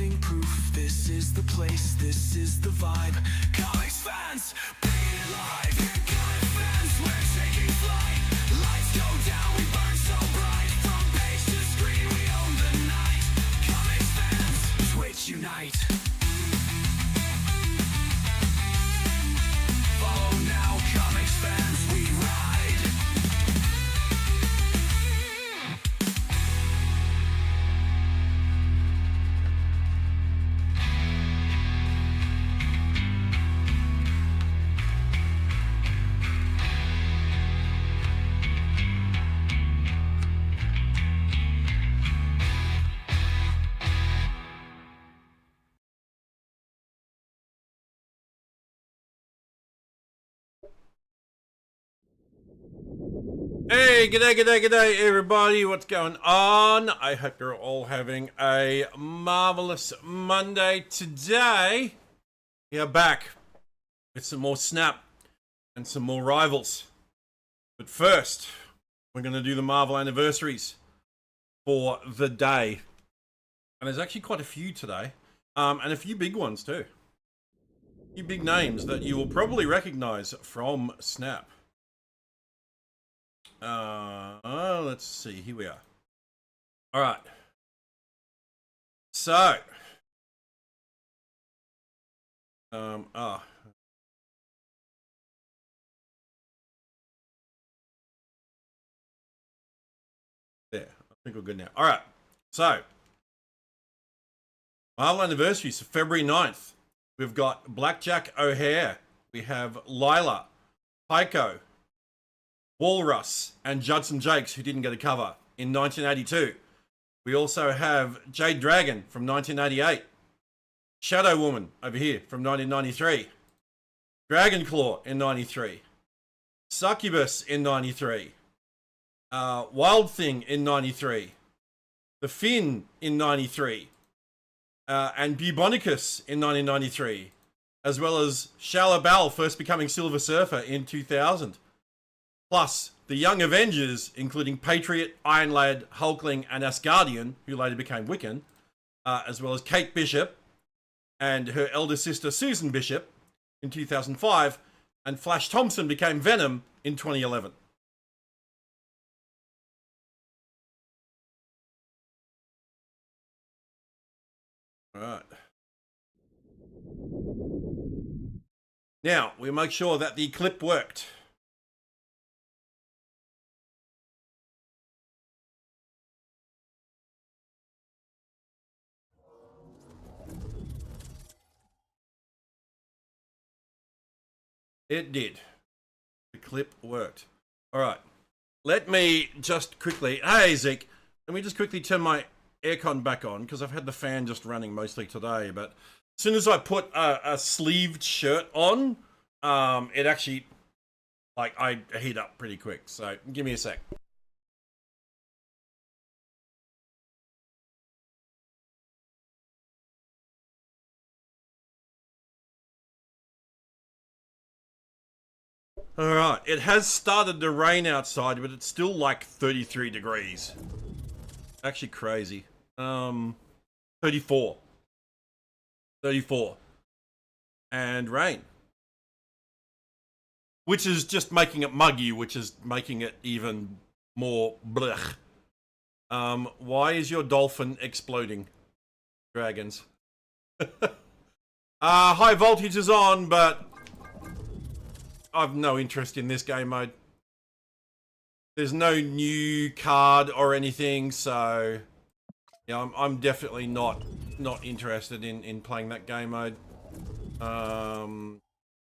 living proof. This is the place, this is the vibe. Comics fans, bring it alive. Comic fans, we're taking flight. Lights go down, we burn so bright. From page to screen, we own the night. Comics fans, Twitch unite. Follow now, comics fans, we ride. Hey, g'day everybody, what's going on? I hope you're all having a marvelous Monday. Today, we are back with some more Snap and some more Rivals. But first, we're going to do the Marvel anniversaries for the day. And there's actually quite a few today, and a few big ones too. A few big names that you will probably recognize from Snap. Let's see, here we are. All right. So, there, I think we're good now. All right. So, Marvel anniversaries, so February 9th. We've got Blackjack O'Hare. We have Lila, Pyko, Walrus, and Judson Jakes, who didn't get a cover in 1982. We also have Jade Dragon from 1988. Shadow Woman over here from 1993. Dragon Claw in 93. Succubus in 93. Wild Thing in 93. The Finn in 93. And Bubonicus in 1993. As well as Shalabal first becoming Silver Surfer in 2000. Plus, the Young Avengers, including Patriot, Iron Lad, Hulkling, and Asgardian, who later became Wiccan, as well as Kate Bishop and her elder sister Susan Bishop in 2005, and Flash Thompson became Venom in 2011. All right. Now, we make sure that the clip worked. It did. The clip worked. All right. Let me just quickly... Hey, Zeke. Let me just quickly turn my aircon back on, because I've had the fan just running mostly today. But as soon as I put a sleeved shirt on, it actually... I heat up pretty quick. So, give me a sec. Alright, it has started to rain outside, but it's still like 33 degrees. Actually crazy. 34. 34. And rain. Which is just making it muggy, which is making it even more blech. Why is your dolphin exploding? Dragons. High voltage is on, but I've no interest in this game mode. There's no new card or anything, so yeah, I'm definitely not interested in playing that game mode.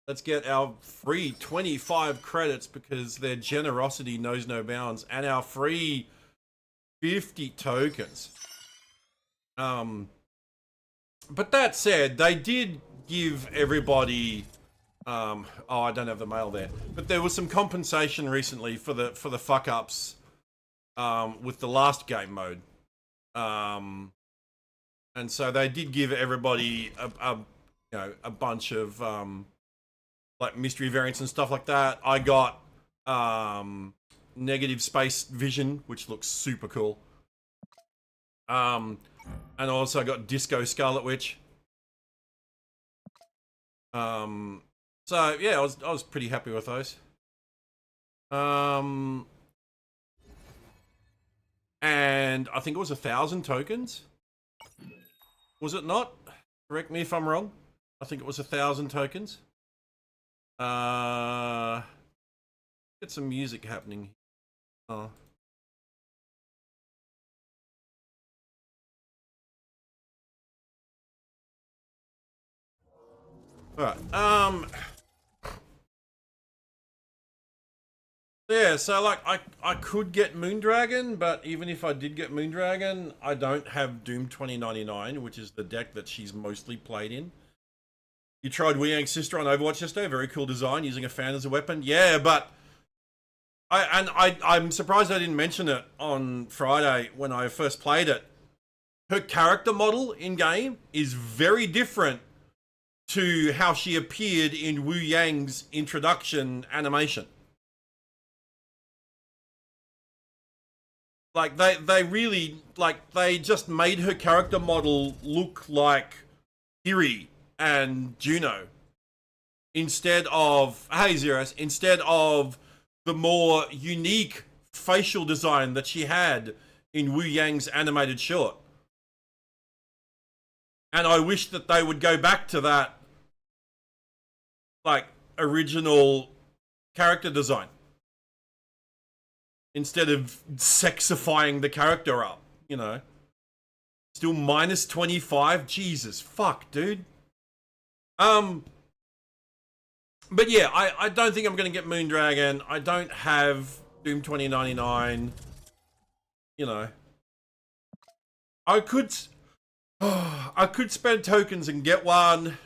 Let's get our free 25 credits because their generosity knows no bounds, and our free 50 tokens. But that said, they did give everybody oh, I don't have the mail there, but there was some compensation recently for the fuck ups with the last game mode, and so they did give everybody a bunch of like mystery variants and stuff like that. I got negative space vision, which looks super cool. And also got Disco Scarlet Witch. So yeah, I was pretty happy with those. And I think it was 1,000 tokens. Was it not? Correct me if I'm wrong. I think it was 1,000 tokens. Get some music happening. Oh. Alright, yeah, so like I could get Moondragon, but even if I did get Moondragon, I don't have Doom 2099, which is the deck that she's mostly played in. You tried Wu Yang's sister on Overwatch yesterday, very cool design, using a fan as a weapon. Yeah, but I'm surprised I didn't mention it on Friday when I first played it. Her character model in game is very different to how she appeared in Wu Yang's introduction animation. Like they really like they just made her character model look like Kiri and Juno instead of Zeros, instead of the more unique facial design that she had in Wu Yang's animated short. And I wish that they would go back to that like original character design instead of sexifying the character up, you know. Still minus 25? Jesus, fuck, dude. But yeah, I don't think I'm going to get Moondragon. I don't have Doom 2099. You know. I could spend tokens and get one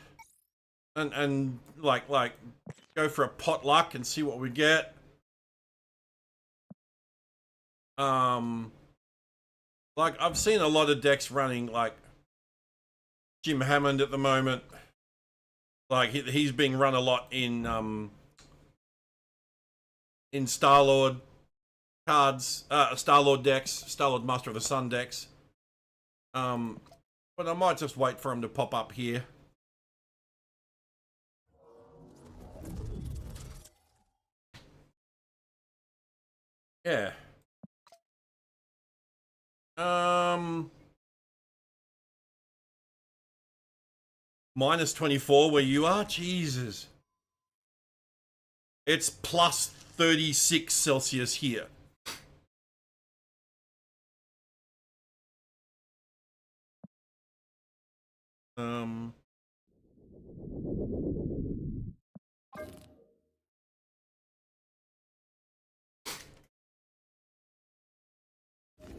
and like go for a potluck and see what we get. Like I've seen a lot of decks running like Jim Hammond at the moment. Like he's being run a lot in Star-Lord cards, Star-Lord decks, Star-Lord Master of the Sun decks. But I might just wait for him to pop up here. Yeah. Minus 24 where you are? Jesus. It's plus 36 Celsius here.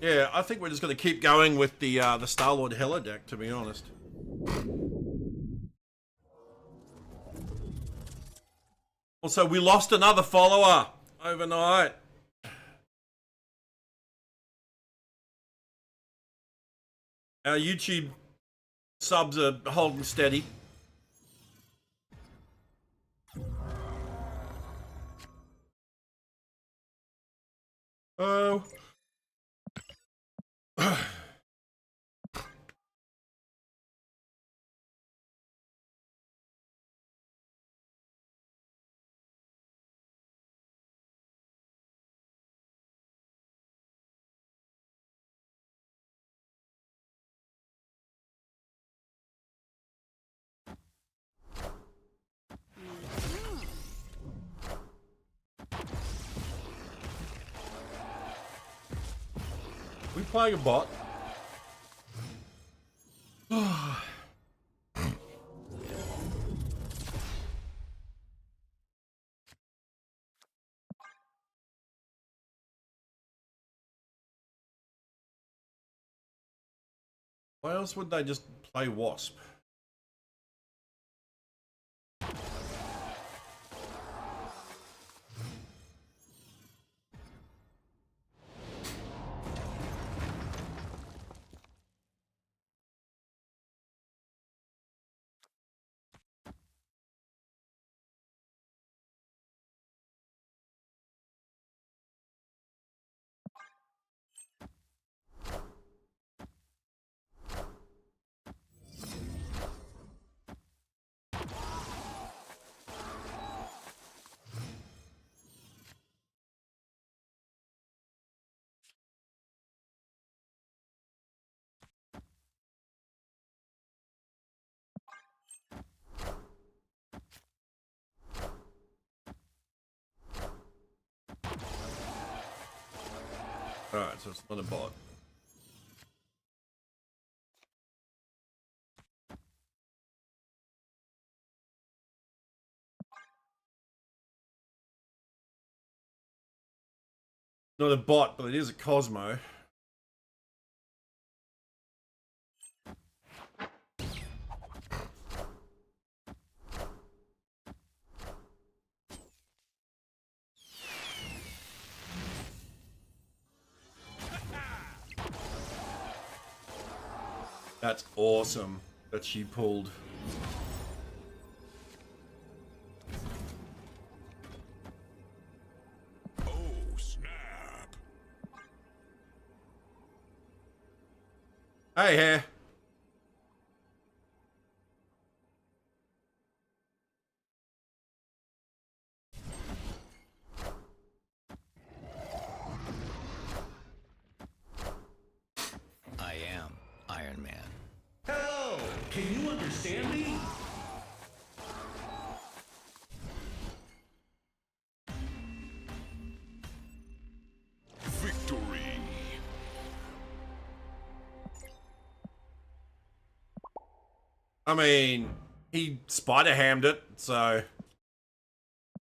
Yeah, I think we're just going to keep going with the Star-Lord Hela deck, to be honest. Also, we lost another follower overnight. Our YouTube subs are holding steady. Oh. We playing a bot? Why else would they just play Wasp? Alright, so it's not a bot. Not a bot, but it is a Cosmo. That's awesome that she pulled. Oh, snap. Hey, Hair. I am Iron Man. Hello! Can you understand me? Victory! I mean, he spider-hammed it, so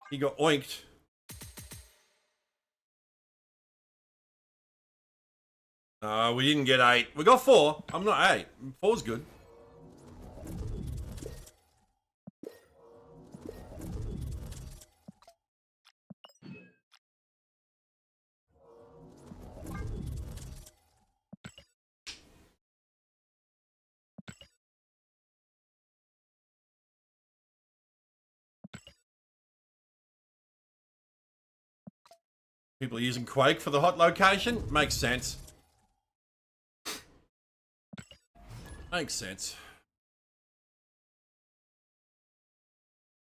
he got oinked. We didn't get 8. We got 4. I'm not 8. 4's good. People are using Quake for the hot location. Makes sense. Makes sense.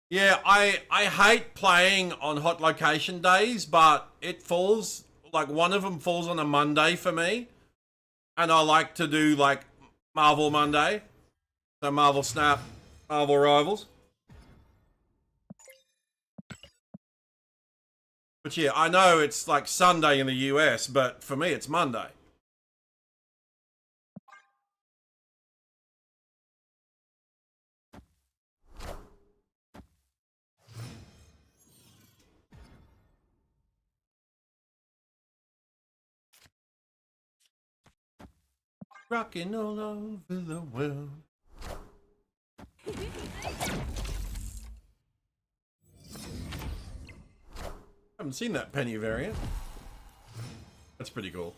Yeah, I hate playing on hot location days, but it falls, like one of them falls on a Monday for me. And I like to do like Marvel Monday. So Marvel Snap, Marvel Rivals. But yeah, I know it's like Sunday in the US, but for me it's Monday. Rocking all over the world. Haven't seen that penny variant. That's pretty cool.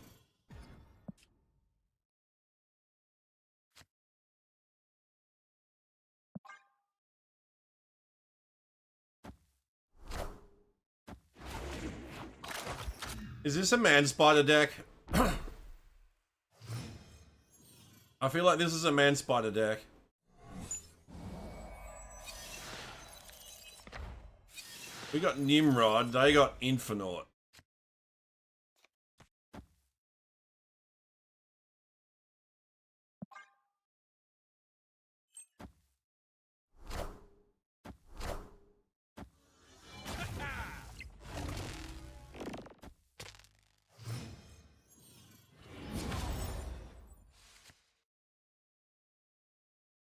Is this a man spider deck? I feel like this is a man spider deck. We got Nimrod, they got Infinite.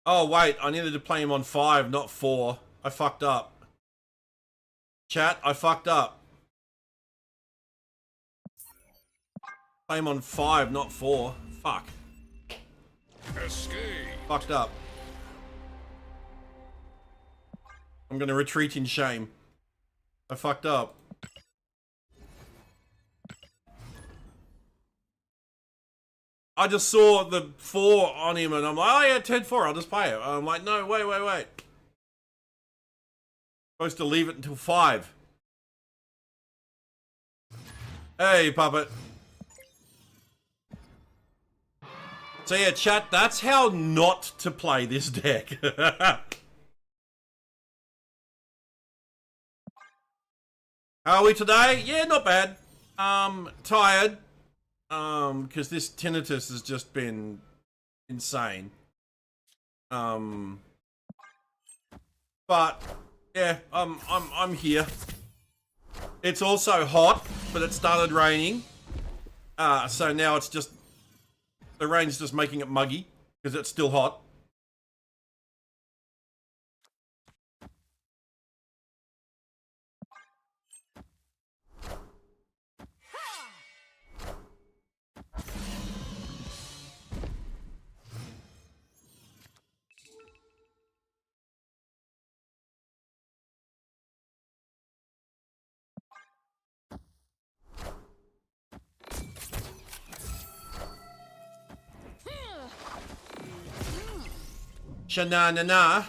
Oh wait, I needed to play him on 5, not 4. I fucked up. Chat, I fucked up. Play him on 5, not 4. Fuck. Escape! Fucked up. I'm gonna retreat in shame. I fucked up. I just saw the 4 on him and I'm like, oh yeah, 10-4, I'll just play it. I'm like, no, wait. Supposed to leave it until 5. Hey, puppet. So yeah, chat, that's how not to play this deck. How are we today? Yeah, not bad. Tired. Because this tinnitus has just been insane. But yeah, I'm here. It's also hot, but it started raining. So now it's just, the rain's just making it muggy because it's still hot. Sha-na-na-na.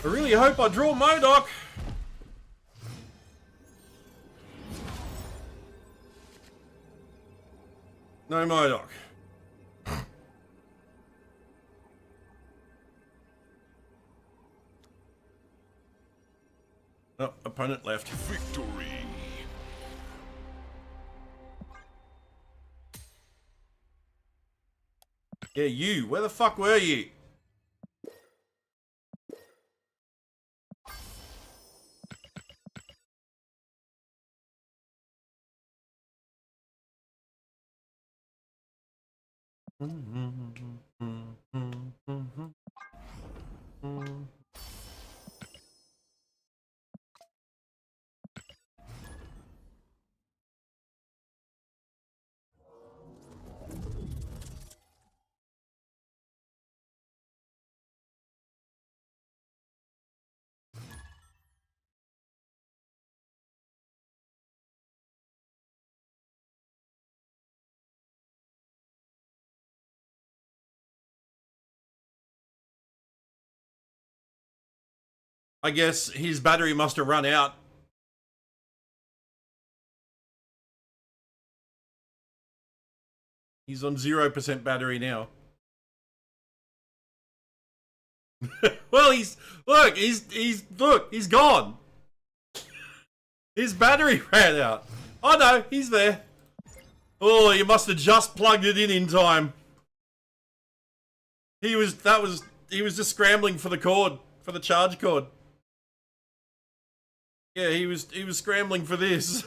I really hope I draw MODOK. No MODOK. Oh, opponent left. Victory. Yeah, you. Where the fuck were you? I guess his battery must have run out. He's on 0% battery now. Well, he's gone. His battery ran out. Oh no, he's there. Oh, you must have just plugged it in time. He was just scrambling for the cord, for the charge cord. Yeah, he was scrambling for this.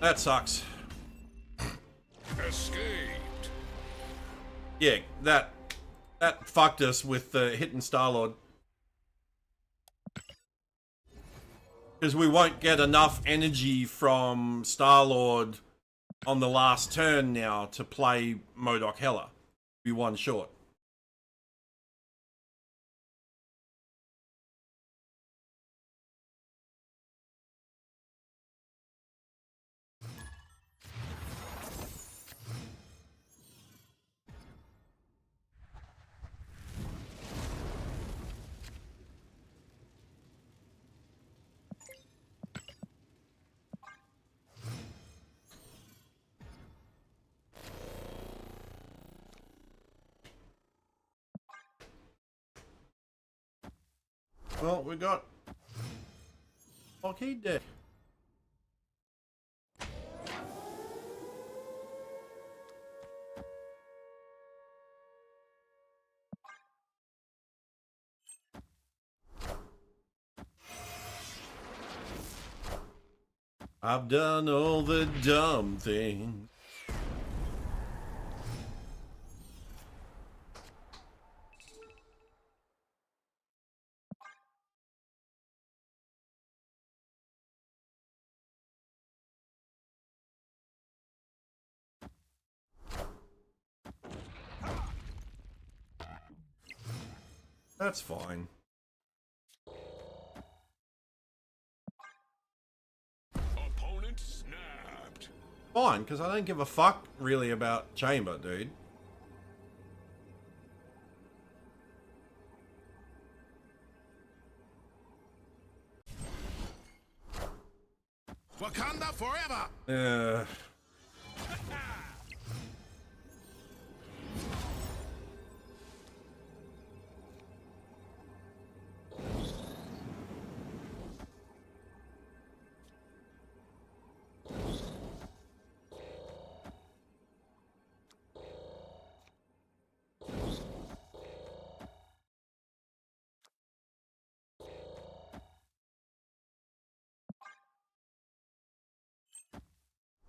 That sucks. Escaped. Yeah, that fucked us with hitting Star-Lord. Because we won't get enough energy from Star-Lord on the last turn now to play MODOK Hela. Be one short. Well, we got blockade deck. I've done all the dumb things. That's fine. Opponent snapped. Fine, because I don't give a fuck really about Chamber, dude. Wakanda forever.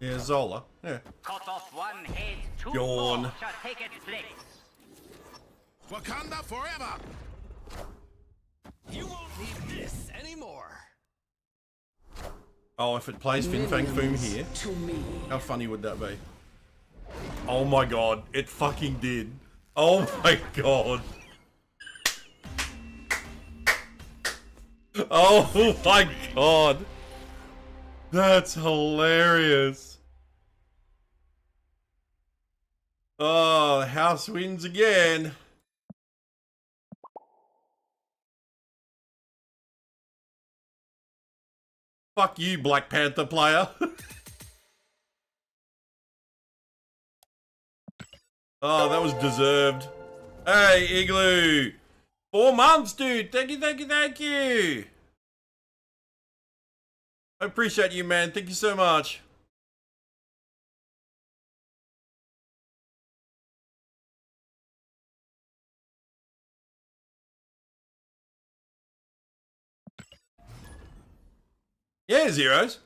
Yeah, Zola. Yeah. Cut off one head, two Yawn. more shall take its place. Wakanda forever. You won't need this anymore. Oh, if it plays Fin Fang Foom here, how funny would that be? Oh my god, it fucking did. Oh my god. Oh my god. That's hilarious. Oh, the house wins again. Fuck you, Black Panther player. Oh, that was deserved. Hey, Igloo. 4 months, dude. Thank you, thank you, thank you. I appreciate you, man. Thank you so much. Yeah, Zeros.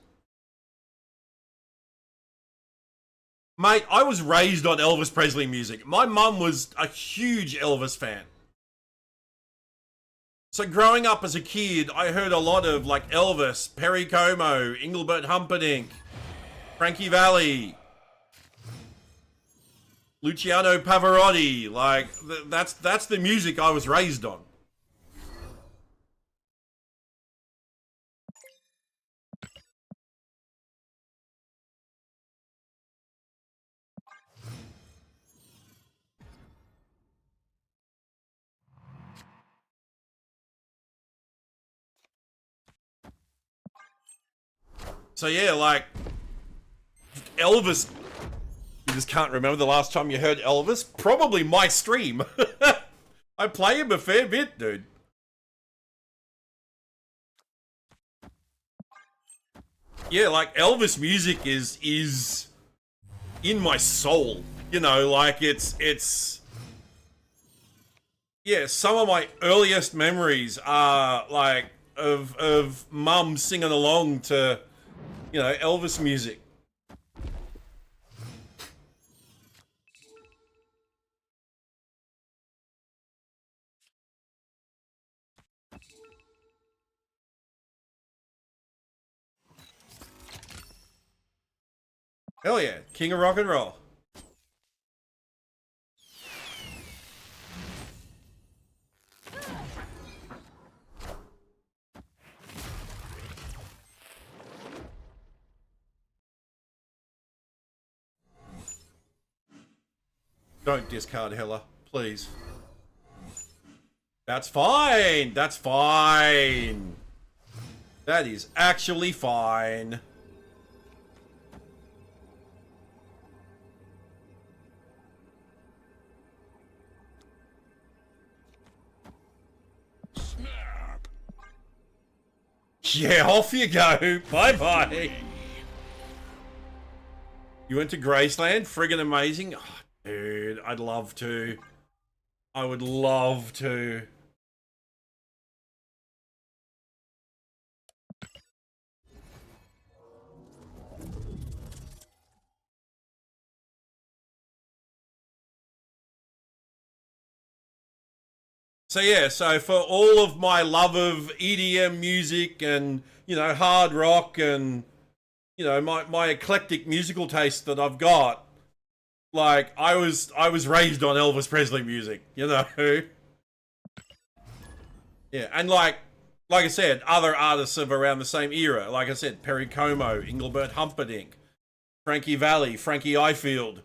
Mate, I was raised on Elvis Presley music. My mum was a huge Elvis fan. So growing up as a kid, I heard a lot of like Elvis, Perry Como, Engelbert Humperdinck, Frankie Valli, Luciano Pavarotti. Like that's the music I was raised on. So yeah, like Elvis. You just can't remember the last time you heard Elvis? Probably my stream. I play him a fair bit, dude. Yeah, like Elvis music is in my soul. You know, like it's yeah, some of my earliest memories are like of mum singing along to, you know, Elvis music. Hell yeah, king of rock and roll. Don't discard Hella, please. That's fine. That's fine. That is actually fine. Snap. Yeah, off you go. Bye-bye. You went to Graceland? Friggin' amazing. Oh, dude, I'd love to. I would love to. So yeah, so for all of my love of EDM music and, you know, hard rock and, you know, my eclectic musical taste that I've got, like I was raised on Elvis Presley music, you know. Yeah, and like I said, other artists of around the same era. Like I said, Perry Como, Engelbert Humperdinck, Frankie Valli, Frankie Ifield.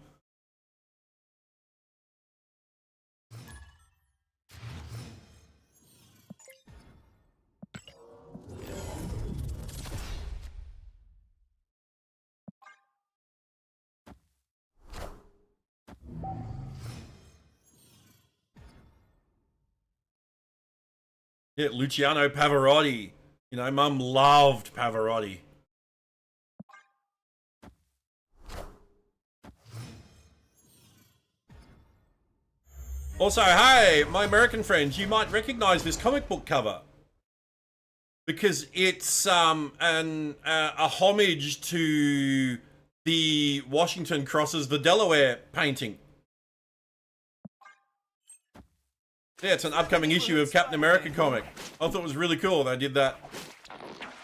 Yeah, Luciano Pavarotti. You know, Mum loved Pavarotti. Also, hey, my American friends, you might recognize this comic book cover because it's a homage to the Washington crosses the Delaware painting. Yeah, it's an upcoming issue of Captain America comic. I thought it was really cool. They did that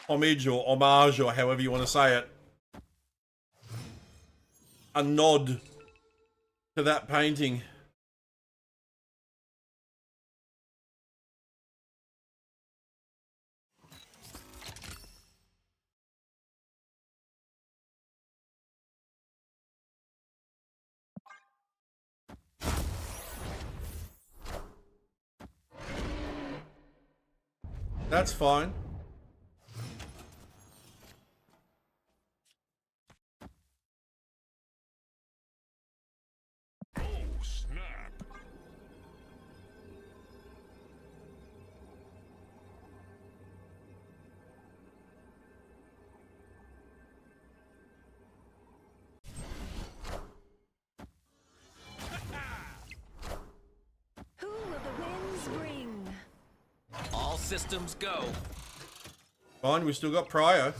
homage or homage or however you want to say it. A nod to that painting. That's fine. Who will the winds bring? All systems go. Fine, we still got Pryor.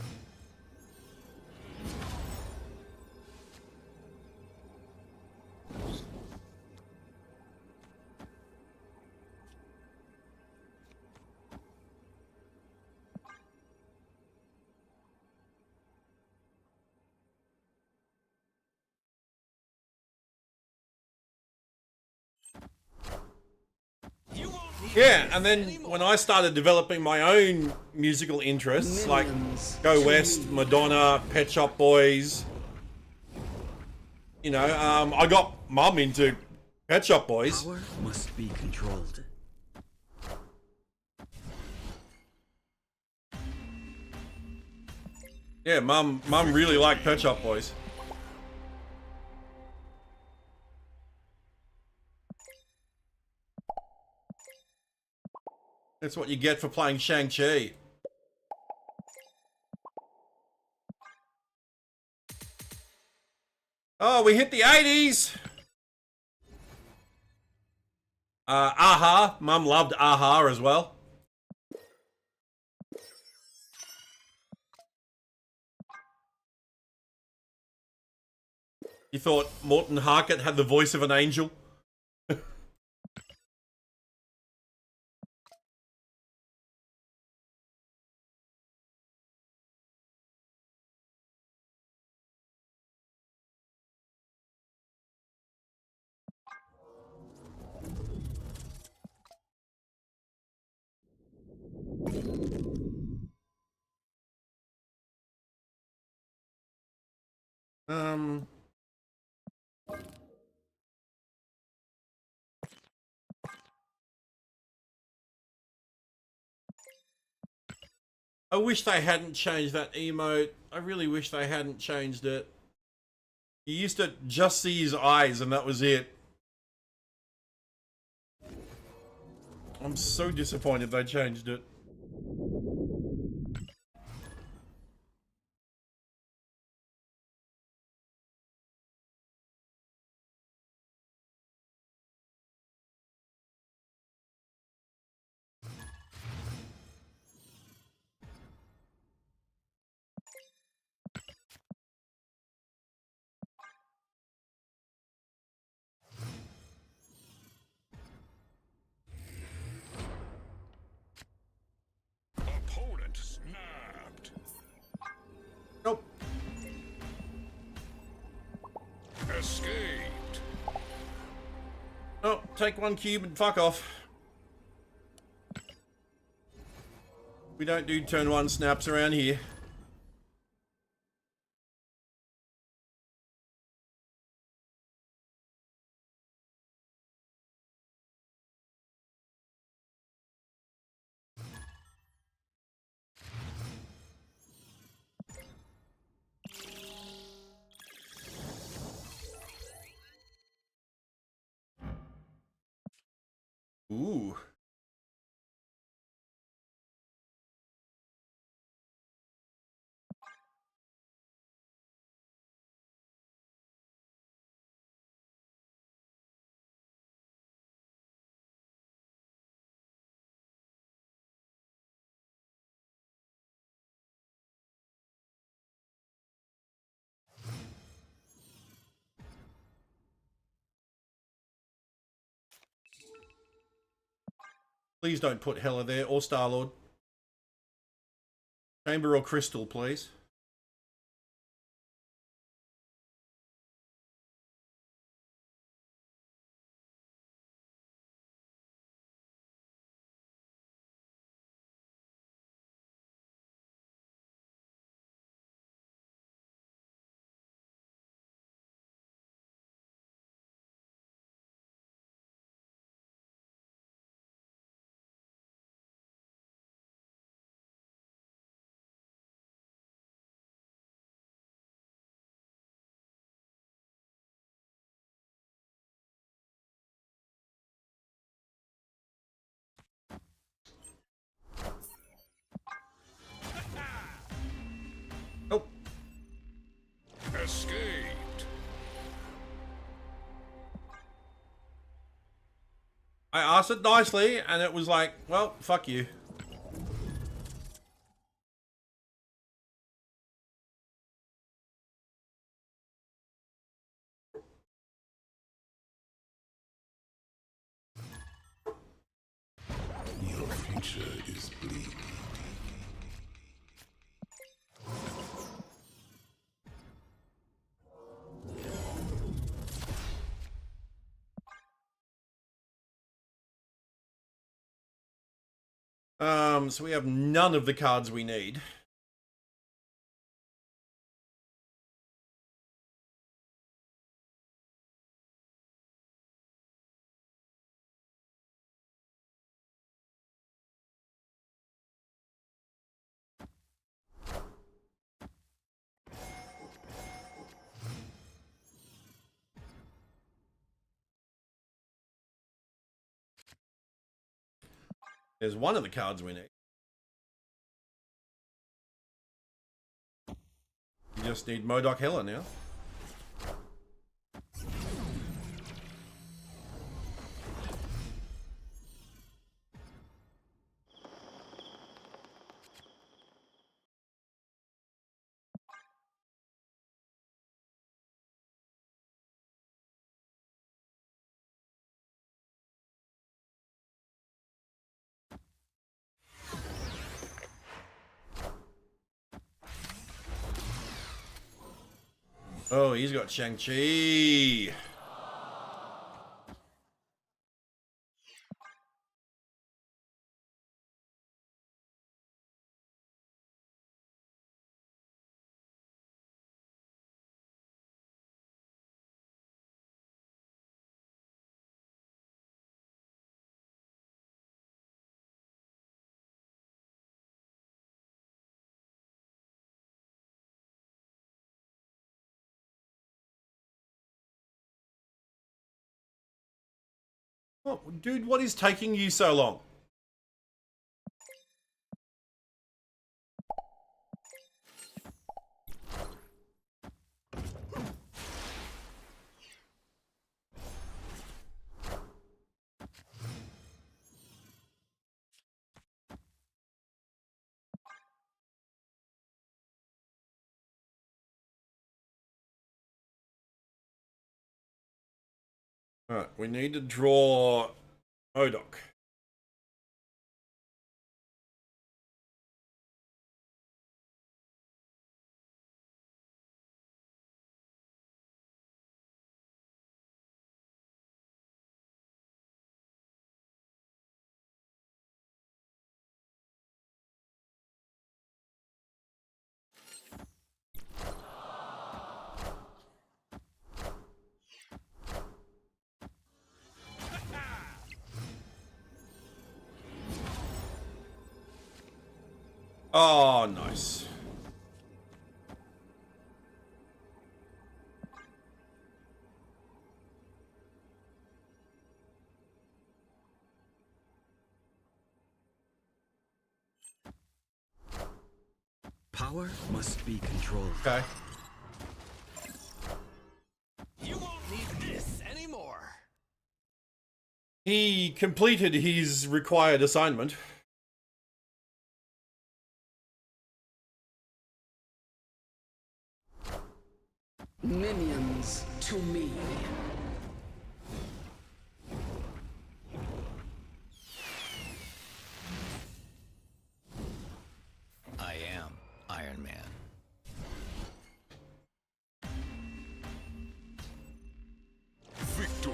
Yeah, and then when I started developing my own musical interests, like Go West, Madonna, Pet Shop Boys, you know, I got Mum into Pet Shop Boys. Power must be controlled. Yeah, Mum really liked Pet Shop Boys. That's what you get for playing Shang-Chi. Oh, we hit the 80s! Aha. Mum loved Aha as well. You thought Morton Harkett had the voice of an angel? I wish they hadn't changed that emote. I really wish they hadn't changed it. You used to just see his eyes and that was it. I'm so disappointed they changed it. take one cube and fuck off. We don't do turn one snaps around here. Ooh. Please don't put Hela there or Star-Lord. Chamber or Crystal, please. Nope. Escaped. I asked it nicely, and it was like, well, fuck you. Your future is bleak. So we have none of the cards we need. There's one of the cards we need. You just need MODOK Hela now. Oh, he's got Shang-Chi. Oh, dude, what is taking you so long? Alright, we need to draw MODOK. Oh, nice. Power must be controlled. Okay. You won't need this anymore. He completed his required assignment. Minions to me. I am Iron Man. Victory.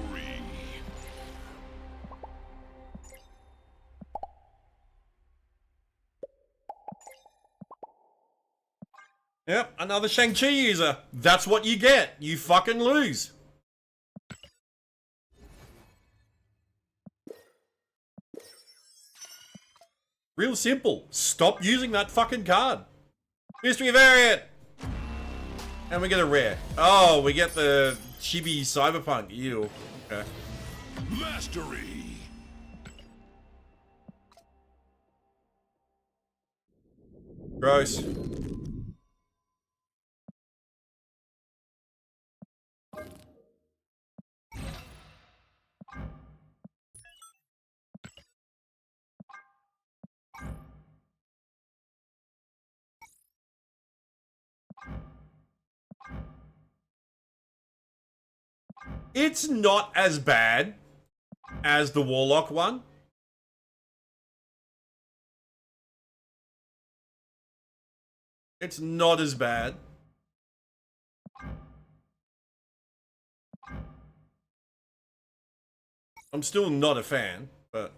Yep, another Shang-Chi user. That's what you get. You fucking lose. Real simple. Stop using that fucking card. Mystery variant. And we get a rare. Oh, we get the chibi cyberpunk. Ew. Okay. Mastery. Gross. It's not as bad as the Warlock one. It's not as bad. I'm still not a fan, but...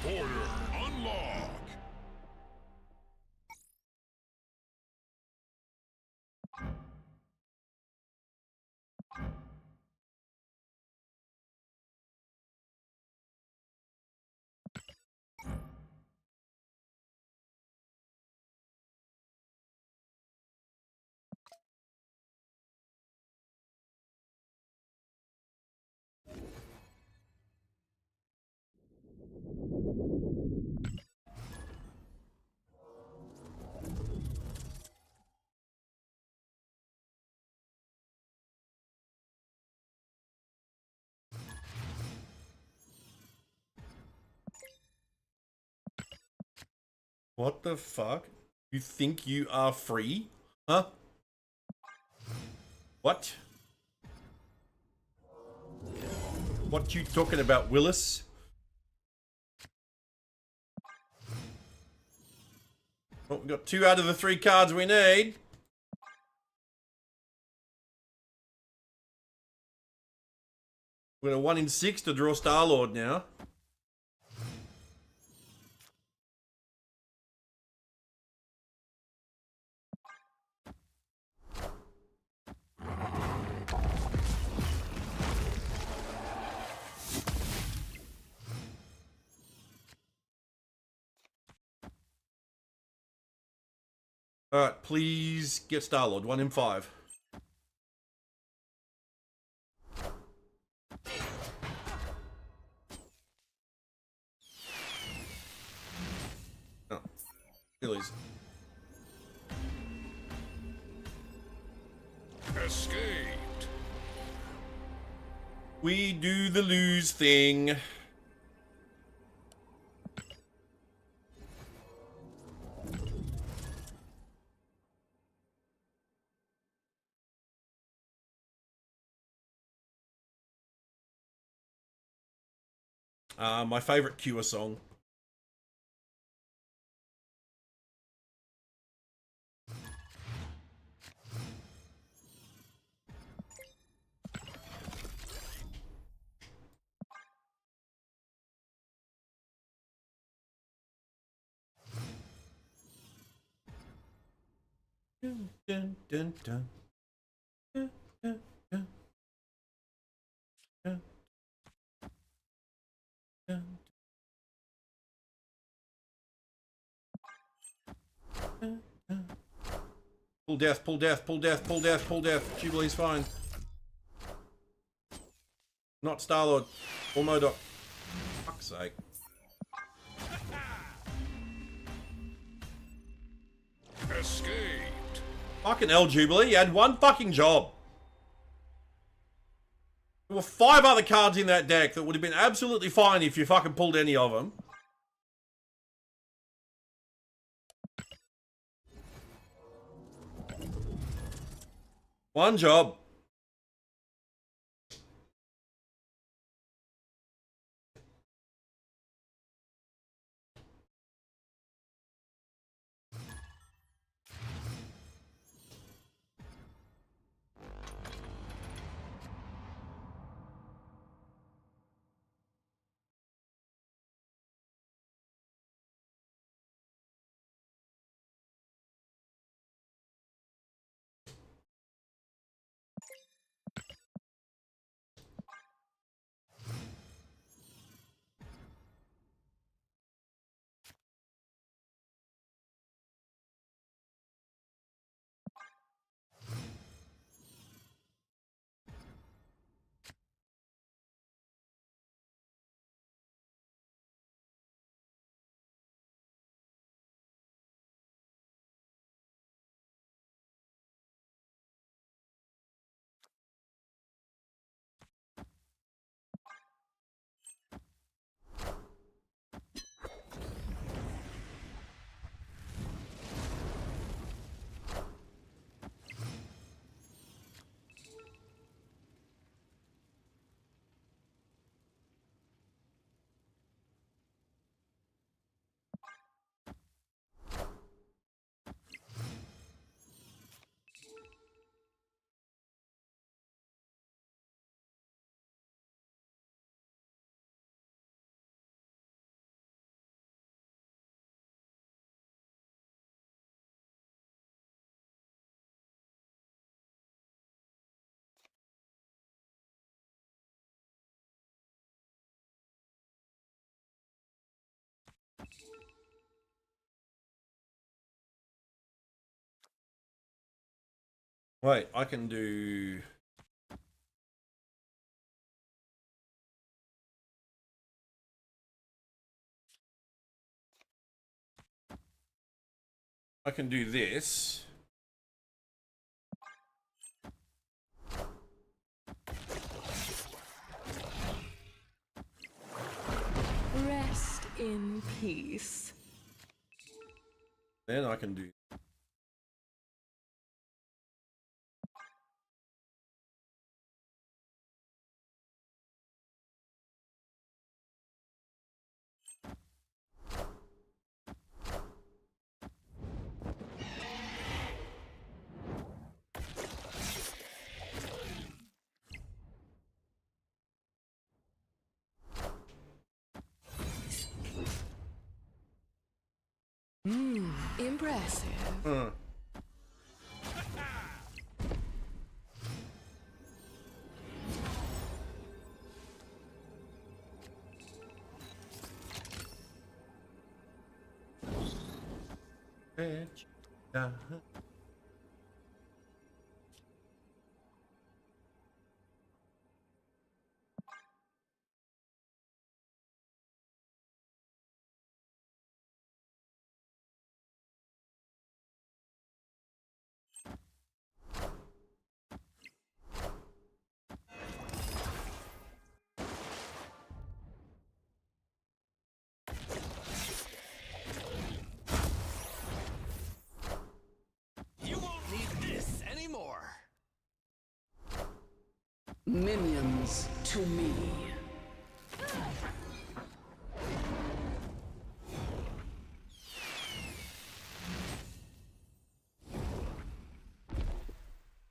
Order unlock. What the fuck? You think you are free? Huh? What? What you talking about, Willis? Well, we got 2 out of the 3 cards we need. We're gonna 1 in 6 to draw Star-Lord now. Alright, please get Star-Lord. 1 in 5. Oh, Phillies. Escaped. We do the lose thing. My favorite Cure song. Dun, dun, dun, dun. Yeah, yeah. Yeah. Yeah. Yeah. Yeah. Pull death, pull death, pull death, pull death, pull death. Jubilee's fine. Not Star-Lord. Or MODOK. Fuck's sake. Escaped. Fucking hell, Jubilee. You had one fucking job. There were 5 other cards in that deck that would have been absolutely fine if you fucking pulled any of them. One job. Wait, I can do... I can do this. Rest in peace. Then I can do... Impressive. Bitch. You won't need this anymore. Minions to me.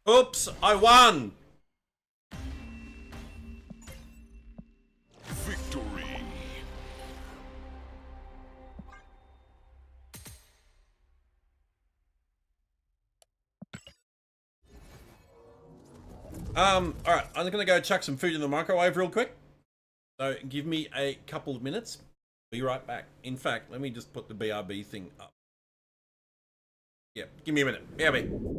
Oops, I won! Victory. All right, I'm gonna go chuck some food in the microwave real quick. So give me a couple of minutes. Be right back. In fact, let me just put the BRB thing up. Yeah, give me a minute. BRB.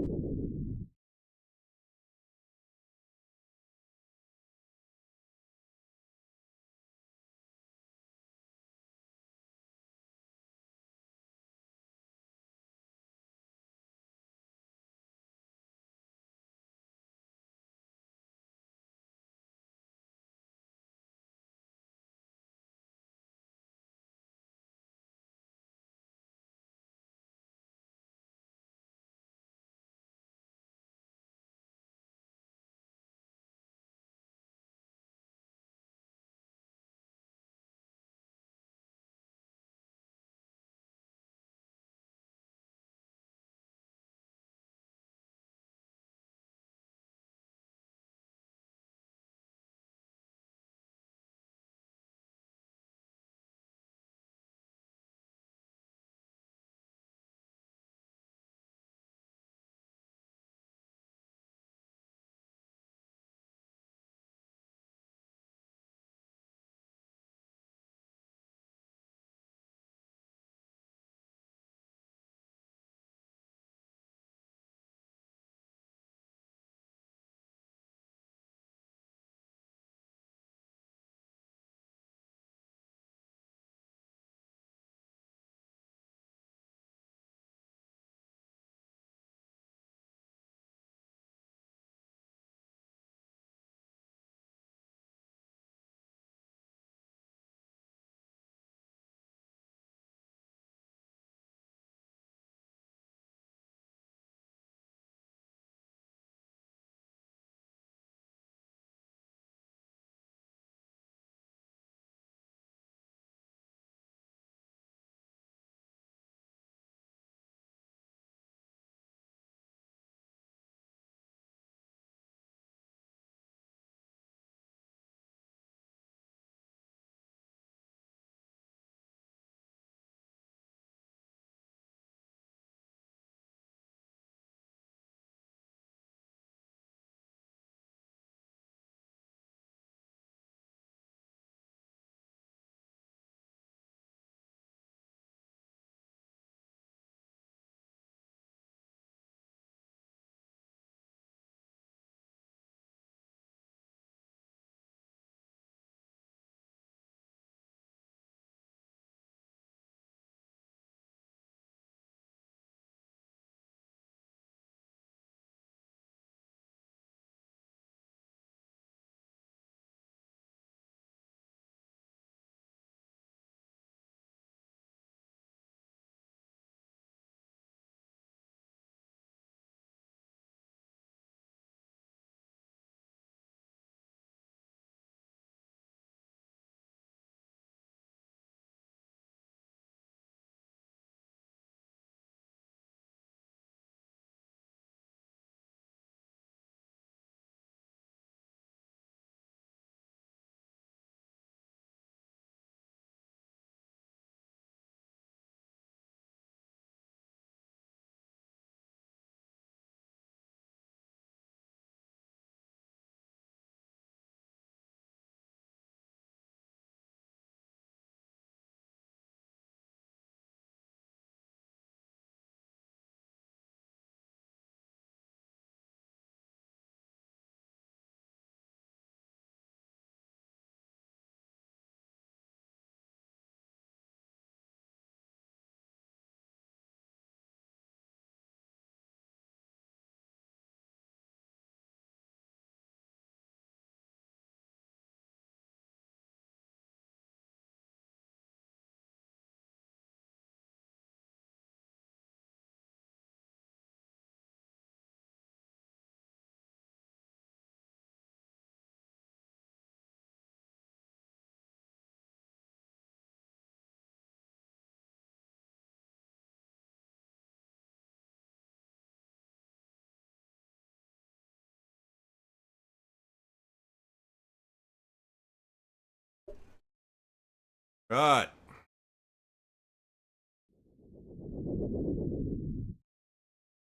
Right.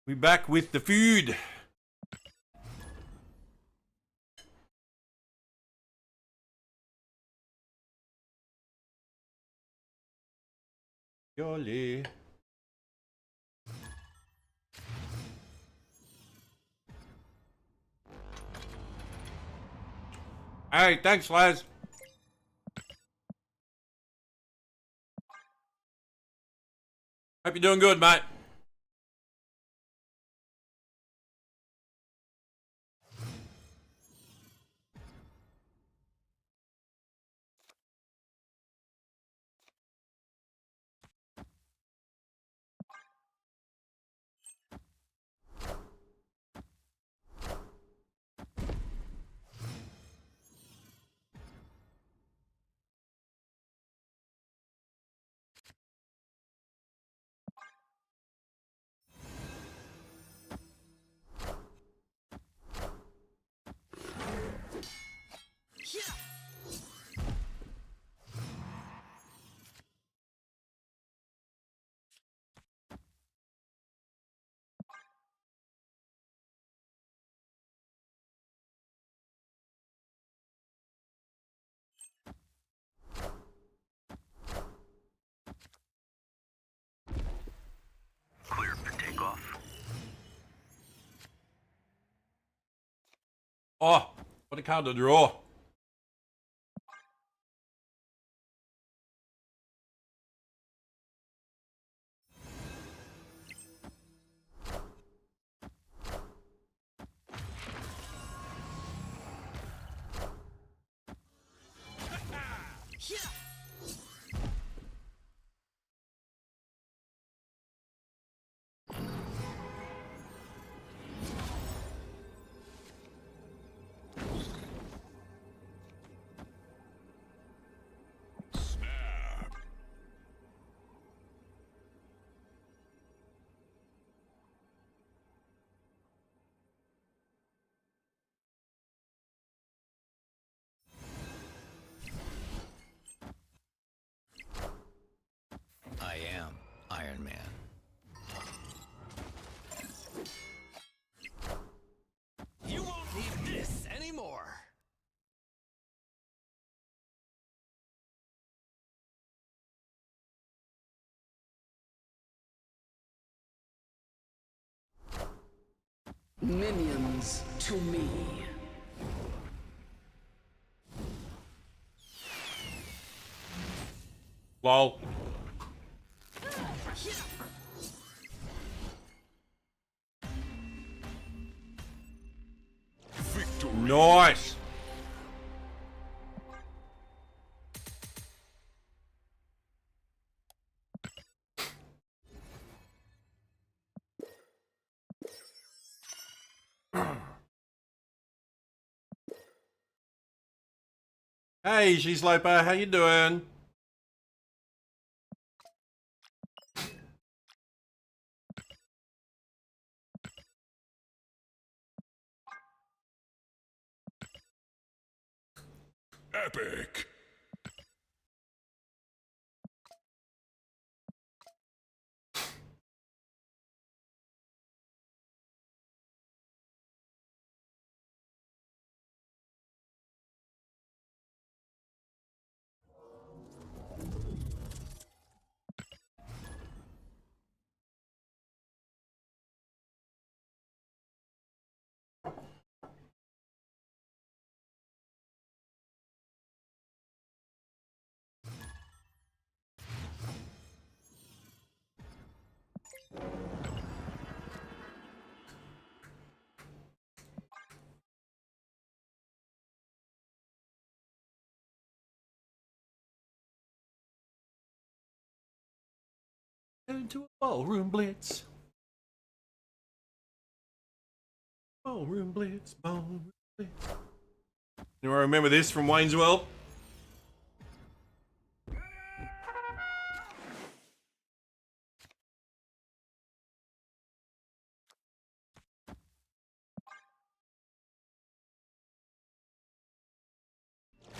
We back with the food. Yoli. Hey, thanks, Les. Hope you're doing good, mate. Clear for takeoff. Oh, what a card to draw. I am Iron Man. You won't need this anymore. Minions to me. Lol. Nice. Hey, Sheesloper, how you doing? Epic. Into a ballroom blitz. Ballroom blitz, ballroom blitz. Anyone remember this from Wayne's World?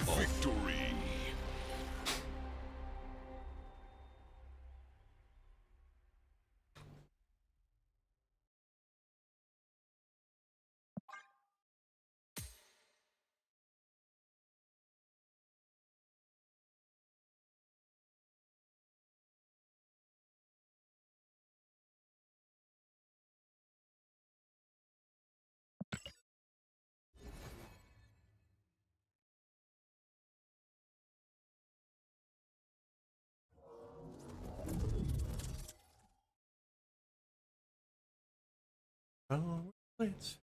Victory. Let's.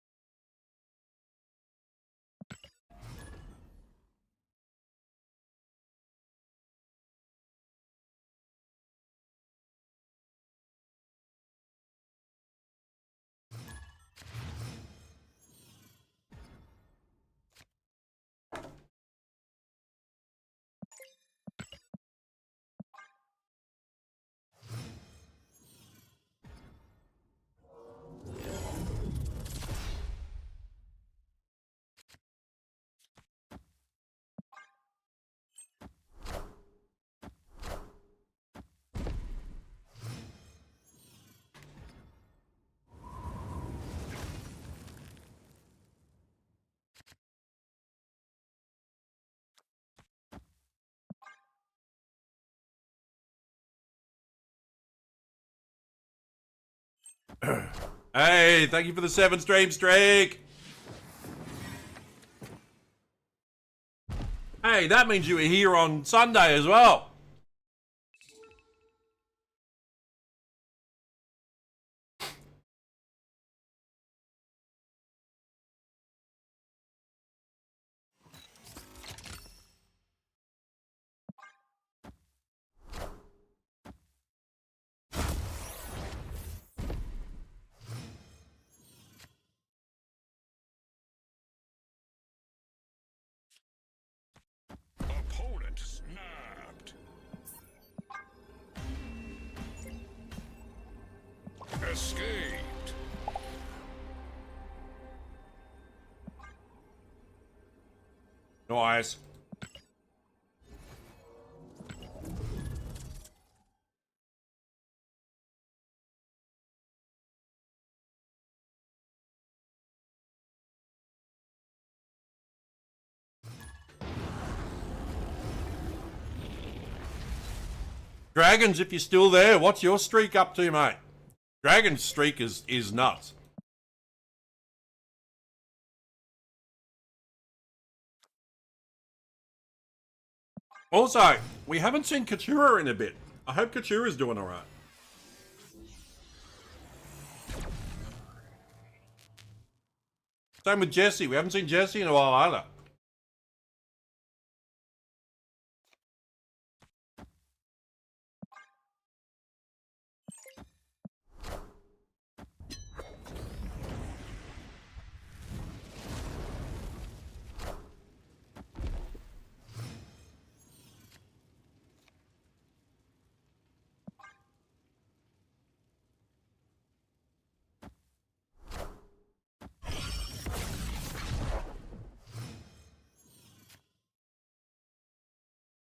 Hey, thank you for the 7 stream streak. Hey, that means you were here on Sunday as well. Opponent snapped. Escaped. Nice. Dragons, if you're still there, what's your streak up to, mate? Dragon's streak is nuts. Also, we haven't seen Katura in a bit. I hope Katura's doing alright. Same with Jesse. We haven't seen Jesse in a while either.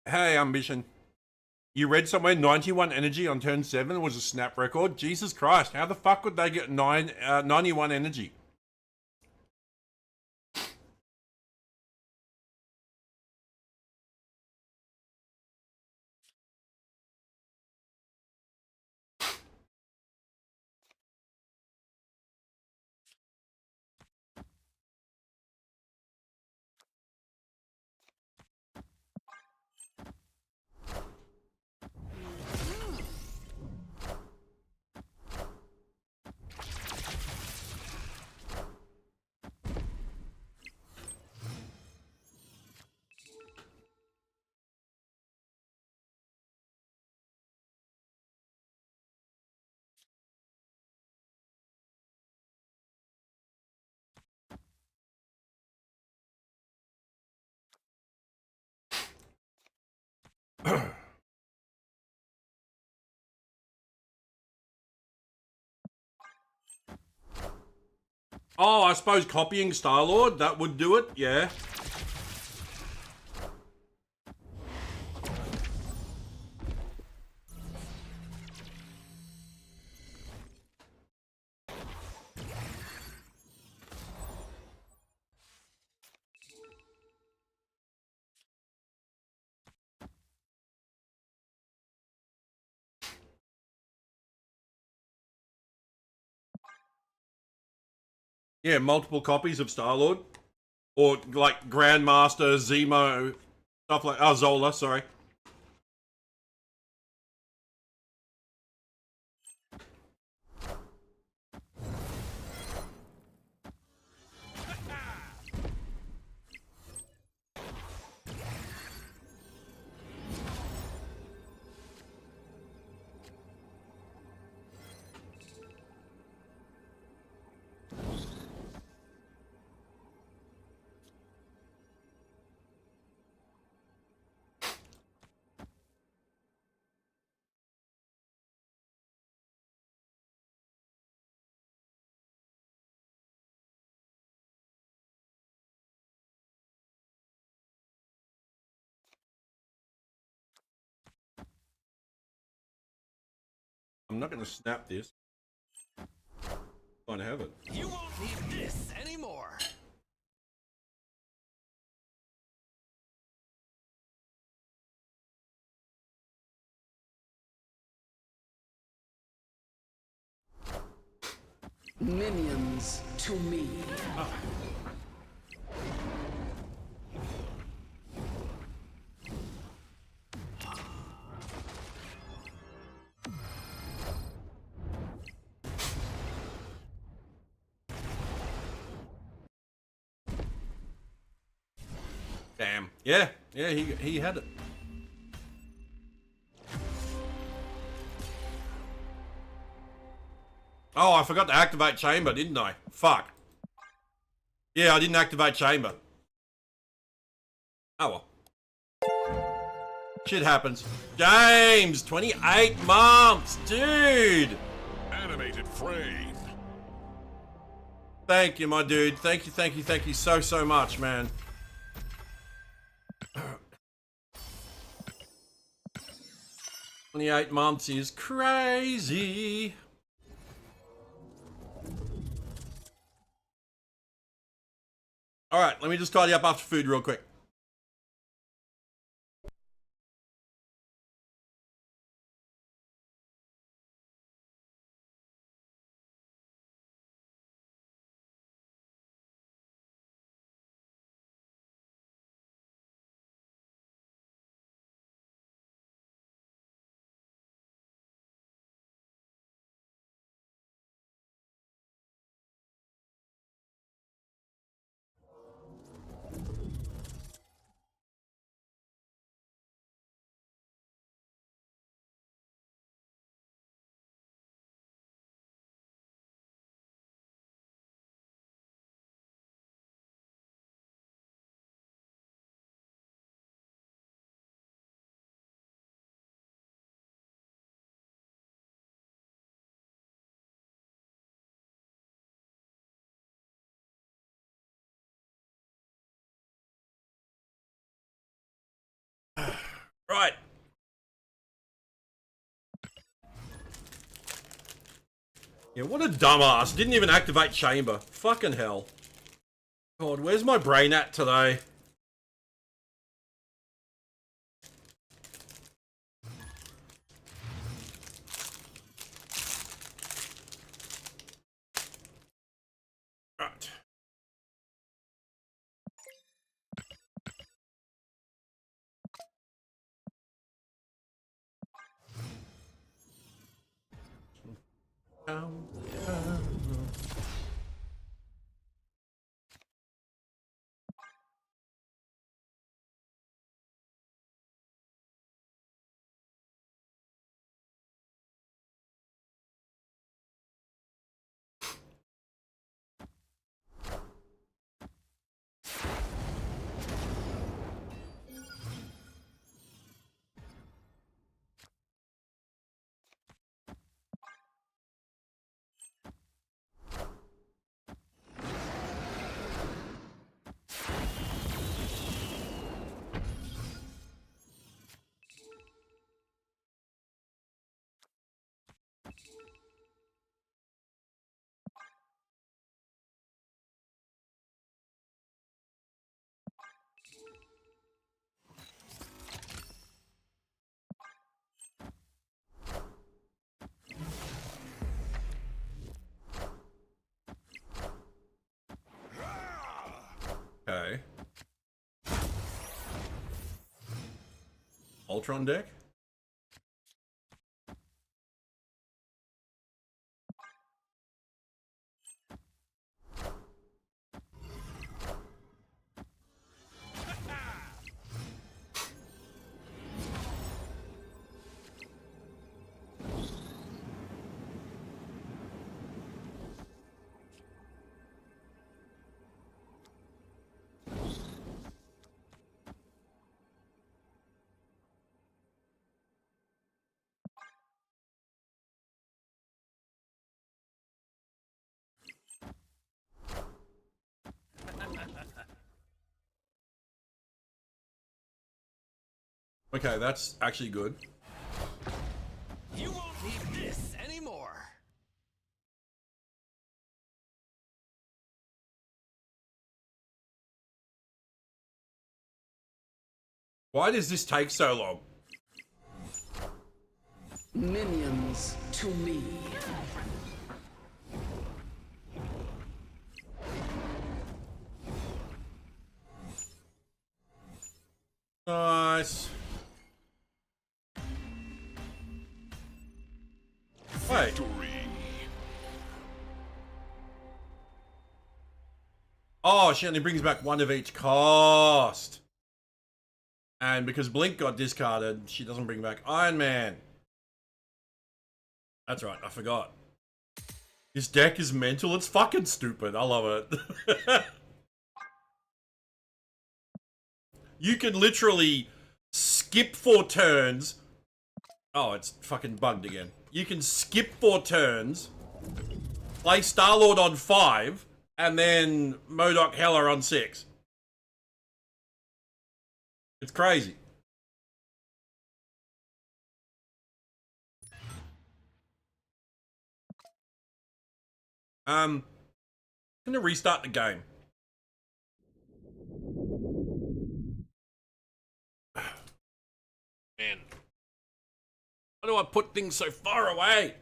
Hey, Ambition. You read somewhere 91 energy on turn 7 was a snap record? Jesus Christ, how the fuck would they get 91 energy? Oh, I suppose copying Star-Lord, that would do it, yeah. Yeah, multiple copies of Star-Lord. Or like Grandmaster, Zemo, stuff like... Oh, Zola, sorry. not going to snap this. I have it. You won't need this anymore. Minions to me. Damn. Yeah, he had it. Oh, I forgot to activate chamber, didn't I? Fuck. Yeah, I didn't activate chamber. Oh well. Shit happens. James, 28 months, dude. Animated frame. Thank you, my dude. Thank you so much, man. 28 months is crazy. All right, let me just tidy up after food real quick. Right. Yeah, what a dumbass. Didn't even activate chamber. Fucking hell. God, where's my brain at today? Right. Okay. Ultron deck? Okay, that's actually good. You won't need this anymore. Why does this take so long? Minions to me. Nice. Wait. Victory. Oh, she only brings back one of each cost. And because Blink got discarded, she doesn't bring back Iron Man. That's right, I forgot. This deck is mental. It's fucking stupid. I love it. You can literally skip 4 turns. Oh, it's fucking bugged again. You can skip 4 turns, play Star-Lord on 5, and then MODOK Hela on 6. It's crazy. I'm gonna restart the game. Man. Why do I put things so far away?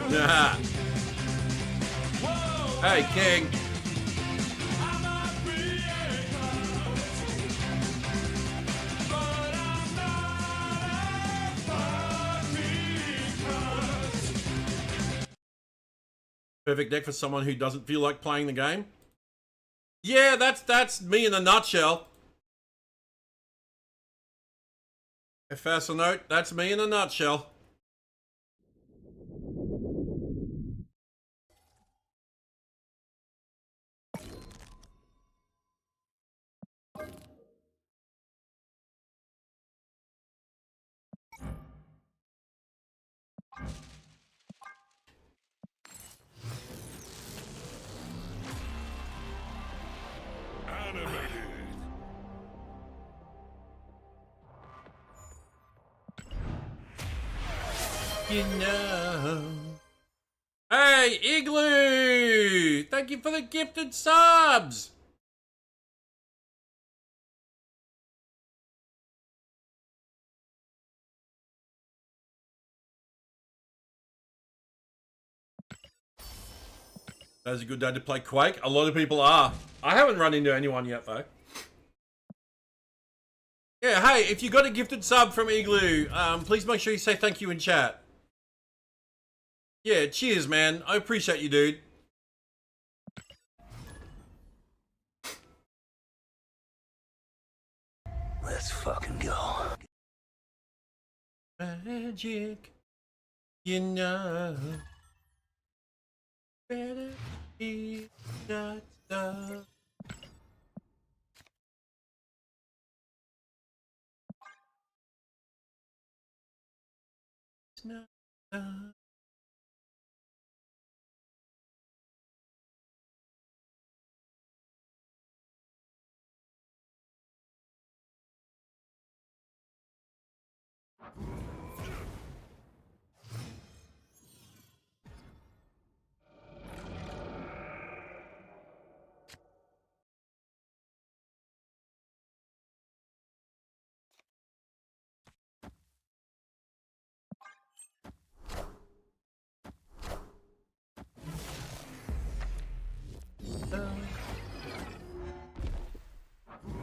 Yeah. Hey, King. Perfect deck for someone who doesn't feel like playing the game. Yeah, that's me in a nutshell. Professor Note, that's me in a nutshell. Animated. You know. Hey, Igloo! Thank you for the gifted subs! That's a good day to play Quake. A lot of people are. I haven't run into anyone yet, though. Yeah, hey, if you got a gifted sub from Igloo, please make sure you say thank you in chat. Yeah, cheers, man. I appreciate you, dude. Let's fucking go. Magic, you know. Better be not stuff. It's not stuff.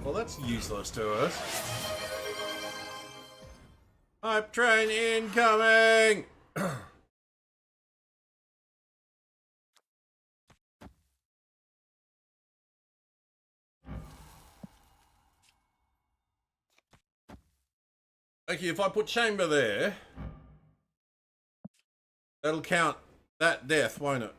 Well, that's useless to us. Hype train incoming! Okay, if I put chamber there, that'll count that death, won't it?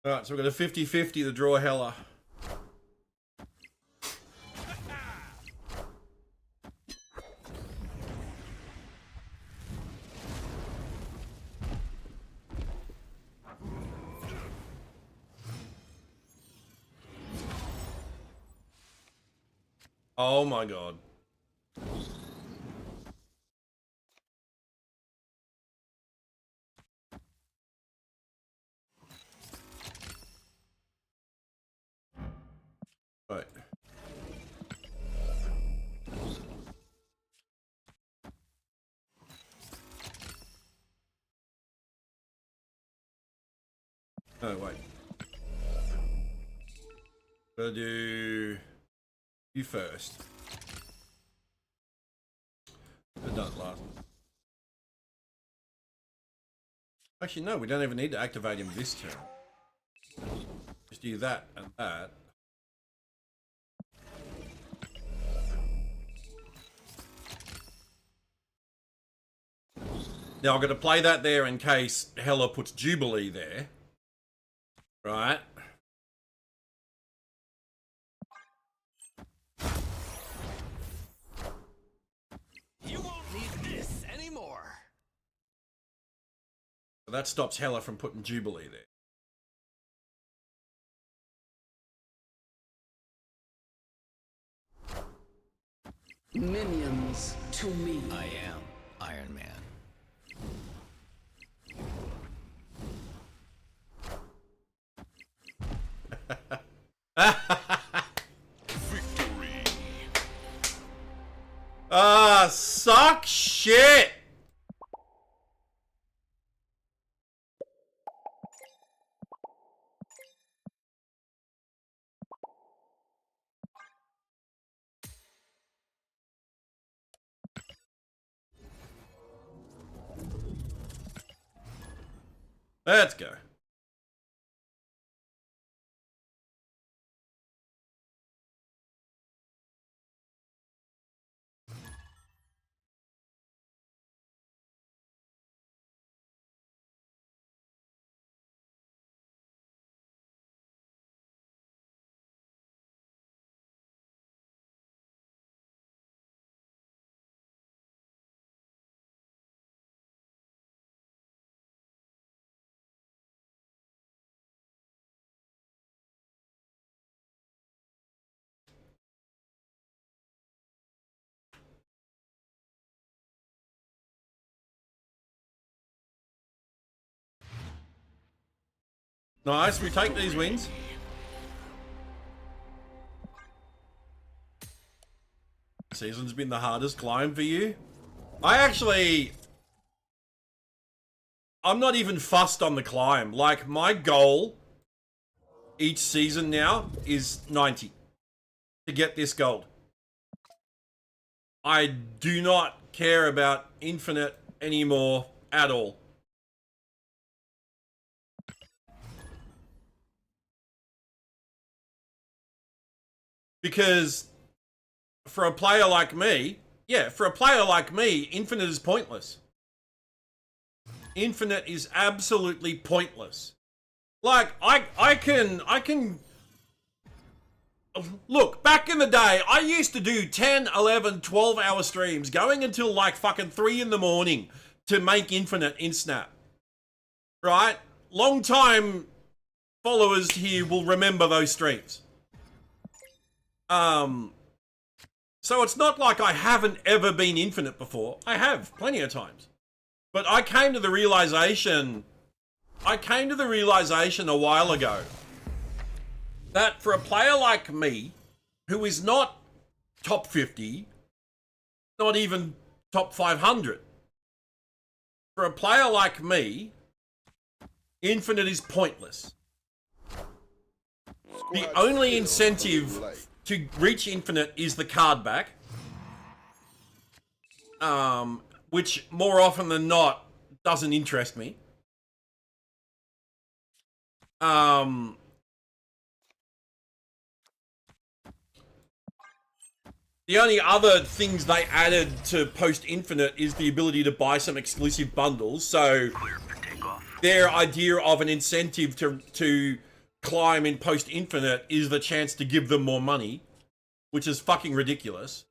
Alright, so we've got a 50-50 to draw Hella. Oh my god. Right. Oh, wait. Gotta do you first. I've done it last. Actually, no, we don't even need to activate him this turn. Just do that and that. Now I'm going to play that there in case Hella puts Jubilee there. Right. You won't need this anymore. So that stops Hella from putting Jubilee there. Minions to me. I am Iron Man. Victory. Ah, suck shit! Let's go. Nice, we take these wins. Season's been the hardest climb for you. I'm not even fussed on the climb. Like, my goal each season now is 90 to get this gold. I do not care about infinite anymore at all. Because for a player like me, infinite is pointless. Infinite is absolutely pointless. Like, I can look, back in the day, I used to do 10, 11, 12-hour streams going until like fucking 3 in the morning to make infinite in Snap. Right? Long time followers here will remember those streams. So it's not like I haven't ever been infinite before. I have, plenty of times. But I came to the realization a while ago that for a player like me, who is not top 50, not even top 500, for a player like me, infinite is pointless. The only incentive to reach infinite is the card back, which more often than not doesn't interest me. The only other things they added to post infinite is the ability to buy some exclusive bundles. So their idea of an incentive to climb in Post Infinite is the chance to give them more money, which is fucking ridiculous.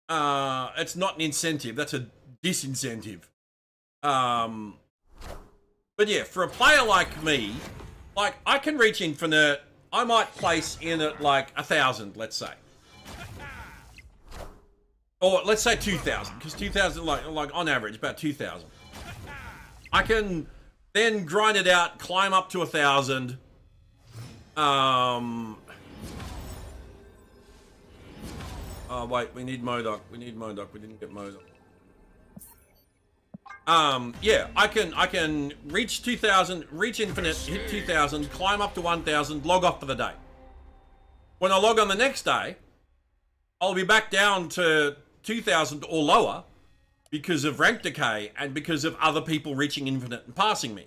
It's not an incentive, that's a disincentive. But yeah, for a player like me, like, I can reach Infinite. I might place in at like 1,000, let's say. Or let's say 2,000, because 2,000, like on average, about 2,000. I can then grind it out, climb up to 1,000. Oh wait, we need MODOK. We need MODOK. We didn't get MODOK. Yeah, I can reach 2,000, reach Infinite, hit 2,000, climb up to 1,000, log off for the day. When I log on the next day, I'll be back down to 2,000 or lower because of rank decay and because of other people reaching Infinite and passing me,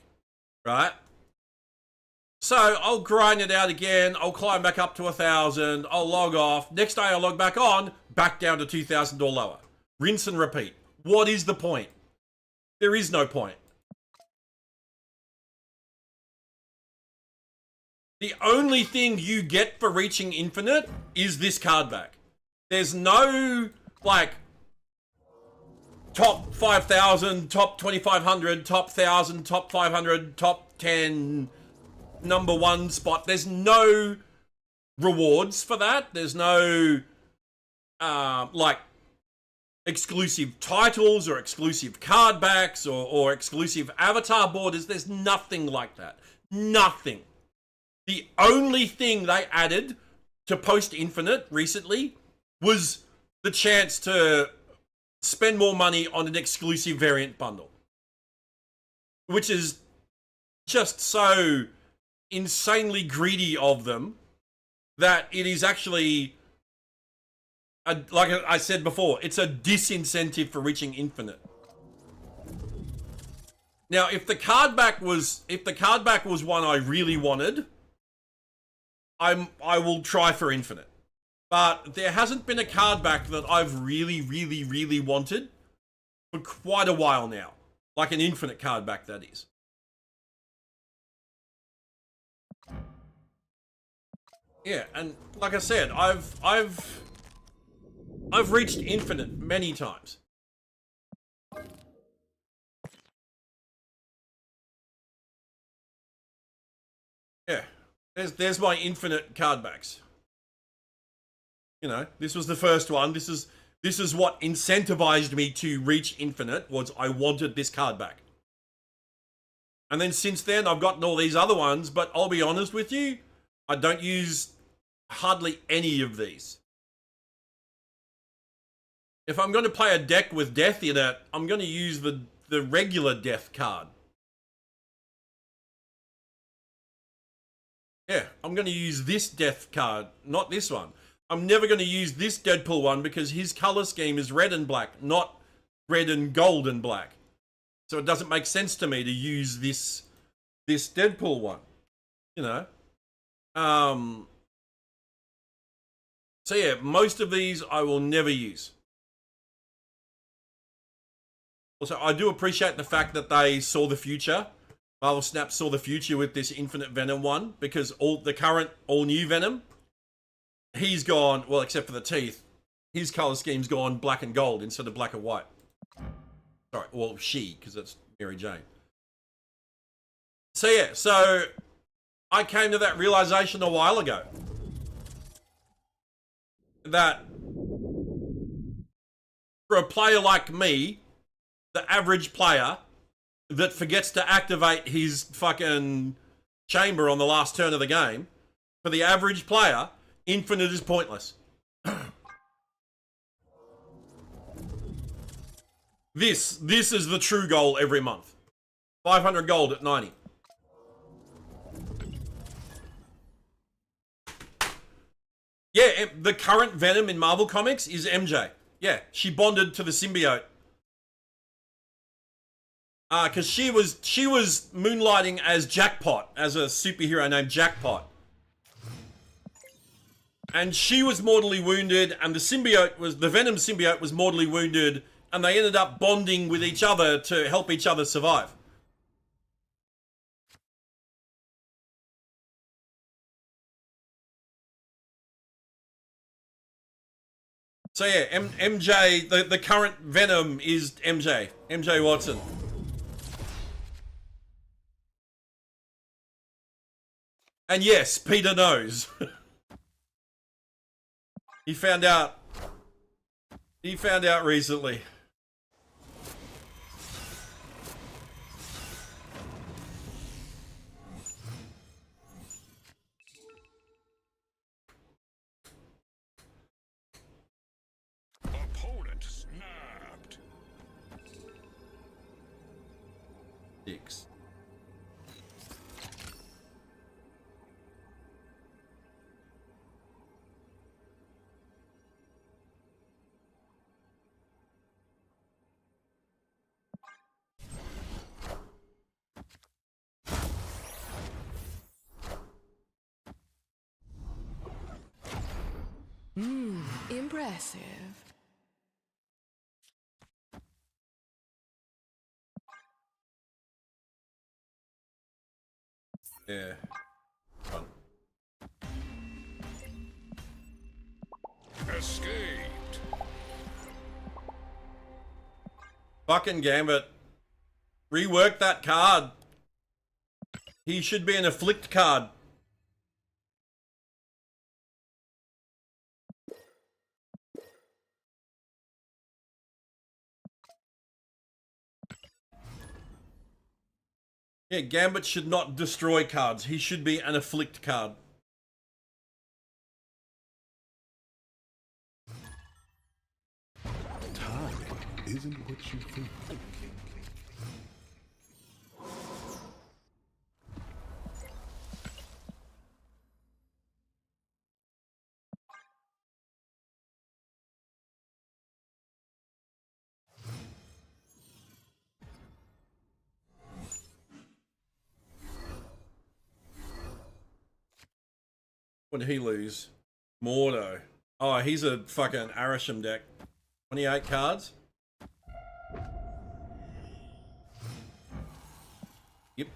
right? So I'll grind it out again, I'll climb back up to 1,000, I'll log off, next day I'll log back on, back down to 2,000 or lower. Rinse and repeat. What is the point? There is no point. The only thing you get for reaching Infinite is this card back. There's no, like, top 5,000, top 2,500, top 1,000, top 500, top 10, number 1 spot. There's no rewards for that. There's no, like, exclusive titles or exclusive card backs or exclusive avatar borders. There's nothing like that. Nothing. The only thing they added to Post Infinite recently was the chance to spend more money on an exclusive variant bundle, which is just so insanely greedy of them that it is actually, like I said before, it's a disincentive for reaching Infinite. Now, if the card back was one I really wanted, I will try for Infinite. But there hasn't been a card back that I've really, really, really wanted for quite a while now. Like an Infinite card back, that is. Yeah, and like I said, I've reached Infinite many times. Yeah, there's my Infinite card backs. You know, this was the first one. This is what incentivized me to reach Infinite, was I wanted this card back. And then since then, I've gotten all these other ones, but I'll be honest with you, I don't use hardly any of these. If I'm going to play a deck with death in it, I'm going to use the regular death card. Yeah, I'm going to use this death card, not this one. I'm never going to use this Deadpool one because his color scheme is red and black, not red and gold and black. So it doesn't make sense to me to use this Deadpool one, you know. So yeah, most of these I will never use. Also, I do appreciate the fact that they saw the future. Marvel Snap saw the future with this Infinite Venom one, because all new Venom, he's gone, well, except for the teeth, his color scheme's gone black and gold instead of black and white. Sorry, well, she, because it's Mary Jane. So yeah, so I came to that realization a while ago. That for a player like me, the average player that forgets to activate his fucking chamber on the last turn of the game, for the average player, Infinite is pointless. This is the true goal every month. 500 gold at 90. Yeah, the current Venom in Marvel Comics is MJ. Yeah, she bonded to the symbiote. Because she was moonlighting as Jackpot, as a superhero named Jackpot. And she was mortally wounded, and the Venom symbiote was mortally wounded, and they ended up bonding with each other to help each other survive. So yeah, MJ, the current Venom is MJ Watson. And yes, Peter knows. He found out recently. Opponent snapped. 6. Impressive. Yeah. Fun. Escaped. Fucking Gambit. Rework that card. He should be an afflict card. Yeah, Gambit should not destroy cards. He should be an afflict card. Time isn't what you think. What did he lose? Mordo. Oh, he's a fucking Arisham deck. 28 cards? Yep.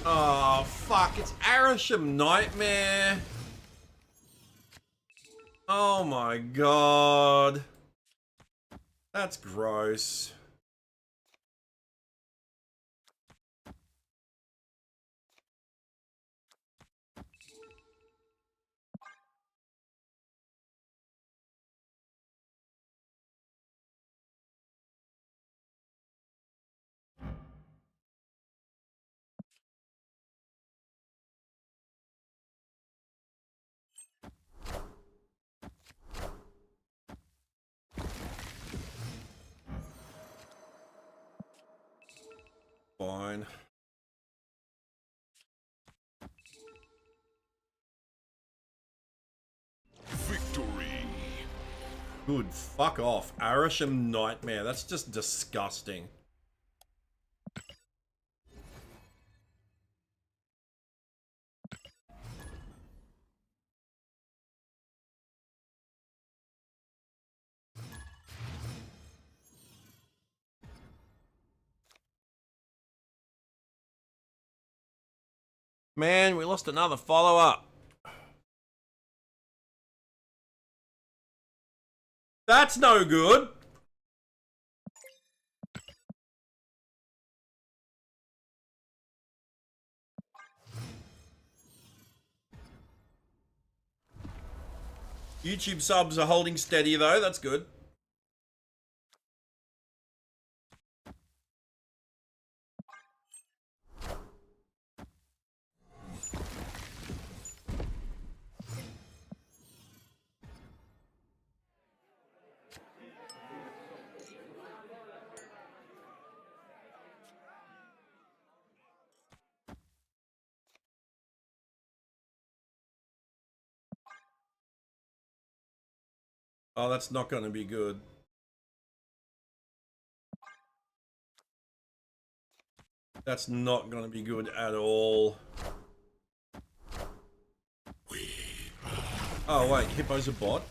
Oh, fuck. It's Arisham Nightmare. Oh my god. That's gross. Fine. Victory. Good. Fuck off. Arisham Nightmare. That's just disgusting. Man, we lost another follow-up. That's no good. YouTube subs are holding steady though, that's good. Oh, that's not going to be good. That's not going to be good at all. We are Oh wait, Hippo's a bot.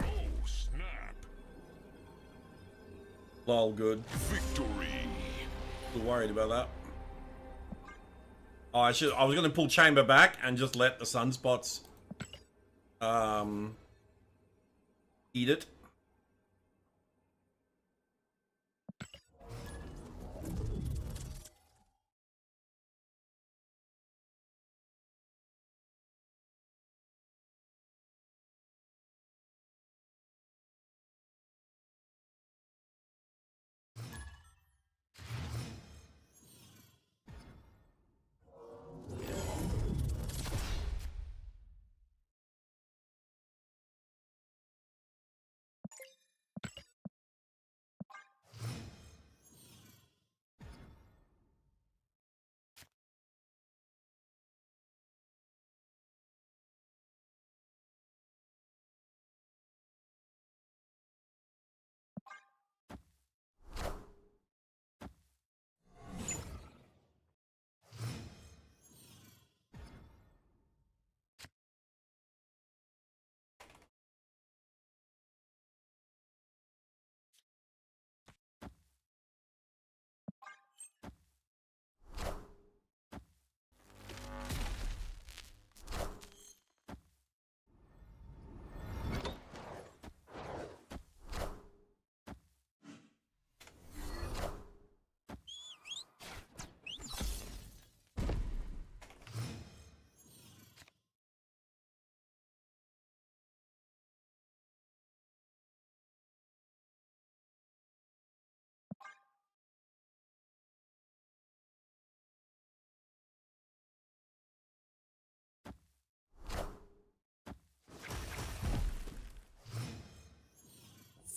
Oh, snap. Lol, good. Victory. Still worried about that. Oh, I was gonna pull chamber back and just let the sunspots eat it.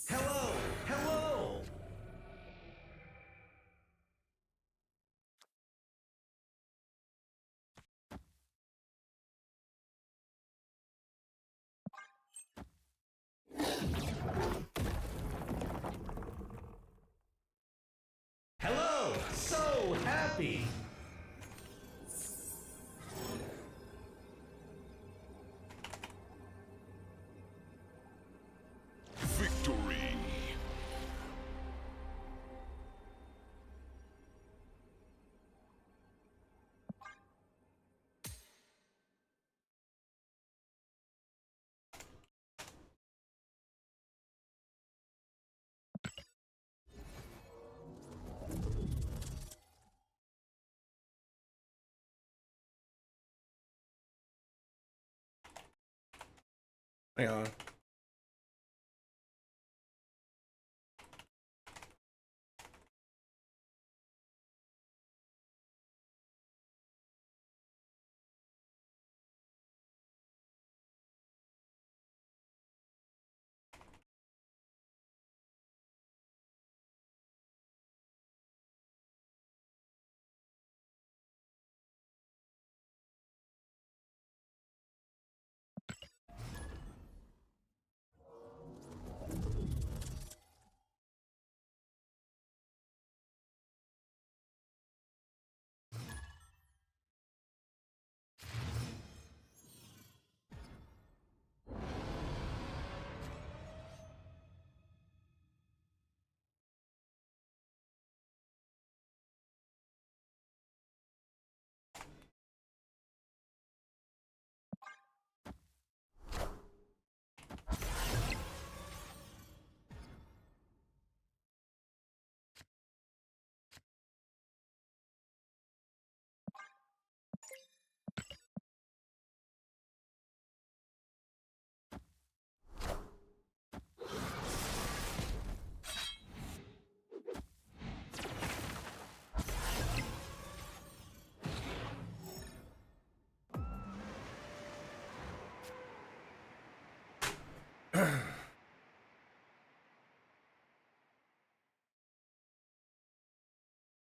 Hello! Hello! Hello! So happy! Victory. Hang on.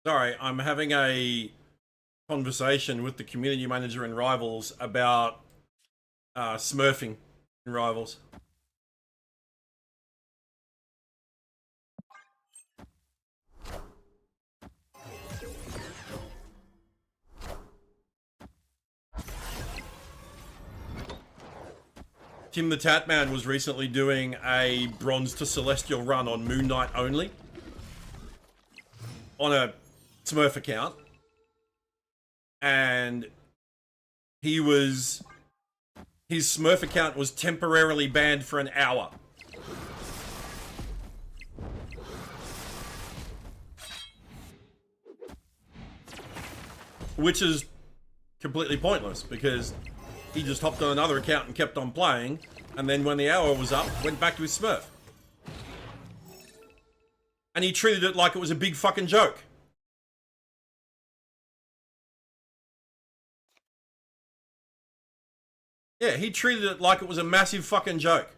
Sorry, I'm having a conversation with the community manager in Rivals about smurfing in Rivals. Tim the Tatman was recently doing a Bronze to Celestial run on Moon Knight only. On a Smurf account. And his Smurf account was temporarily banned for an hour. Which is completely pointless because he just hopped on another account and kept on playing, and then when the hour was up, went back to his Smurf. And he treated it like it was a big fucking joke. Yeah, he treated it like it was a massive fucking joke.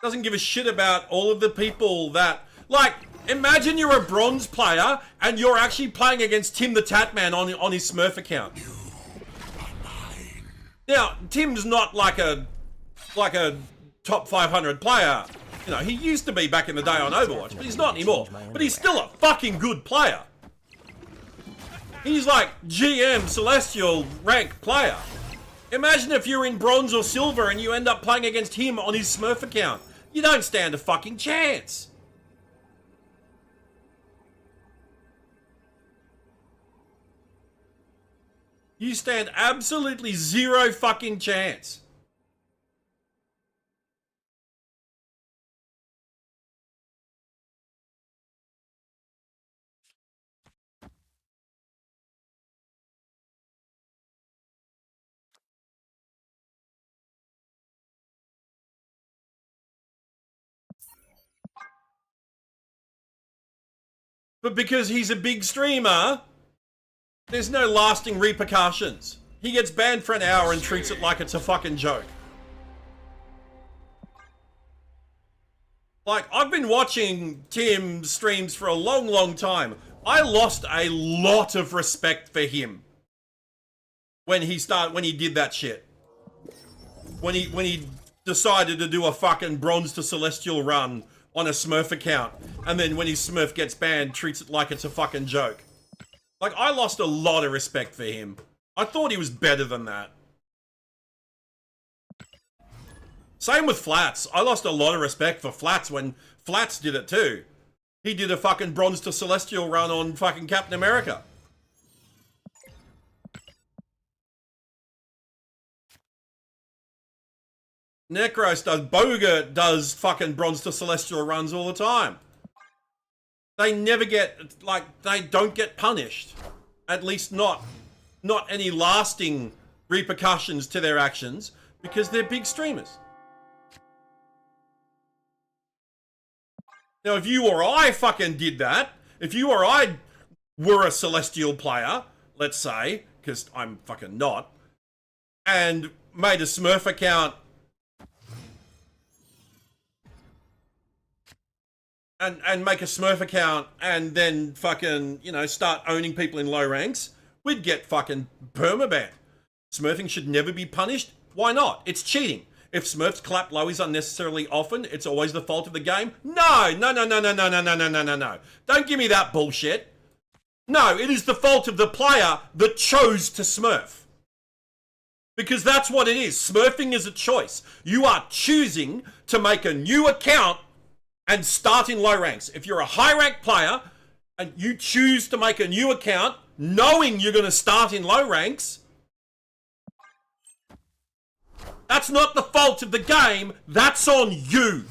Doesn't give a shit about all of the people that... Like, imagine you're a bronze player and you're actually playing against Tim the Tatman on his Smurf account. Now, Tim's not like a top 500 player. You know, he used to be back in the day on Overwatch, but he's not anymore. But he's still a fucking good player. He's like GM Celestial rank player. Imagine if you're in bronze or silver and you end up playing against him on his Smurf account. You don't stand a fucking chance. You stand absolutely zero fucking chance. But because he's a big streamer, there's no lasting repercussions. He gets banned for an hour and treats it like it's a fucking joke. Like, I've been watching Tim's streams for a long, long time. I lost a lot of respect for him when he did that shit. When he decided to do a fucking Bronze to Celestial run on a Smurf account, and then when his Smurf gets banned, treats it like it's a fucking joke. Like, I lost a lot of respect for him. I thought he was better than that. Same with Flats. I lost a lot of respect for Flats when Flats did it too. He did a fucking Bronze to Celestial run on fucking Captain America. Necros does, Boga does fucking Bronze to Celestial runs all the time. They never get, like, they don't get punished. At least not any lasting repercussions to their actions because they're big streamers. Now, if you or I fucking did that, if you or I were a Celestial player, let's say, because I'm fucking not, and made a Smurf account and make a Smurf account and then fucking, you know, start owning people in low ranks, we'd get fucking permabanned. Smurfing should never be punished. Why not? It's cheating. If Smurfs clap lowies unnecessarily often, it's always the fault of the game. No. Don't give me that bullshit. No, it is the fault of the player that chose to Smurf. Because that's what it is. Smurfing is a choice. You are choosing to make a new account and start in low ranks. If you're a high rank player and you choose to make a new account knowing you're going to start in low ranks, that's not the fault of the game, that's on you.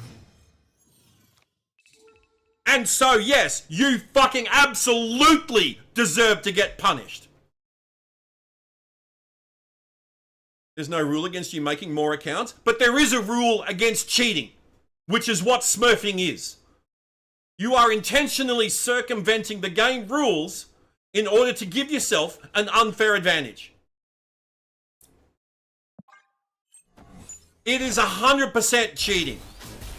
And so yes, you fucking absolutely deserve to get punished. There's no rule against you making more accounts, but there is a rule against cheating, which is what smurfing is. You are intentionally circumventing the game rules in order to give yourself an unfair advantage. It is 100% cheating.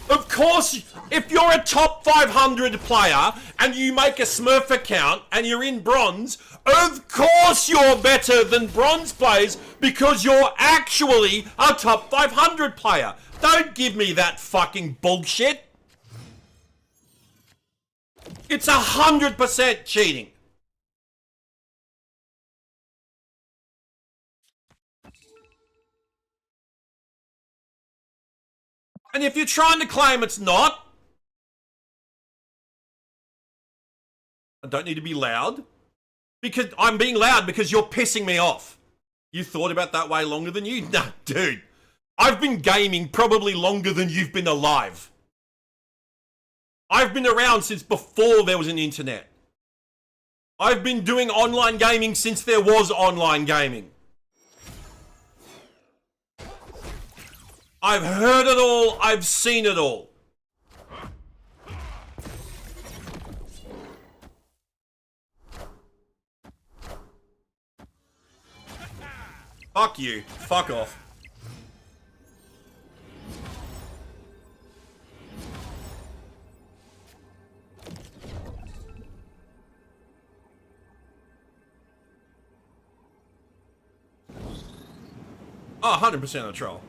Of course, if you're a top 500 player and you make a Smurf account and you're in bronze, of course you're better than bronze players because you're actually a top 500 player. Don't give me that fucking bullshit. It's 100% cheating. And if you're trying to claim it's not, I don't need to be loud. Because I'm being loud because you're pissing me off. You thought about that way longer than you? Nah, dude. I've been gaming probably longer than you've been alive. I've been around since before there was an internet. I've been doing online gaming since there was online gaming. I've heard it all. I've seen it all. Fuck you. Fuck off. Oh, 100% a troll.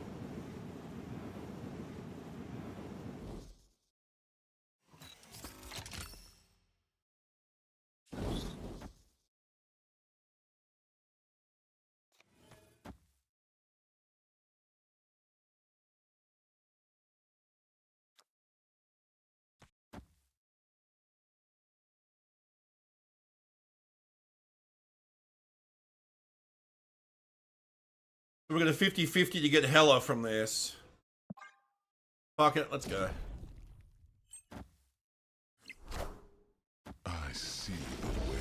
We're gonna 50-50 to get Hella from this. Fuck it, let's go. I see the way.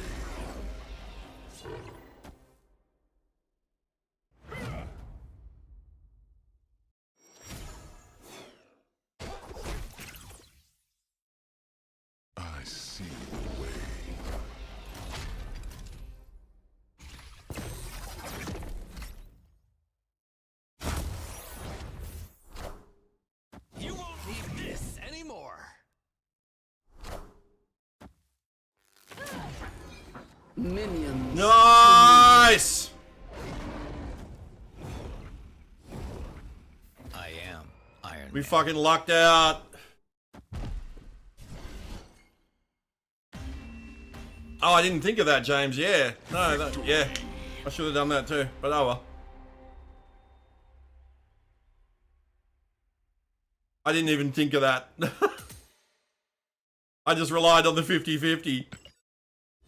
I see the way. You won't need this anymore. Minions. Nice! I am Iron We Man. fucking lucked out. Oh, I didn't think of that, James. Yeah. No, that, yeah. I should have done that too, but oh well. I didn't even think of that. I just relied on the 50-50.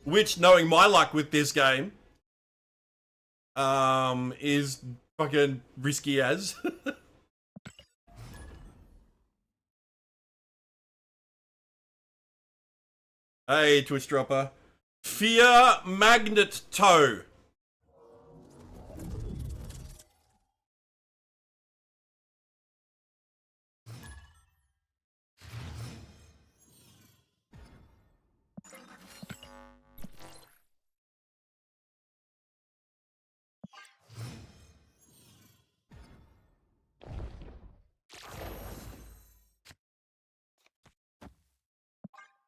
Which, knowing my luck with this game, is fucking risky as. Hey, Twitch Dropper. Fear Magnet Toe.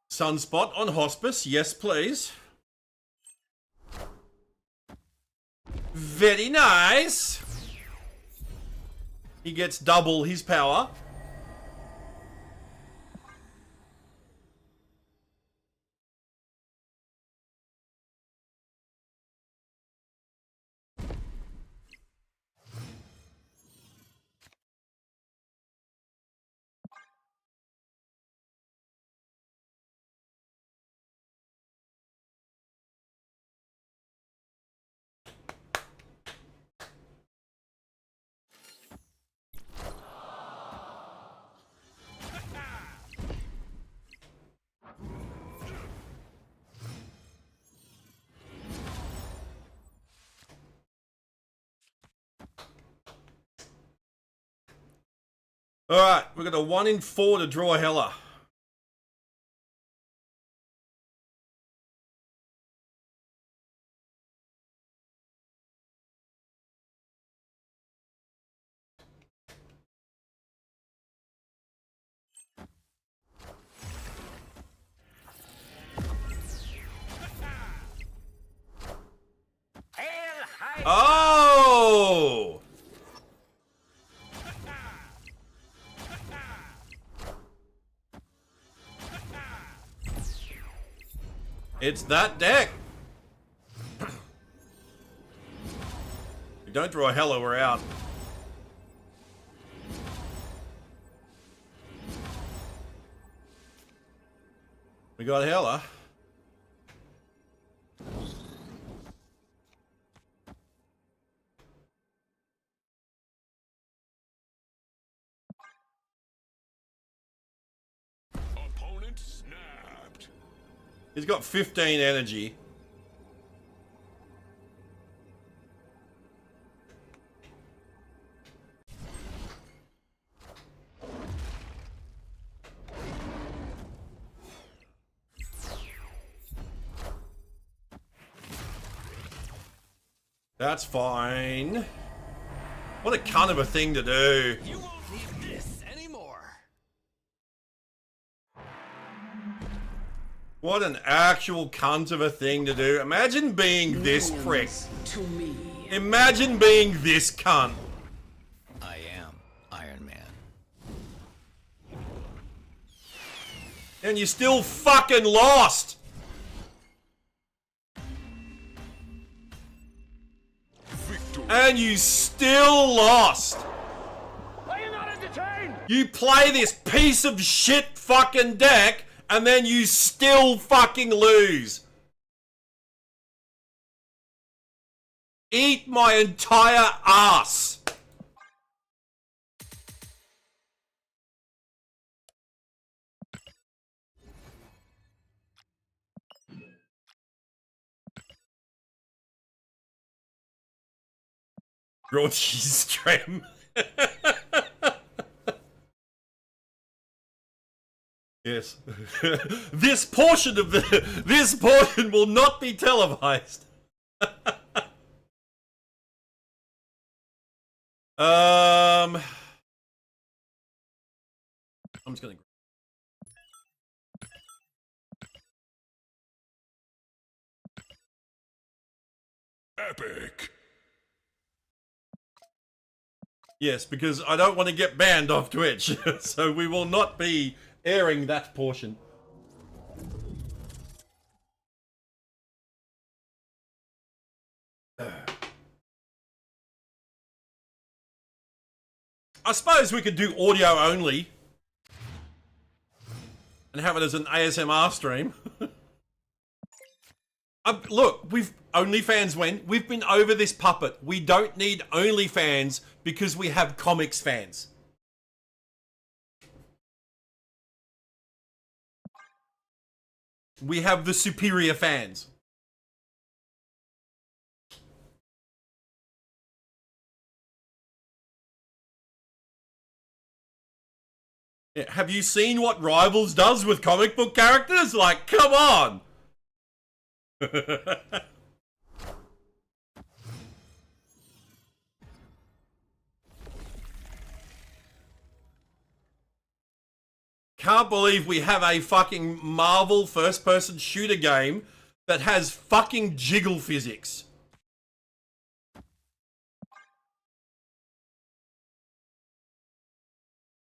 Sunspot on Hospice, yes please. Very nice. He gets double his power. Alright, we've got a 1 in 4 to draw Hella. Oh! It's that deck. We don't draw Hella, we're out. We got Hella. Opponent snapped. He's got 15 energy. That's fine. What a cunt of a thing to do. You won't need this anymore. What an actual cunt of a thing to do. Imagine being this prick. To me. Imagine being this cunt. I am Iron Man. And you still fucking lost. Victory. And you still lost. Are you not entertained? You play this piece of shit fucking deck and then you still fucking lose. Eat my entire ass. Raw cheese trim. Yes. This portion will not be televised. I'm just gonna. Epic. Yes, because I don't want to get banned off Twitch, so we will not be airing that portion. I suppose we could do audio only and have it as an ASMR stream. Look, we've OnlyFans went. We've been over this puppet. We don't need OnlyFans because we have comics fans. We have the superior fans. Yeah, have you seen what Rivals does with comic book characters? Like, come on! Can't believe we have a fucking Marvel first-person shooter game that has fucking jiggle physics.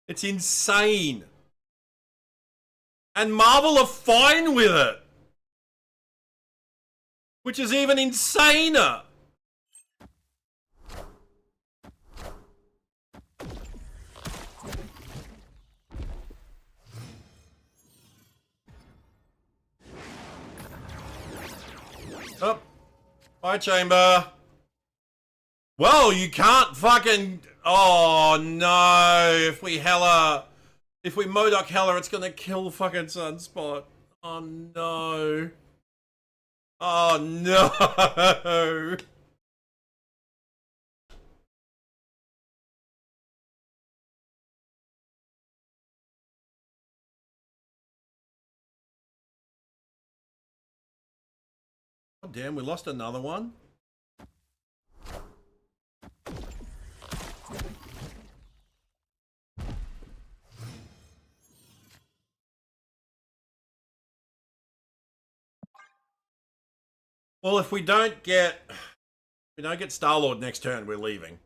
It's insane. And Marvel are fine with it. Which is even insaner. Oh. Bye, Chamber. Well, you can't fucking... Oh, no. If we Modok Hella, it's gonna kill fucking Sunspot. Oh, no. Oh, no. Oh, damn, we lost another one. Well, if we don't get we don't get Star-Lord next turn, we're leaving.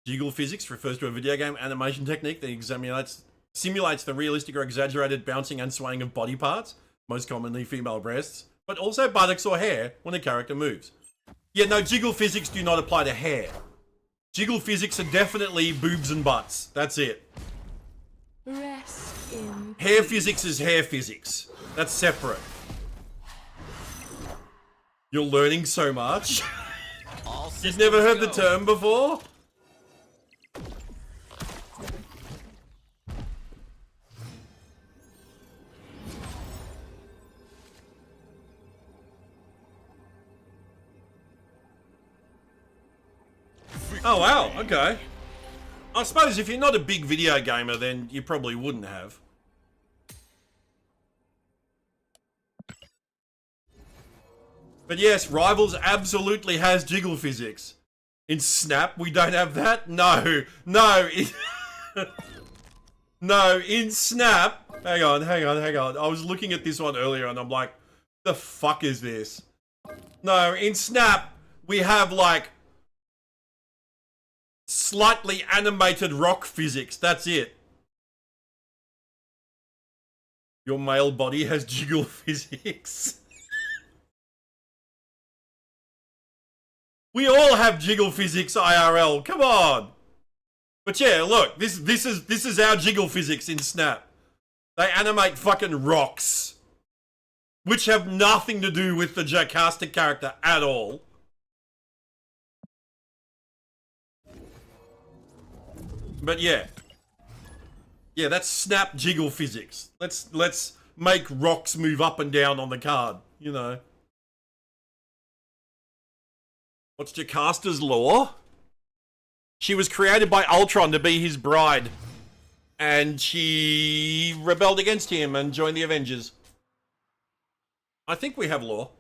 Jiggle physics refers to a video game animation technique that simulates the realistic or exaggerated bouncing and swaying of body parts, most commonly female breasts, but also buttocks or hair when a character moves. Yeah, no, jiggle physics do not apply to hair. Jiggle physics are definitely boobs and butts. That's it. Rest in Hair physics is hair physics. That's separate. You're learning so much. All You've never heard the go. term before? Oh wow, okay. I suppose if you're not a big video gamer, then you probably wouldn't have. But yes, Rivals absolutely has jiggle physics. In Snap, we don't have that? No. No, in Snap... Hang on. I was looking at this one earlier and I'm like, the fuck is this? No, in Snap, we have like... slightly animated rock physics. That's it. Your male body has jiggle physics. We all have jiggle physics IRL. Come on. But yeah, look, this is our jiggle physics in Snap. They animate fucking rocks, which have nothing to do with the Jocasta character at all. But yeah. Yeah, that's Snap jiggle physics. Let's make rocks move up and down on the card, you know. What's Jocasta's lore? She was created by Ultron to be his bride. And she rebelled against him and joined the Avengers. I think we have lore.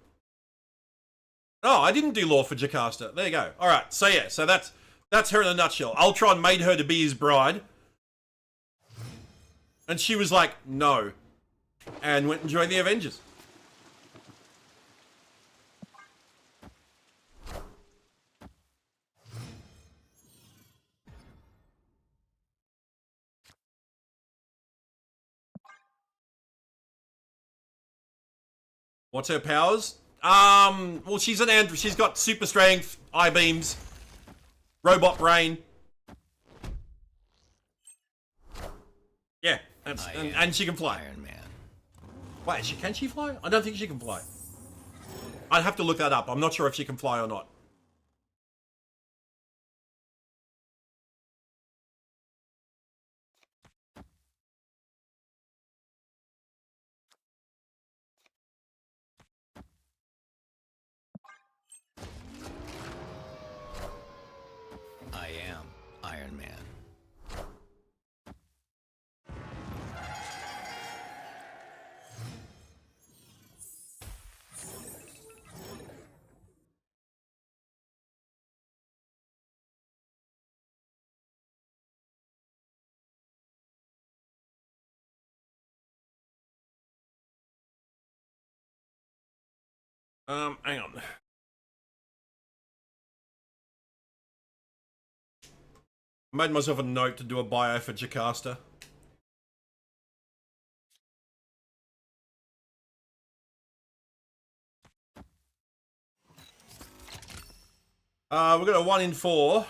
Oh, I didn't do lore for Jocasta. There you go. Alright, so yeah, so that's her in a nutshell. Ultron made her to be his bride. And she was like, no. And went and joined the Avengers. What's her powers? Well, she's an android. She's got super strength, eye beams, robot brain. Yeah, and she can fly. Iron Man. Wait, can she fly? I don't think she can fly. I'd have to look that up. I'm not sure if she can fly or not. I am Iron Man. Hang on. I made myself a note to do a bio for Jocasta. We've got a 1 in 4.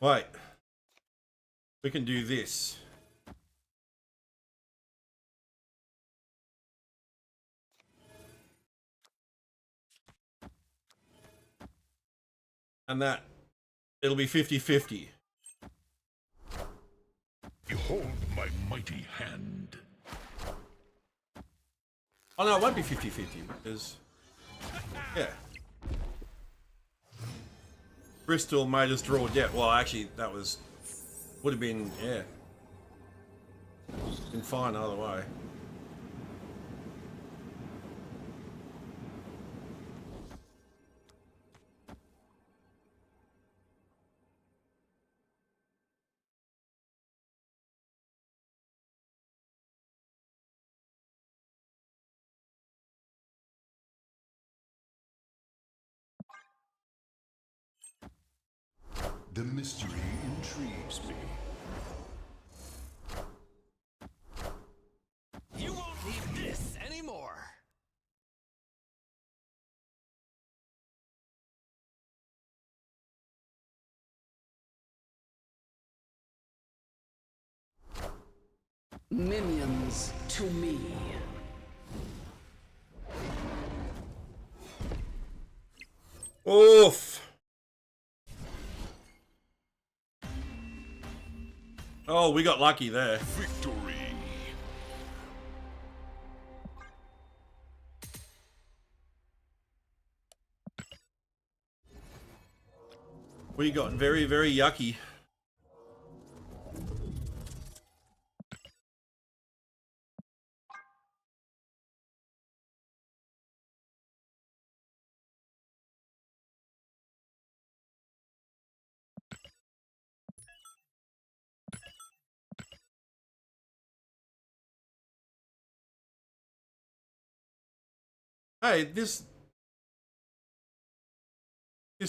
Wait. We can do this. And that, it'll be 50-50. Behold my mighty hand. Oh no, it won't be 50-50 because, yeah. Bristol made us draw debt. Well, actually, that would have been, yeah. Been fine either way. The mystery intrigues me. You won't need this anymore. Minions to me. Oof. Oh, we got lucky there. Victory. We got very, very yucky. Hey, this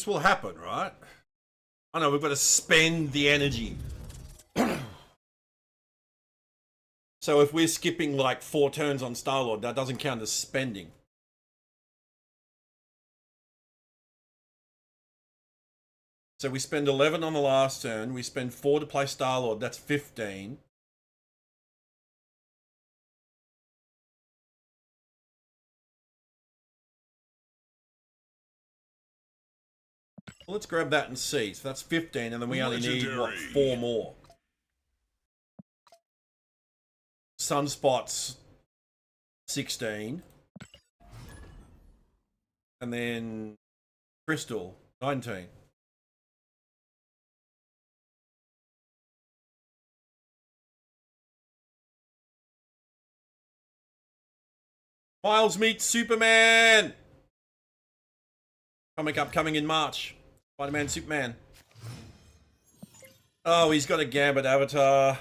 will happen, right? I know we've got to spend the energy. So if we're skipping like 4 turns on Star-Lord, that doesn't count as spending. So we spend 11 on the last turn, we spend 4 to play Star-Lord, that's 15. Well, let's grab that and see. So that's 15, and then we only need, what, Legendary. 4 more. Sunspot's 16. And then Crystal, 19. Miles meets Superman! Comic upcoming in March. Spider-Man, Superman. Oh, he's got a Gambit avatar.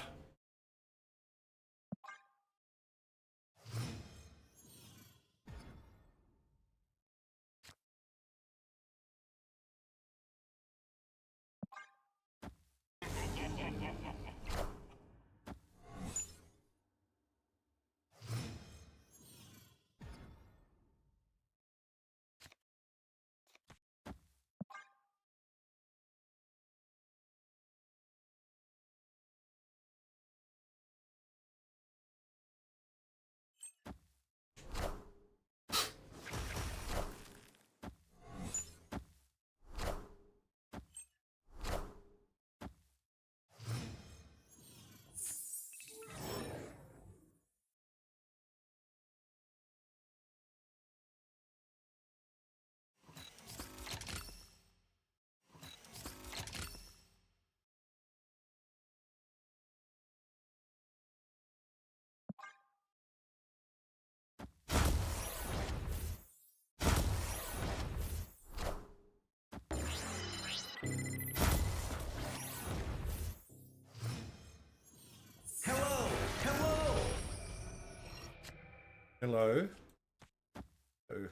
Hello. Oh.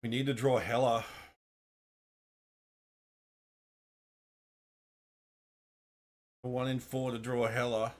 We need to draw Hela. A 1 in 4 to draw Hela.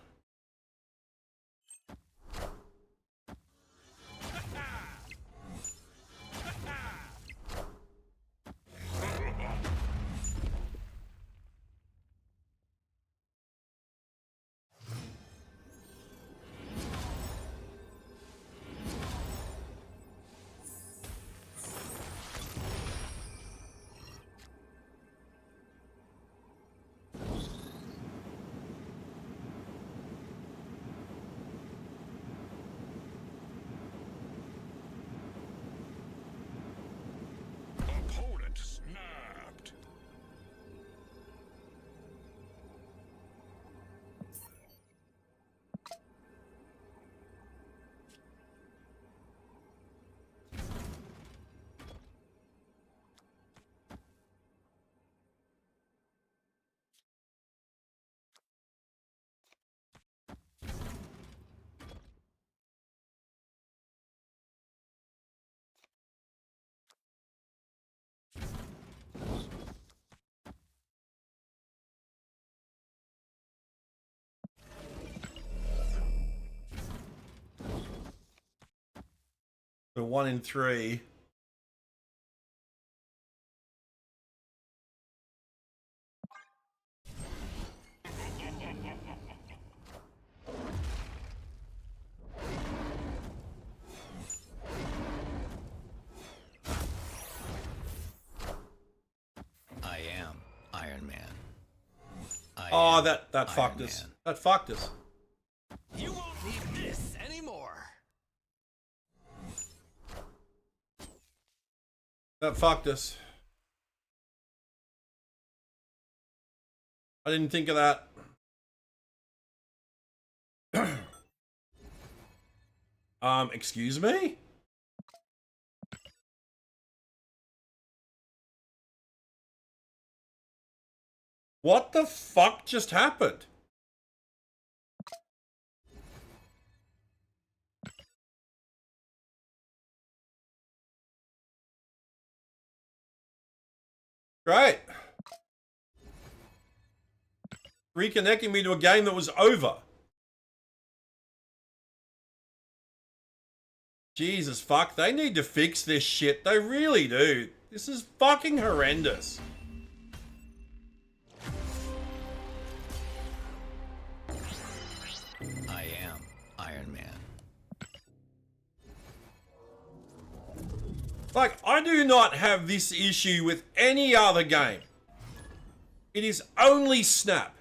So 1 in 3. I am Iron Man. Oh, that fucked us. Man. That fucked us. You won't need this anymore. That fucked us. I didn't think of that. Excuse me? What the fuck just happened? Great. Reconnecting me to a game that was over. Jesus fuck, they need to fix this shit. They really do. This is fucking horrendous. I am Iron Man. Like, I do not have this issue with any other game. It is only Snap.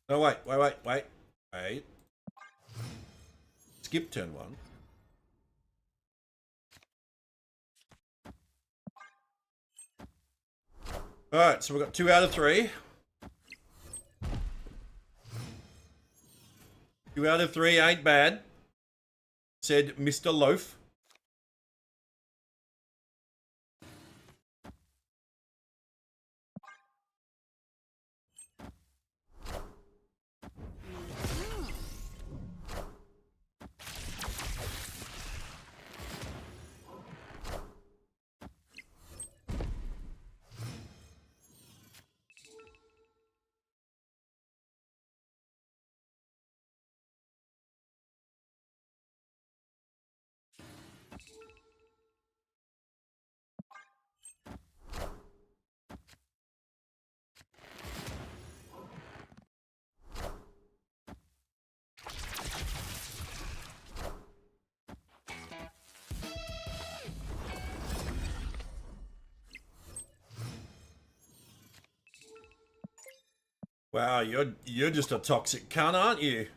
No, wait. Skip turn 1. Alright, so we've got 2 out of 3. 2 out of 3 ain't bad, said Mr. Loaf. Wow, you're just a toxic cunt, aren't you?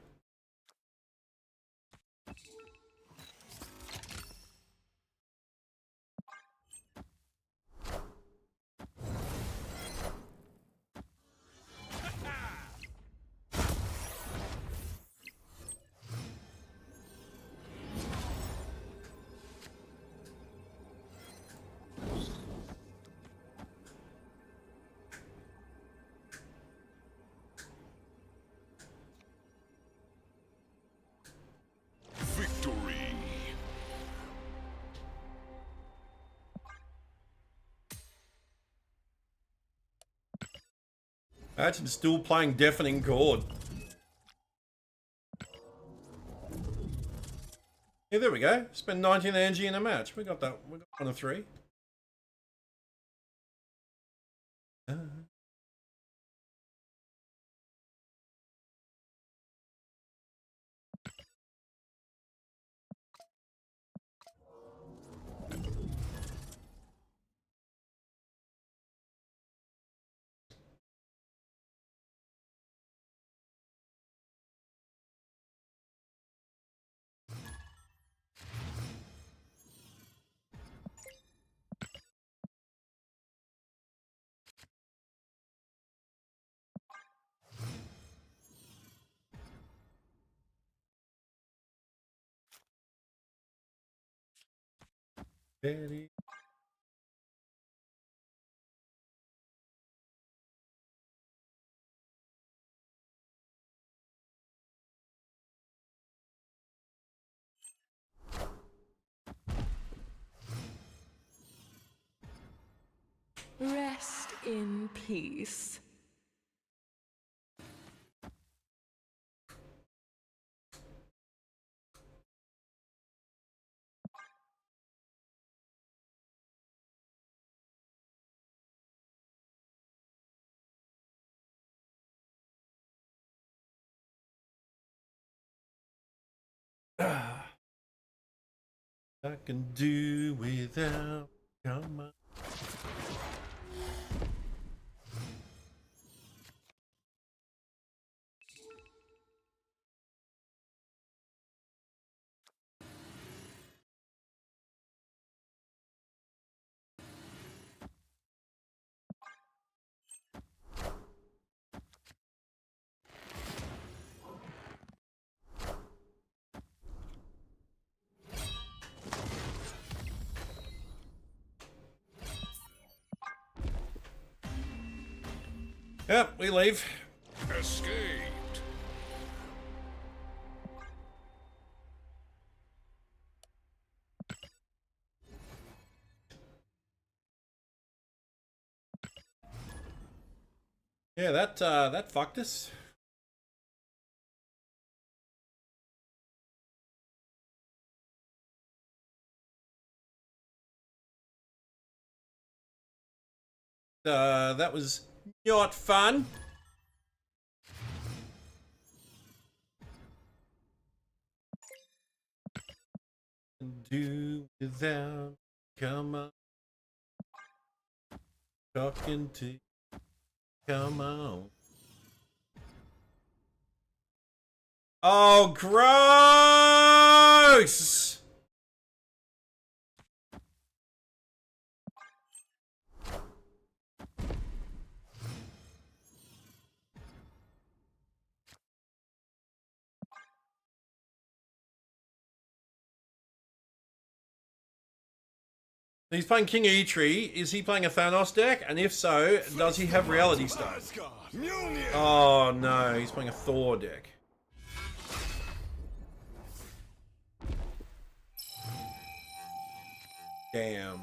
Victory. Imagine still playing Deafening Chord. Yeah, there we go. Spend 19 energy in a match. We got that. We got 1 of 3. Betty. Rest in peace. I can do without. Come on. Yep, we leave. Escaped. Yeah, that fucked us. That was not fun. Do without. Come on. Talking to. Come on. Oh, gross! He's playing King Eitri. Is he playing a Thanos deck? And if so, does he have Reality Stone? Oh no, he's playing a Thor deck. Damn.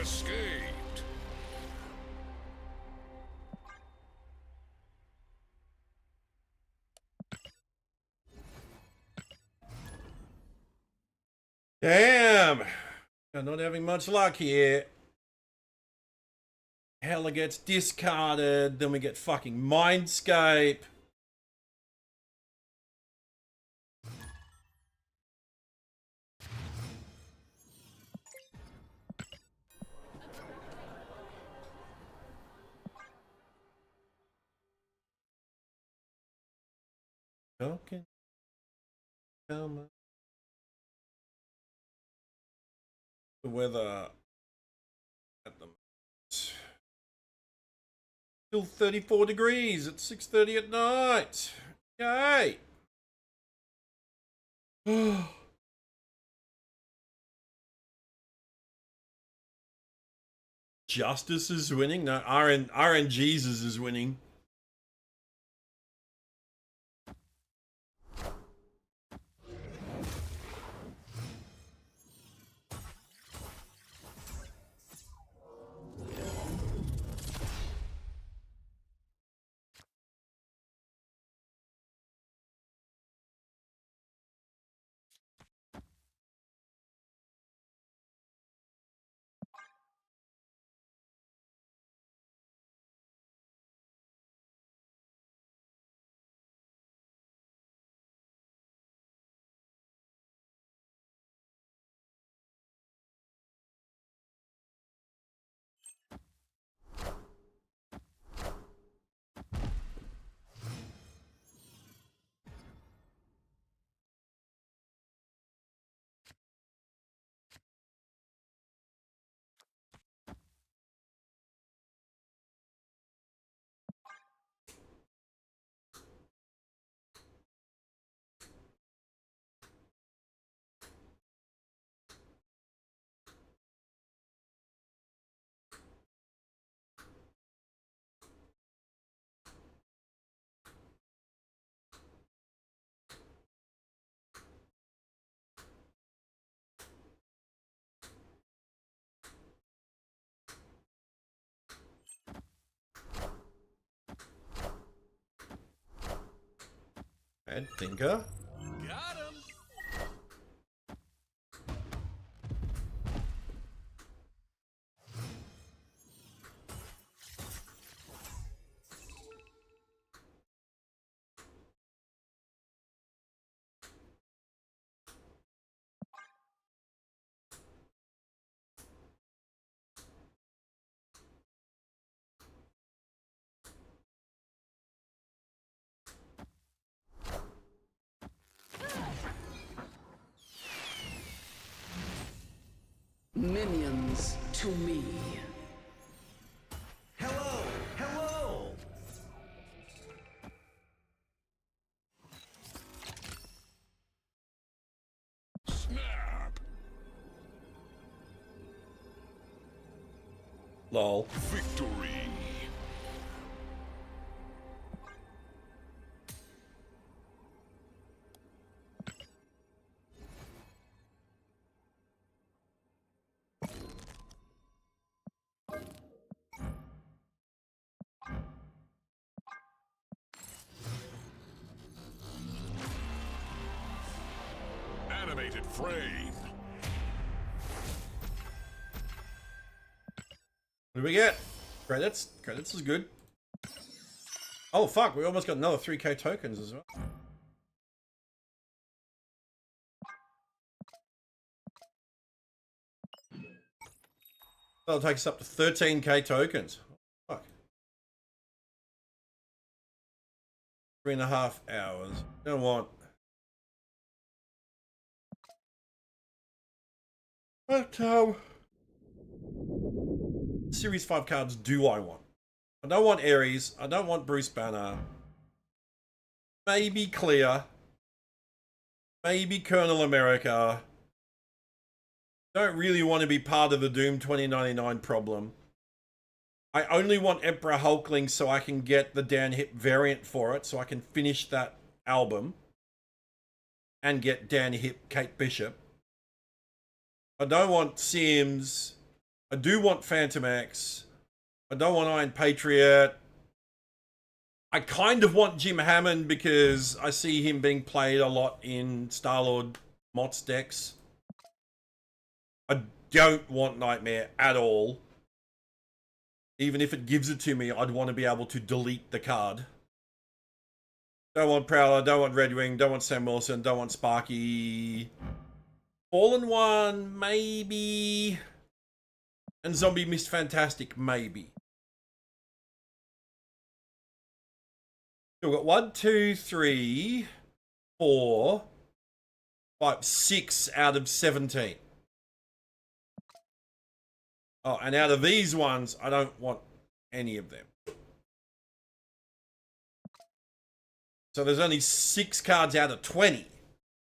Escaped. Damn. I'm not having much luck here. Hella gets discarded. Then we get fucking Mindscape. Okay. Come on. The weather at the moment. Still 34 degrees at 6:30 at night. Yay. Justice is winning. No, RN Jesus is winning. Red Thinker. Got him. Minions to me. Hello, hello. Snap. Lol. Victory. Animated frame. What do we get? Credits. Credits is good. Oh fuck, we almost got another 3k tokens as well. That'll take us up to 13k tokens. Fuck. 3.5 hours. Don't want. What Series 5 cards do I want? I don't want Ares. I don't want Bruce Banner. Maybe Clear. Maybe Colonel America. Don't really want to be part of the Doom 2099 problem. I only want Emperor Hulkling so I can get the Dan Hip variant for it, so I can finish that album and get Dan Hip Kate Bishop. I don't want Sims. I do want Phantom X. I don't want Iron Patriot. I kind of want Jim Hammond because I see him being played a lot in Star-Lord Mott's decks. I don't want Nightmare at all. Even if it gives it to me, I'd want to be able to delete the card. Don't want Prowler, don't want Red Wing, don't want Sam Wilson, don't want Sparky. Fallen One, maybe. And Zombie Mist Fantastic, maybe. So we've got 1, 2, 3, 4, 5, 6 out of 17. Oh, and out of these ones, I don't want any of them. So there's only 6 cards out of 20.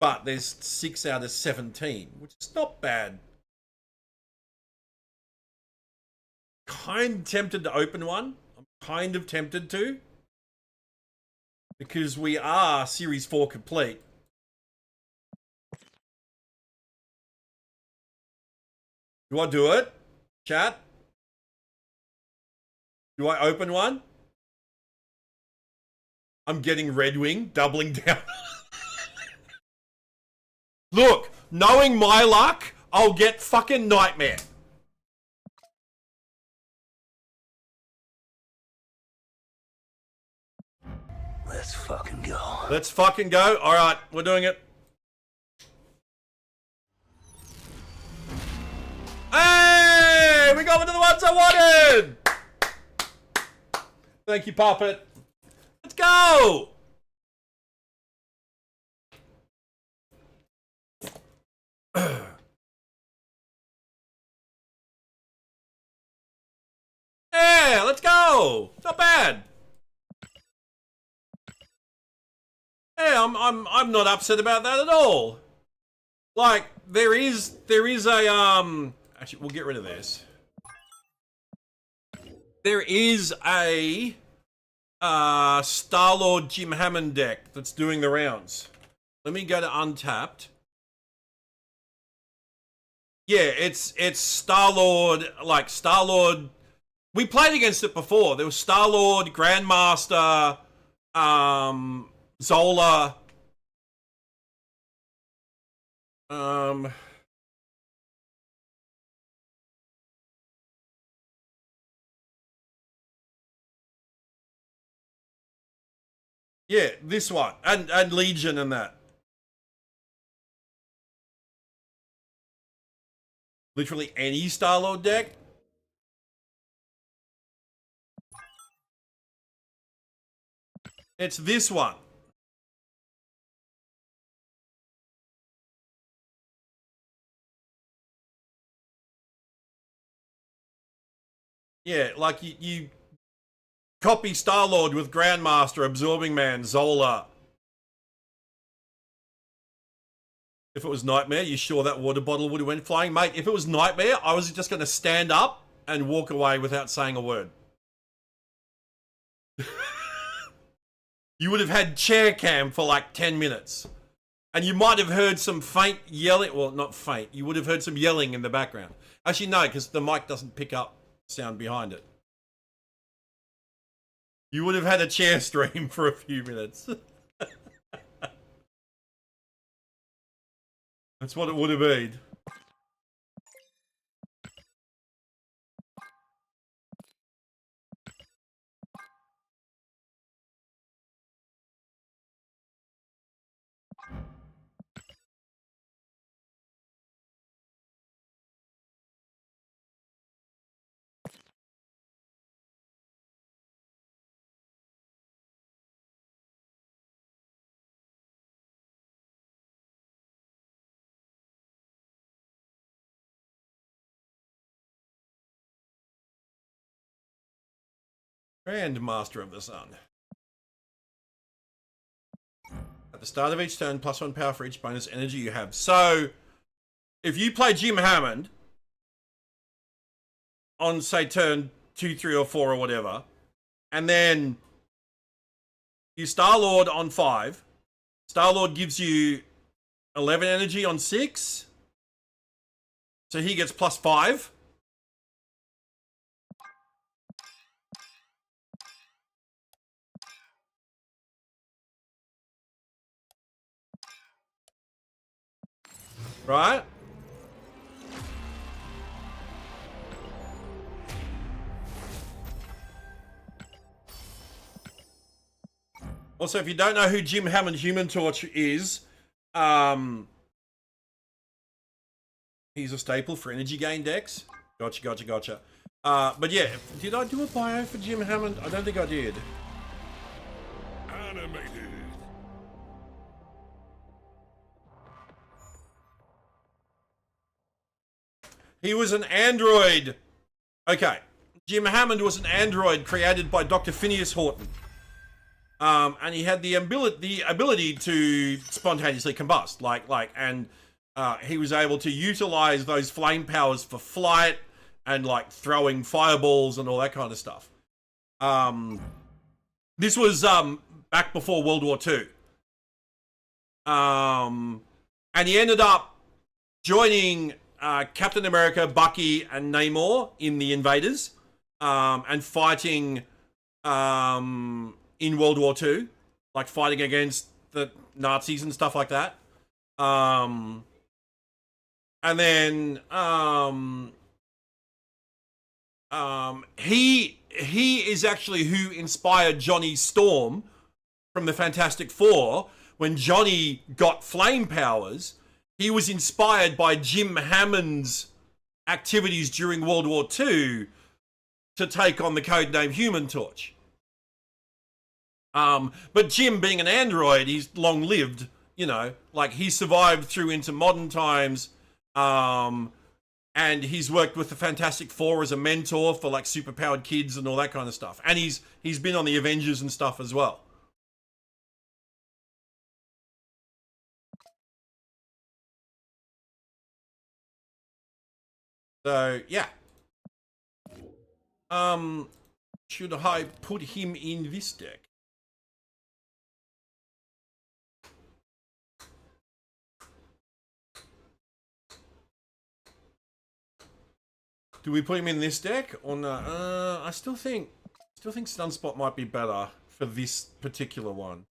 But there's 6 out of 17, which is not bad. Kind of tempted to open one. I'm kind of tempted to. Because we are Series 4 complete. Do I do it? Chat? Do I open one? I'm getting Red Wing, doubling down. Look, knowing my luck, I'll get fucking Nightmare. Let's fucking go. Let's fucking go. All right, we're doing it. Hey, we got one of the ones I wanted. Thank you, Puppet. Let's go. Yeah, let's go. Not bad. Yeah, I'm not upset about that at all. Like there is a actually we'll get rid of this. There is a Star-Lord Jim Hammond deck that's doing the rounds. Let me go to Untapped. Yeah, it's Star-Lord, like Star-Lord. We played against it before. There was Star-Lord, Grandmaster, Zola, Um. Yeah, this one and Legion and that. Literally any Star-Lord deck. It's this one. Yeah, like you copy Star-Lord with Grandmaster, Absorbing Man, Zola. If it was Nightmare, you sure that water bottle would have went flying? Mate, if it was Nightmare, I was just going to stand up and walk away without saying a word. You would have had chair cam for like 10 minutes. And you might have heard some faint yelling. Well, not faint. You would have heard some yelling in the background. Actually, no, because the mic doesn't pick up sound behind it. You would have had a chair stream for a few minutes. That's what it would have been. Grandmaster of the Sun. At the start of each turn, +1 power for each bonus energy you have. So, if you play Jim Hammond on, say, turn 2, 3, or 4 or whatever, and then you Star-Lord on 5, Star-Lord gives you 11 energy on 6, so he gets +5. Right? Also, if you don't know who Jim Hammond Human Torch is, he's a staple for energy gain decks. Gotcha. But yeah, did I do a bio for Jim Hammond? I don't think I did. Animated. He was an android. Okay. Jim Hammond was an android created by Dr. Phineas Horton. And he had the ability to spontaneously combust. And he was able to utilize those flame powers for flight and like throwing fireballs and all that kind of stuff. This was back before World War II. And he ended up joining Captain America, Bucky, and Namor in the Invaders, and fighting in World War II, like fighting against the Nazis and stuff like that. And then he is actually who inspired Johnny Storm from the Fantastic Four. When Johnny got flame powers, he was inspired by Jim Hammond's activities during World War II to take on the codename Human Torch. But Jim, being an android, he's long-lived, you know, like he survived through into modern times, and he's worked with the Fantastic Four as a mentor for like superpowered kids and all that kind of stuff. And he's been on the Avengers and stuff as well. So yeah. Should I put him in this deck? Do we put him in this deck or no? I still think Sunspot might be better for this particular one.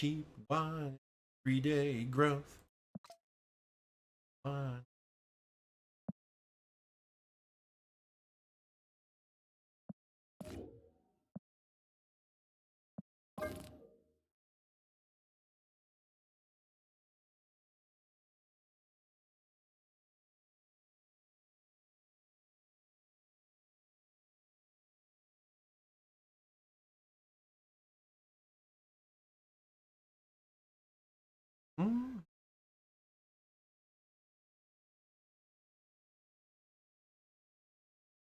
cheap wine, everyday growth. Wine. Mm.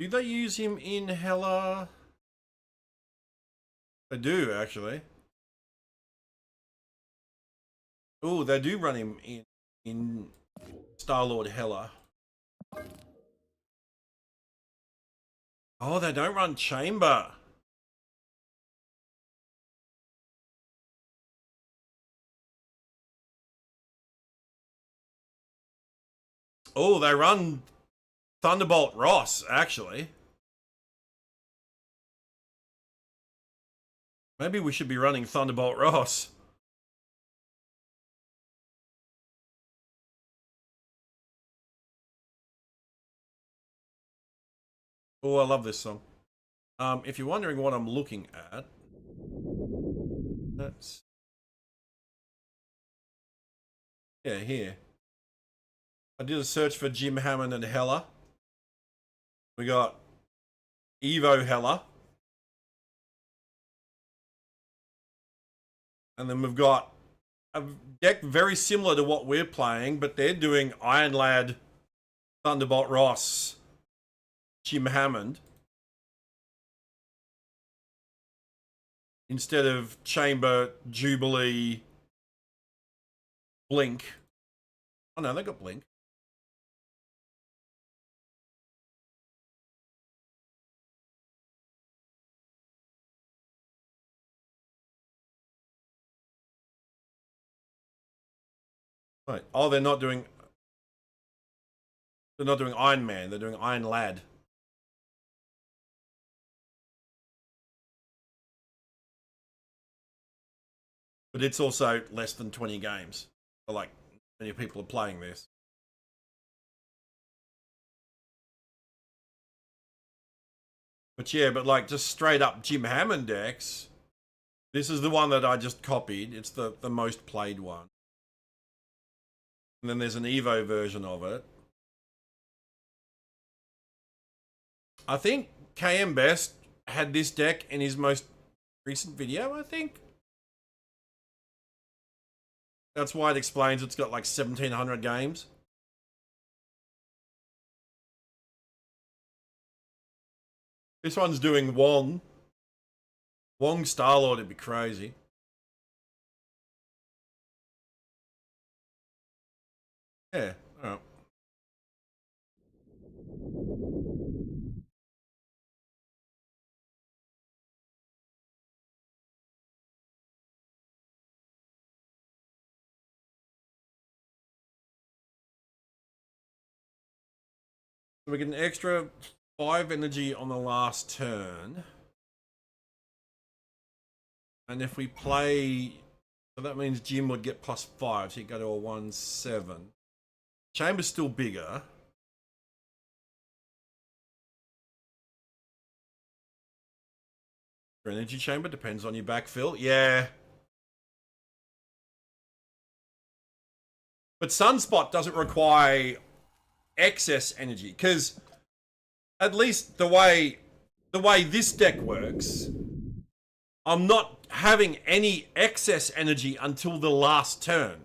Do they use him in Hella? They do, actually. Oh, they do run him in Star-Lord Hella. Oh, they don't run Chamber. Oh, they run Thunderbolt Ross, actually. Maybe we should be running Thunderbolt Ross. Oh, I love this song. If you're wondering what I'm looking at, that's... Yeah, here. I did a search for Jim Hammond and Hella. We got Evo Hella. And then we've got a deck very similar to what we're playing, but they're doing Iron Lad, Thunderbolt Ross, Jim Hammond, instead of Chamber, Jubilee, Blink. Oh no, they got Blink. Right. Oh, they're not doing Iron Man, they're doing Iron Lad. But it's also less than 20 games. So like, many people are playing this. But yeah, but like just straight up Jim Hammond decks. This is the one that I just copied. It's the most played one. And then there's an Evo version of it. I think KM Best had this deck in his most recent video, I think. That's why it explains it's got like 1,700 games. This one's doing Wong. Wong Star-Lord would be crazy. Yeah, alright. We get an extra 5 energy on the last turn. And if we play... So that means Jim would get +5, so he'd go to a 1-7. Chamber's still bigger. Your energy chamber depends on your backfill. Yeah. But Sunspot doesn't require excess energy, because at least the way this deck works, I'm not having any excess energy until the last turn,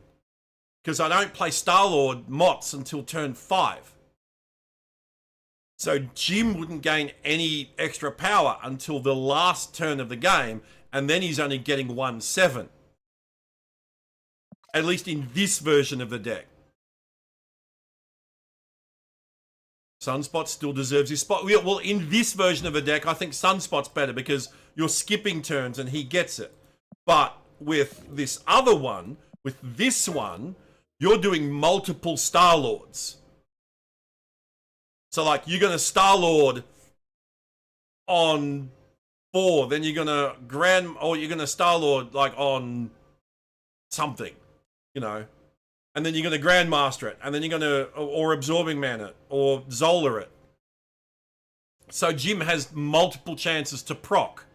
because I don't play Star-Lord Mots until turn 5. So Jim wouldn't gain any extra power until the last turn of the game, and then he's only getting 1-7. At least in this version of the deck. Sunspot still deserves his spot. Well, in this version of the deck, I think Sunspot's better because you're skipping turns and he gets it. But with this other one, with this one, you're doing multiple Star-Lords. So, like, you're going to Star-Lord on 4, then you're going to you're going to Star-Lord, like, on something, you know. And then you're going to Grandmaster it, and then you're going to, or Absorbing Man it, or Zola it. So Jim has multiple chances to proc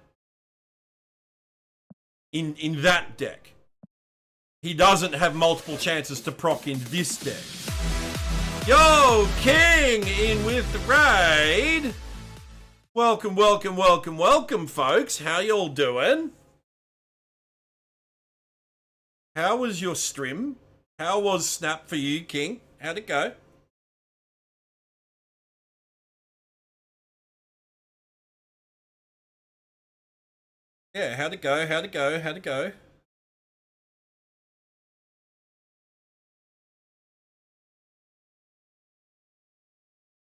in that deck. He doesn't have multiple chances to proc in this deck. Yo, King in with the raid. Welcome, welcome, welcome, welcome, folks. How y'all doing? How was your stream? How was Snap for you, King? How'd it go? Yeah, how'd it go? How'd it go? How'd it go?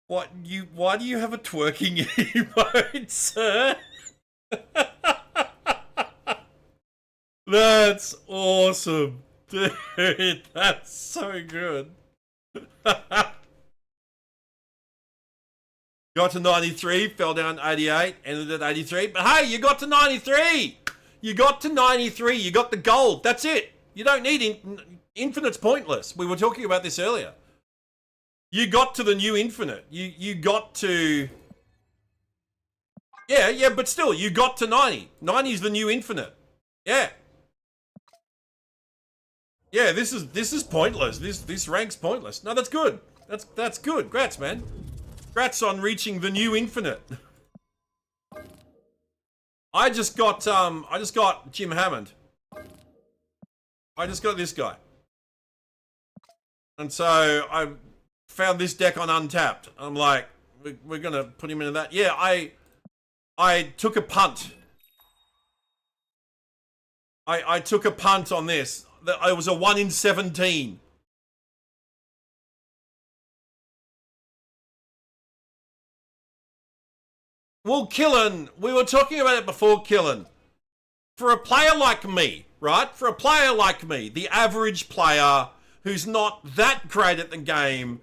Why do you have a twerking emote, sir? That's awesome. Dude, that's so good. Got to 93, fell down 88, ended at 83. But hey, you got to 93! You got to 93, you got the gold. That's it. You don't need infinite's pointless. We were talking about this earlier. You got to the new infinite. You got to... Yeah, but still, you got to 90. 90 is the new infinite. Yeah. Yeah, this is pointless. This rank's pointless. No, that's good. That's good. Grats, man. Grats on reaching the new infinite. I just got Jim Hammond. I just got this guy. And so I found this deck on Untapped. I'm like, we're gonna put him into that. Yeah, I took a punt. I took a punt on this. It was a 1 in 17. Well, Killen, we were talking about it before, Killen. For a player like me, right? For a player like me, the average player who's not that great at the game,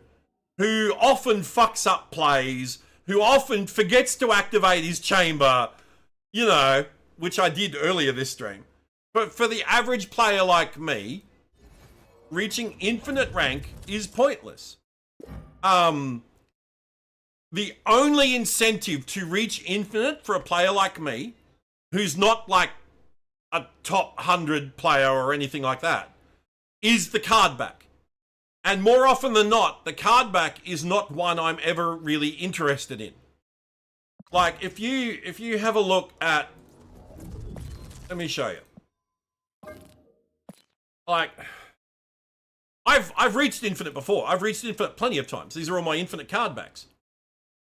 who often fucks up plays, who often forgets to activate his chamber, you know, which I did earlier this stream. But for the average player like me, reaching infinite rank is pointless. The only incentive to reach infinite for a player like me, who's not like a top 100 player or anything like that, is the card back. And more often than not, the card back is not one I'm ever really interested in. Like, if you have a look at... Let me show you. Like... I've reached infinite before. I've reached infinite plenty of times. These are all my infinite card backs.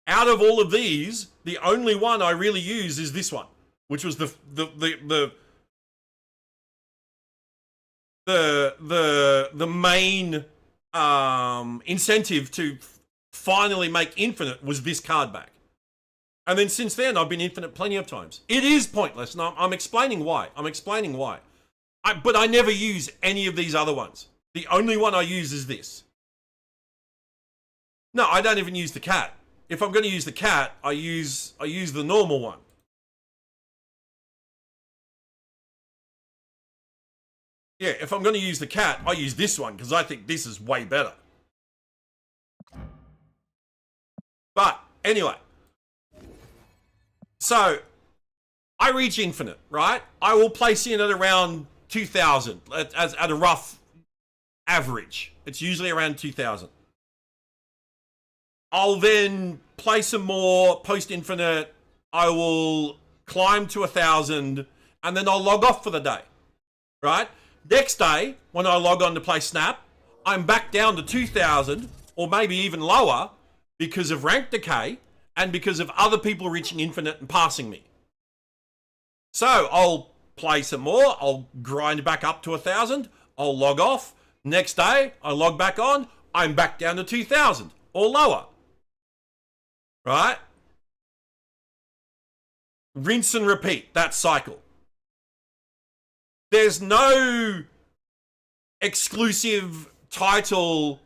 Out of all of these, the only one I really use is this one, which was the main incentive to finally make infinite was this card back. And then since then, I've been infinite plenty of times. It is pointless, and I'm explaining why. But I never use any of these other ones. The only one I use is this. No, I don't even use the cat. If I'm going to use the cat, I use the normal one. Yeah, if I'm going to use the cat, I use this one because I think this is way better. But anyway, so I reach infinite, right? I will place in at around 2,000 as at a rough average. It's usually around 2,000. I'll then play some more post-infinite. I will climb to 1,000, and then I'll log off for the day, right? Next day, when I log on to play Snap, I'm back down to 2,000, or maybe even lower, because of rank decay, and because of other people reaching infinite and passing me. So, I'll play some more, I'll grind back up to 1,000, I'll log off. Next day, I log back on, I'm back down to 2,000, or lower. Right? Rinse and repeat that cycle. There's no exclusive title.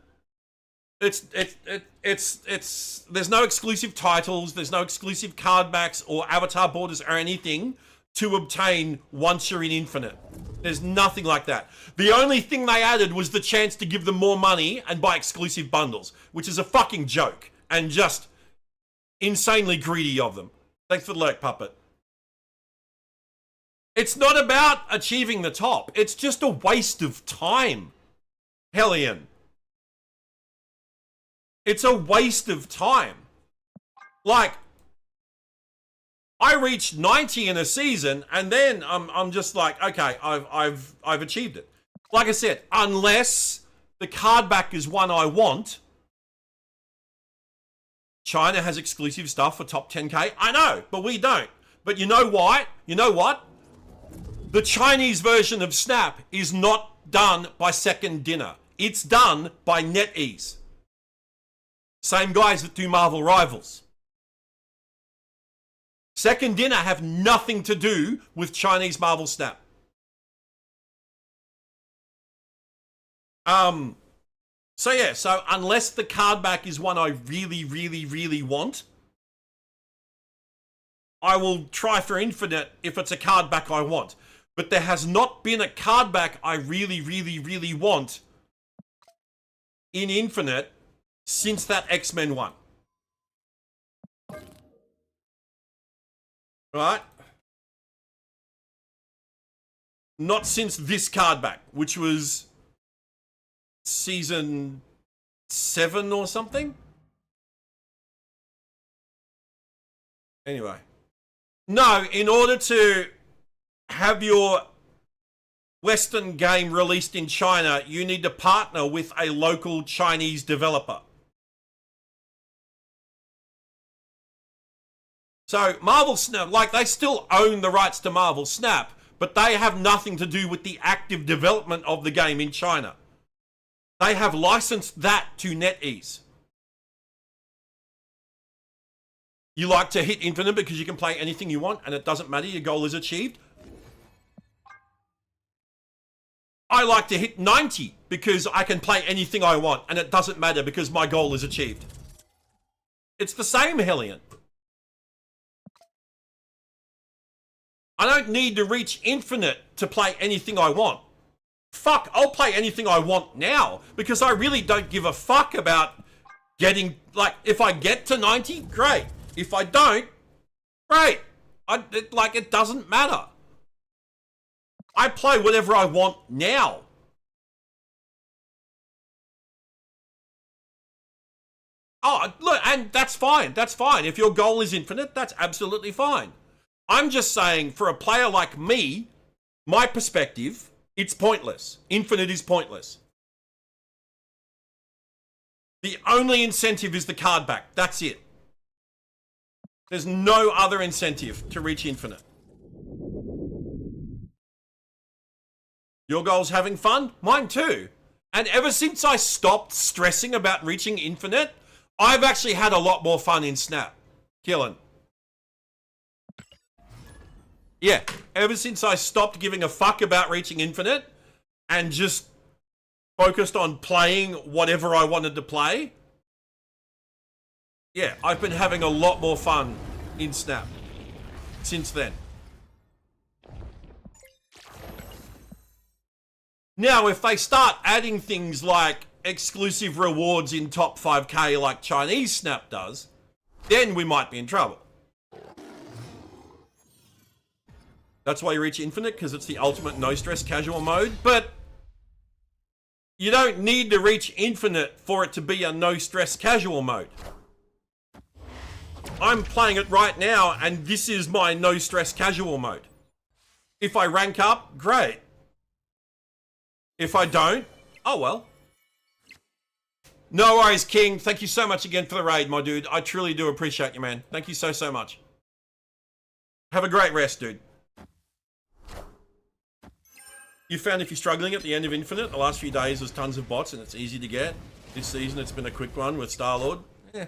There's no exclusive titles, there's no exclusive card backs or avatar borders or anything to obtain once you're in infinite. There's nothing like that. The only thing they added was the chance to give them more money and buy exclusive bundles, which is a fucking joke and just insanely greedy of them. Thanks for the lurk, Puppet. It's not about achieving the top. It's just a waste of time, Hellion. It's a waste of time. Like, I reached 90 in a season, and then I'm just like, okay, I've achieved it. Like I said, unless the card back is one I want. China has exclusive stuff for top 10k. I know, but we don't. But you know why? You know what? The Chinese version of Snap is not done by Second Dinner. It's done by NetEase. Same guys that do Marvel Rivals. Second Dinner have nothing to do with Chinese Marvel Snap. So yeah, so unless the card back is one I really want, I will try for Infinite if it's a card back I want. But there has not been a card back I really want in Infinite since that X-Men one. Right? Not since this card back, which was season 7 or something. Anyway. No, in order to have your Western game released in China, you need to partner with a local Chinese developer. So Marvel Snap, like, they still own the rights to Marvel Snap, but they have nothing to do with the active development of the game in China. They have licensed that to NetEase. You like to hit Infinite because you can play anything you want and it doesn't matter, your goal is achieved. I like to hit 90 because I can play anything I want and it doesn't matter because my goal is achieved. It's the same, Hellion. I don't need to reach Infinite to play anything I want. Fuck, I'll play anything I want now because I really don't give a fuck about getting, like, if I get to 90, great. If I don't, great. It doesn't matter. I play whatever I want now. Oh, look, and that's fine. That's fine. If your goal is Infinite, that's absolutely fine. I'm just saying, for a player like me, my perspective, it's pointless. Infinite is pointless. The only incentive is the card back. That's it. There's no other incentive to reach Infinite. Your goal's having fun? Mine too. And ever since I stopped stressing about reaching Infinite, I've actually had a lot more fun in Snap. Killing. Yeah, ever since I stopped giving a fuck about reaching Infinite and just focused on playing whatever I wanted to play, yeah, I've been having a lot more fun in Snap since then. Now, if they start adding things like exclusive rewards in top 5k like Chinese Snap does, then we might be in trouble. That's why you reach Infinite, because it's the ultimate no-stress casual mode. But you don't need to reach Infinite for it to be a no-stress casual mode. I'm playing it right now, and this is my no-stress casual mode. If I rank up, great. If I don't, oh well. No worries, King. Thank you so much again for the raid, my dude. I truly do appreciate you, man. Thank you so much. Have a great rest, dude. You found if you're struggling at the end of Infinite, the last few days there's tons of bots and it's easy to get. This season it's been a quick one with Star-Lord. Yeah.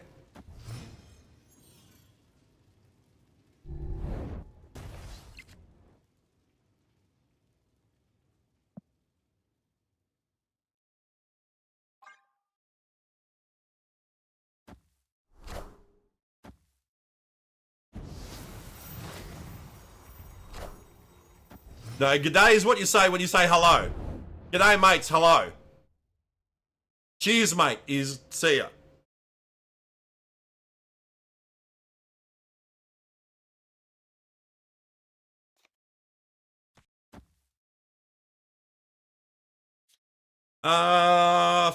No, g'day is what you say when you say hello. G'day, mates, hello. Cheers, mate, is see ya.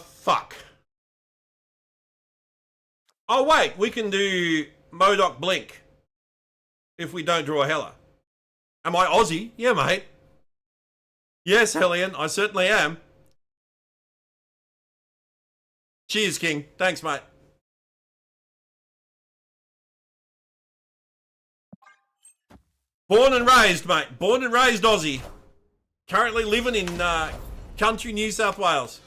Fuck. Oh, wait, we can do Modoc Blink if we don't draw a Heller. Am I Aussie? Yeah, mate. Yes, Hellion, I certainly am. Cheers, King. Thanks, mate. Born and raised, mate. Born and raised Aussie. Currently living in country New South Wales.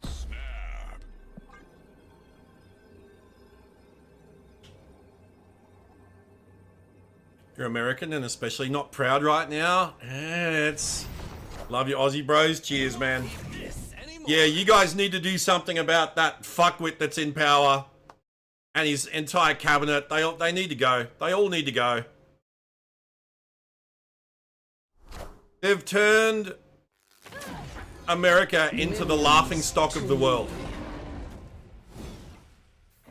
Snap. You're American and especially not proud right now. It's love you, Aussie bros. Cheers, man. This anymore. Yeah, you guys need to do something about that fuckwit that's in power and his entire cabinet. They need to go. They all need to go. They've turned America into the laughing stock of the world.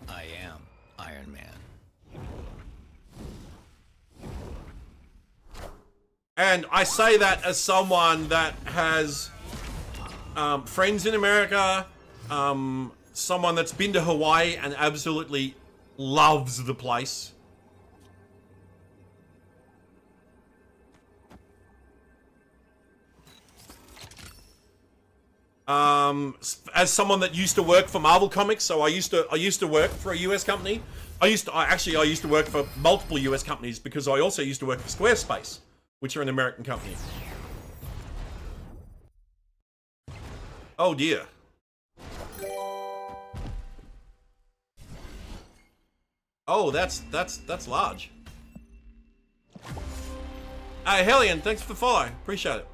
I am Iron Man. And I say that as someone that has friends in America, someone that's been to Hawaii and absolutely loves the place. As someone that used to work for Marvel Comics, so I used to work for a US company. I used to work for multiple US companies because I also used to work for Squarespace, which are an American company. Oh dear. Oh, that's large. Hey, Hellion, thanks for the follow. Appreciate it.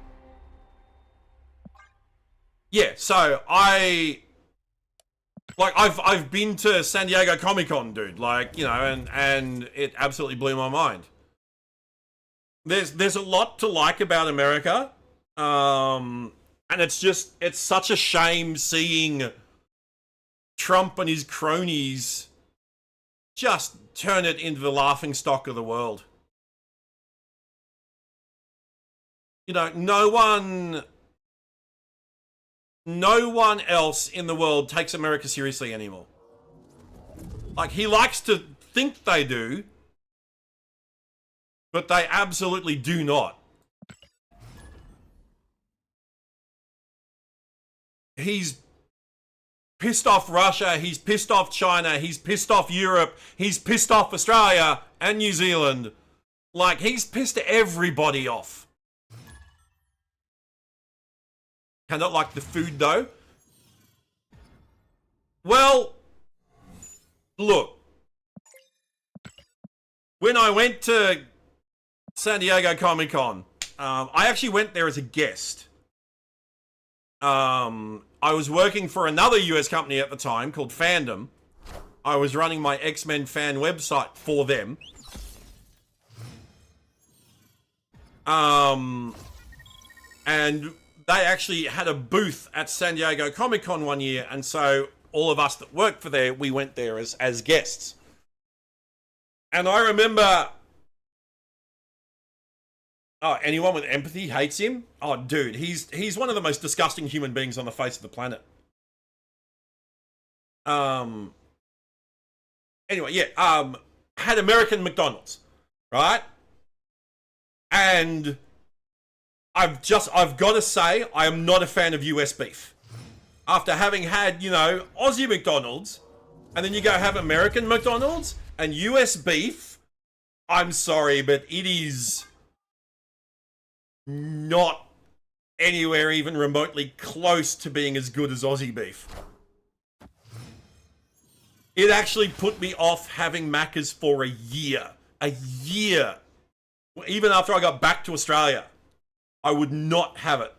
Yeah, so I've been to San Diego Comic-Con, dude. Like, you know, and it absolutely blew my mind. There's a lot to like about America. And it's such a shame seeing Trump and his cronies just turn it into the laughing stock of the world. You know, no one else in the world takes America seriously anymore. Like, he likes to think they do, but they absolutely do not. He's pissed off Russia, he's pissed off China, he's pissed off Europe, he's pissed off Australia and New Zealand. Like, he's pissed everybody off. Cannot like the food, though. Well, look. When I went to San Diego Comic-Con, I actually went there as a guest. I was working for another US company at the time called Fandom. I was running my X-Men fan website for them. And they actually had a booth at San Diego Comic-Con one year, and so all of us that worked for there, we went there as guests. And I remember... Oh, anyone with empathy hates him? Oh, dude, he's one of the most disgusting human beings on the face of the planet. Anyway, yeah, had American McDonald's, right? And I've got to say, I am not a fan of US beef. After having had, you know, Aussie McDonald's, and then you go have American McDonald's, and US beef, I'm sorry, but it is not anywhere even remotely close to being as good as Aussie beef. It actually put me off having Macca's for a year. A year. Even after I got back to Australia, I would not have it.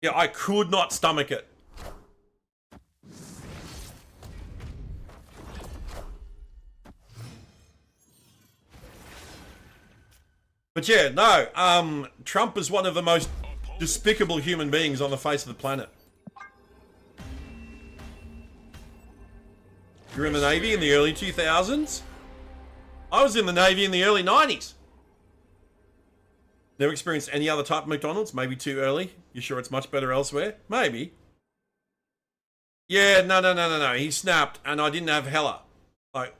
Yeah, I could not stomach it. But yeah, no, Trump is one of the most despicable human beings on the face of the planet. You're in the Navy in the early 2000s? I was in the Navy in the early 90s. Never experienced any other type of McDonald's? Maybe too early? You sure it's much better elsewhere? Maybe. Yeah, no. He snapped and I didn't have Hella. Like,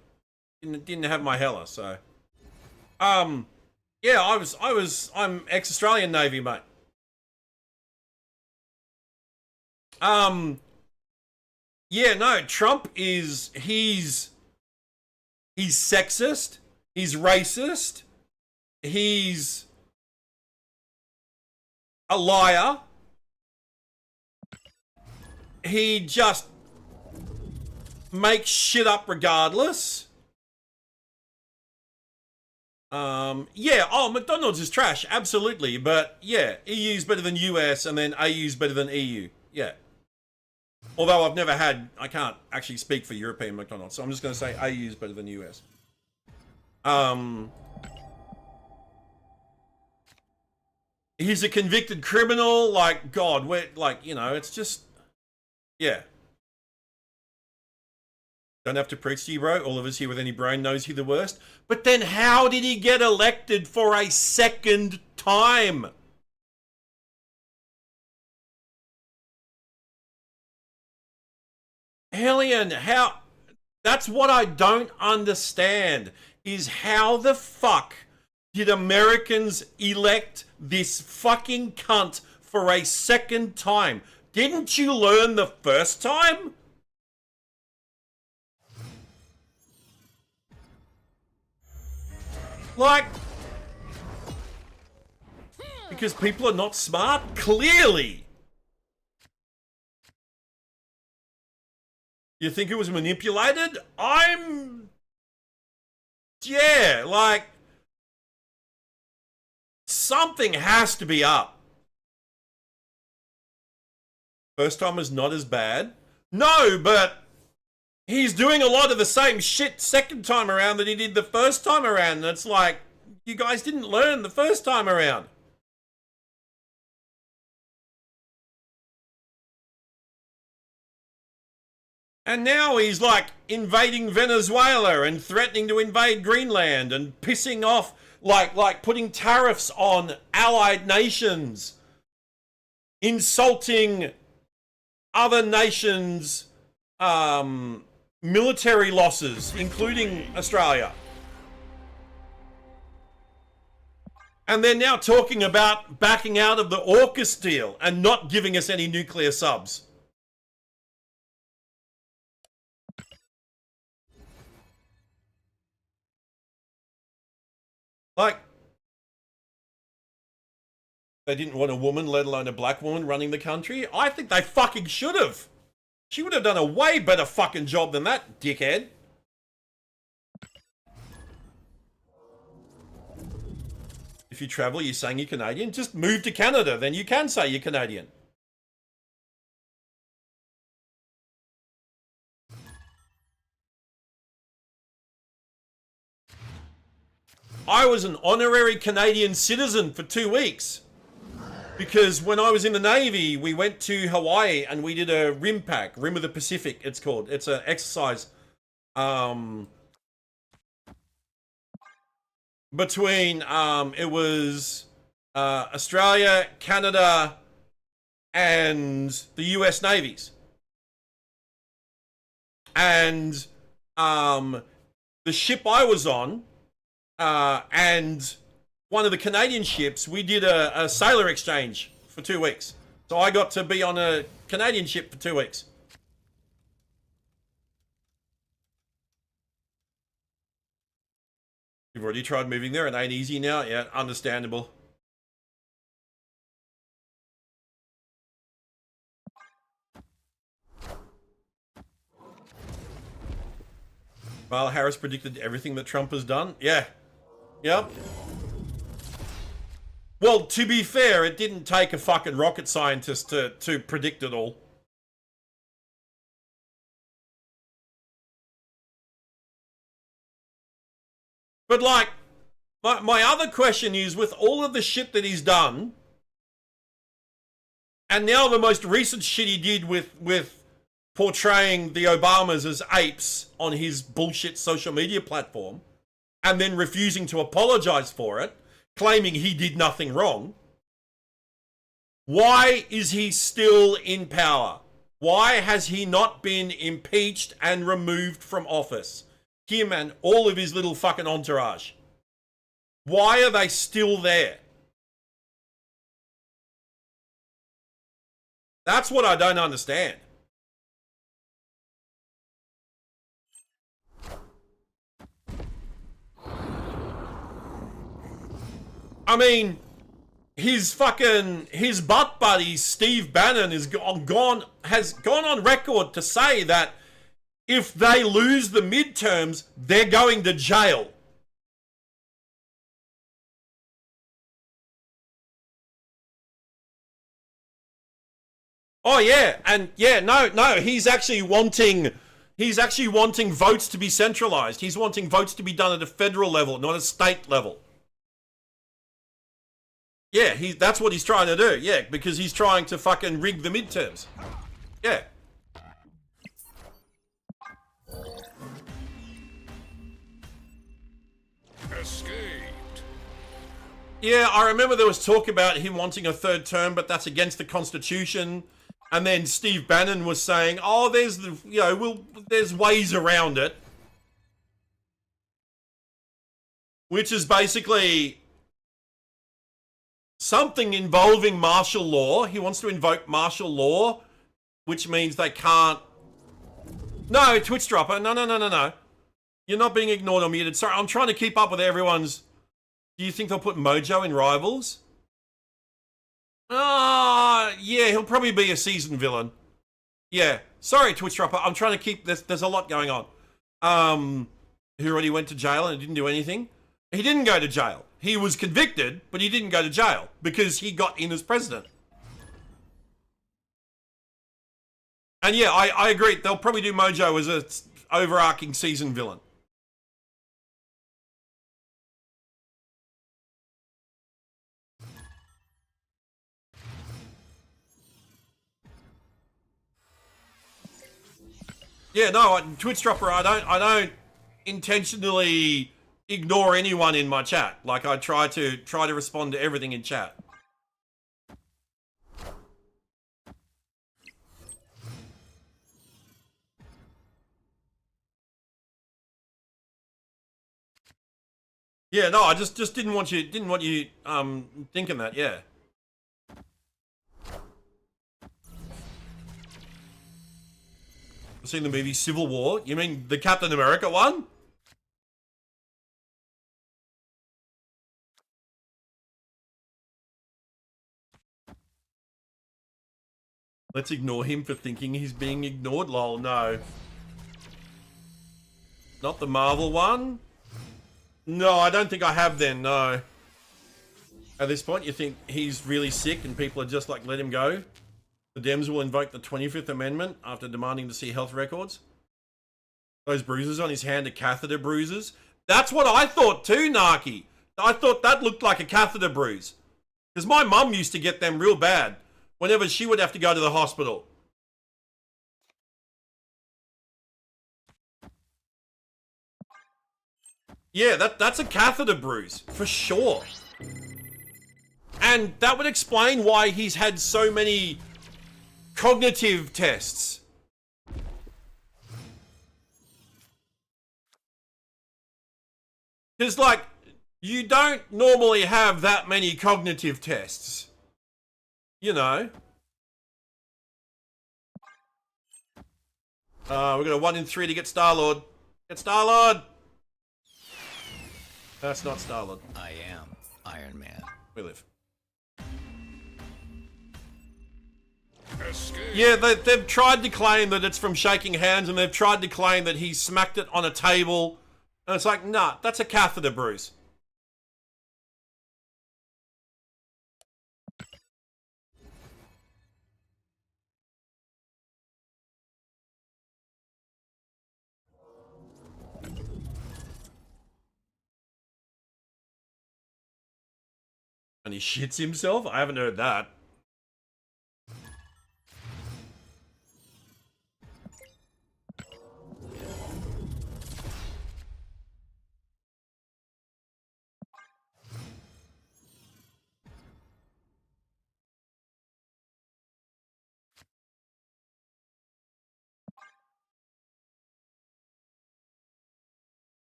didn't have my Hella, so. Yeah, I'm ex-Australian Navy, mate. Yeah, no, Trump he's sexist, he's racist, he's a liar. He just makes shit up regardless. Yeah, McDonald's is trash, absolutely, but yeah, EU's better than US and then AU's better than EU, yeah. Although I can't actually speak for European McDonald's, so I'm just going to say AU's better than US. He's a convicted criminal, like, God, it's just, yeah. Don't have to preach to you, bro. All of us here with any brain knows he the worst. But then how did he get elected for a second time? Hellion, how... That's what I don't understand, is how the fuck did Americans elect this fucking cunt for a second time? Didn't you learn the first time? Like, because people are not smart? Clearly. You think it was manipulated? Yeah, like, something has to be up. First time was not as bad. No, but he's doing a lot of the same shit second time around that he did the first time around. And it's like, you guys didn't learn the first time around. And now he's like invading Venezuela and threatening to invade Greenland and pissing off, like putting tariffs on allied nations, insulting other nations' military losses, including Australia. And they're now talking about backing out of the AUKUS deal and not giving us any nuclear subs. Like, they didn't want a woman, let alone a black woman, running the country. I think they fucking should have. She would have done a way better fucking job than that, dickhead. If you travel, you're saying you're Canadian? Just move to Canada, then you can say you're Canadian. I was an honorary Canadian citizen for 2 weeks. Because when I was in the Navy, we went to Hawaii and we did a Rim Pack, Rim of the Pacific, it's called. It's an exercise between, it was Australia, Canada, and the US Navies. And the ship I was on, and one of the Canadian ships, we did a sailor exchange for 2 weeks. So I got to be on a Canadian ship for 2 weeks. You've already tried moving there. It ain't easy now. Yeah, understandable. Well, Harris predicted everything that Trump has done. Yeah. Yep. Well, to be fair, it didn't take a fucking rocket scientist to predict it all. But like, my other question is, with all of the shit that he's done, and now the most recent shit he did with portraying the Obamas as apes on his bullshit social media platform, and then refusing to apologize for it, claiming he did nothing wrong. Why is he still in power? Why has he not been impeached and removed from office? Him and all of his little fucking entourage. Why are they still there? That's what I don't understand. I mean, his butt buddy Steve Bannon has gone on record to say that if they lose the midterms, they're going to jail. Oh yeah, and yeah, no, he's actually wanting votes to be centralized. He's wanting votes to be done at a federal level, not a state level. Yeah, that's what he's trying to do. Yeah, because he's trying to fucking rig the midterms. Yeah. Escaped. Yeah, I remember there was talk about him wanting a third term, but that's against the Constitution. And then Steve Bannon was saying, "Oh, there's ways around it," which is basically something involving martial law. He wants to invoke martial law, which means they can't. No, Twitch dropper. No. You're not being ignored or muted. Sorry, I'm trying to keep up with everyone's. Do you think they'll put Mojo in Rivals? Yeah, he'll probably be a season villain. Yeah. Sorry, Twitch dropper. I'm trying to keep this. There's a lot going on. Who already went to jail and didn't do anything? He didn't go to jail. He was convicted, but he didn't go to jail because he got in as president. And yeah, I agree. They'll probably do Mojo as a overarching season villain. Yeah, no, Twitch dropper. I don't intentionally ignore anyone in my chat. Like I try to respond to everything in chat. Yeah, no, I just didn't want you thinking that. Yeah. I've seen the movie Civil War. You mean the Captain America one? Let's ignore him for thinking he's being ignored. Lol, no. Not the Marvel one? No, I don't think I have then, no. At this point, you think he's really sick and people are just like, let him go? The Dems will invoke the 25th Amendment after demanding to see health records? Those bruises on his hand are catheter bruises? That's what I thought too, Naki. I thought that looked like a catheter bruise. Because my mum used to get them real bad whenever she would have to go to the hospital. Yeah, that's a catheter bruise, for sure. And that would explain why he's had so many cognitive tests. Because, like, you don't normally have that many cognitive tests. You know. We've got a 1 in 3 to get Star-Lord. Get Star-Lord! That's not Star-Lord. I am Iron Man. We live. Escape. Yeah, they've tried to claim that it's from shaking hands, and they've tried to claim that he smacked it on a table. And it's like, nah, that's a catheter bruise. And he shits himself? I haven't heard that.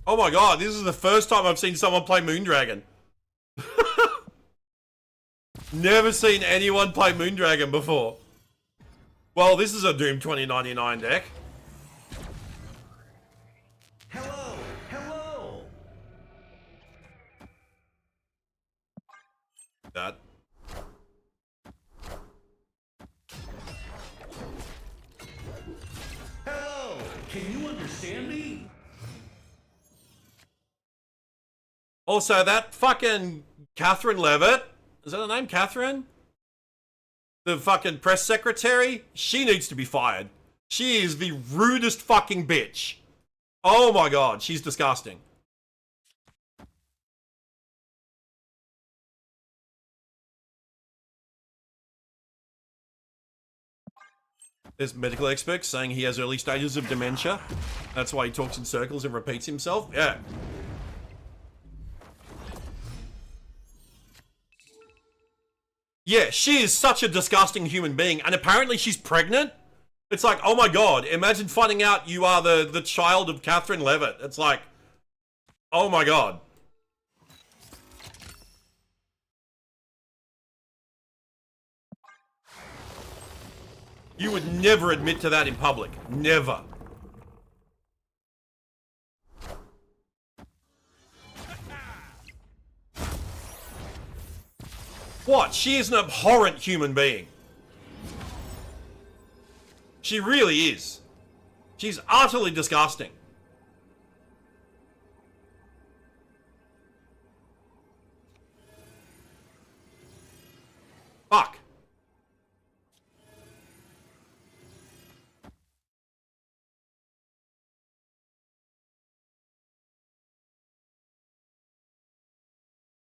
Oh my god, this is the first time I've seen someone play Moondragon. Never seen anyone play Moondragon before. Well, this is a Doom 2099 deck. Hello, hello. That. Hello. Can you understand me? Also, that fucking Catherine Levitt, is that her name, Catherine? The fucking press secretary? She needs to be fired. She is the rudest fucking bitch. Oh my god, she's disgusting. There's medical experts saying he has early stages of dementia. That's why he talks in circles and repeats himself. Yeah. Yeah, she is such a disgusting human being, and apparently she's pregnant. It's like, oh my god, imagine finding out you are the child of Catherine Levitt. It's like, oh my god. You would never admit to that in public. Never. What? She is an abhorrent human being. She really is. She's utterly disgusting. Fuck.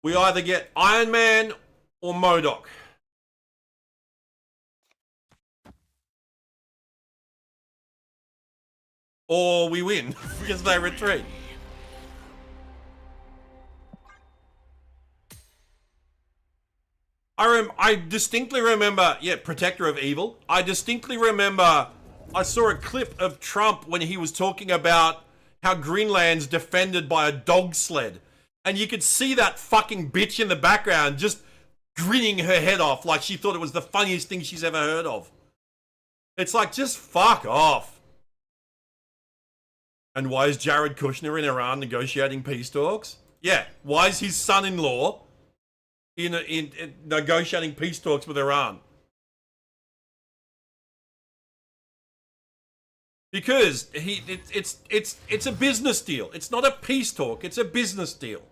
We either get Iron Man or MODOK. Or we win because they retreat. I distinctly remember, yeah, Protector of Evil. I distinctly remember I saw a clip of Trump when he was talking about how Greenland's defended by a dog sled. And you could see that fucking bitch in the background just grinning her head off like she thought it was the funniest thing she's ever heard of. It's like, just fuck off. And why is Jared Kushner in Iran negotiating peace talks? Yeah, why is his son-in-law in negotiating peace talks with Iran? Because it's a business deal. It's not a peace talk, it's a business deal.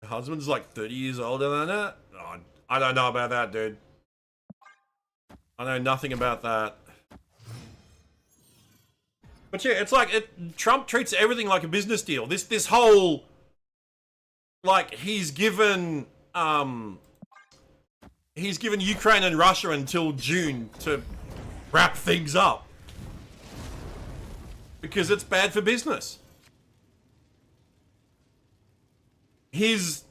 Her husband's like 30 years older than her? Oh, I don't know about that, dude. I know nothing about that. But yeah, it's like Trump treats everything like a business deal. This whole, like, he's given Ukraine and Russia until June to wrap things up because it's bad for business. His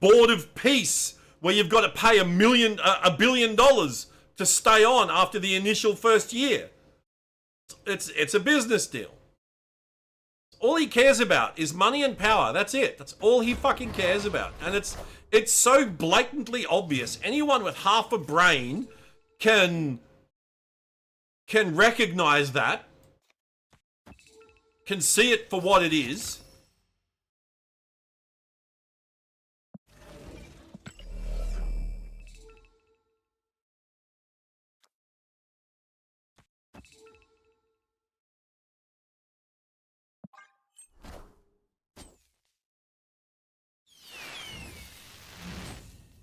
board of peace, where you've got to pay $1 billion to stay on after the initial first year. It's a business deal. All he cares about is money and power. That's it. That's all he fucking cares about. And it's so blatantly obvious. Anyone with half a brain can recognize that, can see it for what it is.